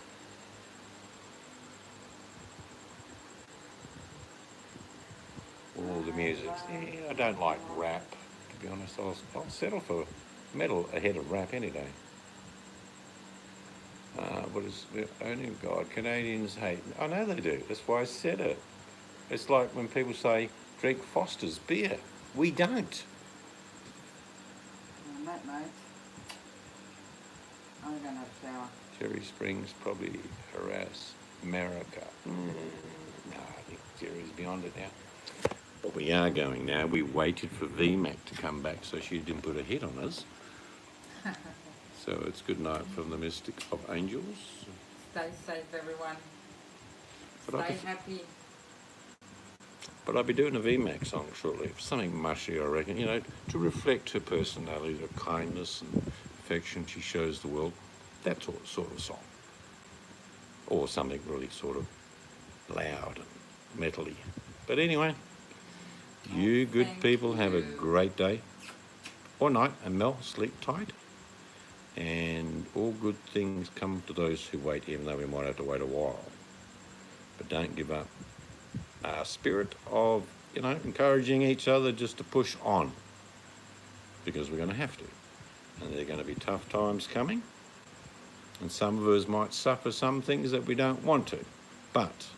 S1: All the music. I don't like rap, to be honest. I'll settle for metal ahead of rap any day. What is only God? Canadians hate. I know they do. That's why I said it. It's like when people say drink Foster's beer. We don't.
S2: On that note, I'm going to have a shower.
S1: Jerry Springs probably harass America. No, I think Jerry's beyond it now. But we are going now. We waited for VMAC to come back so she didn't put a hit on us. So it's good night from the Mystic of Angels.
S2: Stay safe, everyone.
S1: But
S2: Stay happy.
S1: But I'll be doing a VMAC song shortly. Something mushy, I reckon, to reflect her personality, the kindness and affection she shows the world. That sort of song. Or something really sort of loud and metally. But anyway, you good people have a great day or night, and Mel, sleep tight. And all good things come to those who wait, even though we might have to wait a while. But don't give up. Our spirit of, encouraging each other just to push on, because we're going to have to. And there are going to be tough times coming. And some of us might suffer some things that we don't want to. But,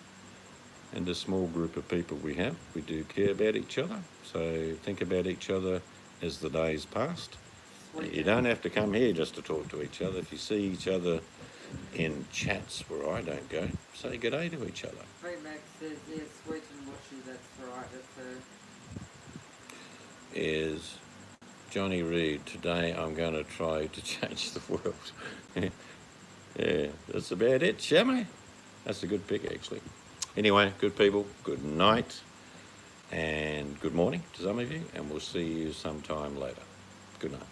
S1: in the small group of people we have, we do care about each other. So think about each other as the days passed. You don't have to come here just to talk to each other. If you see each other in chats where I don't go, say good day to each other.
S2: VMAC says, yes, sweet and mushy, that's right. That's
S1: Is Johnny Reid, today I'm going to try to change the world. Yeah, that's about it, shall we? That's a good pick, actually. Anyway, good people, good night and good morning to some of you, and we'll see you sometime later. Good night.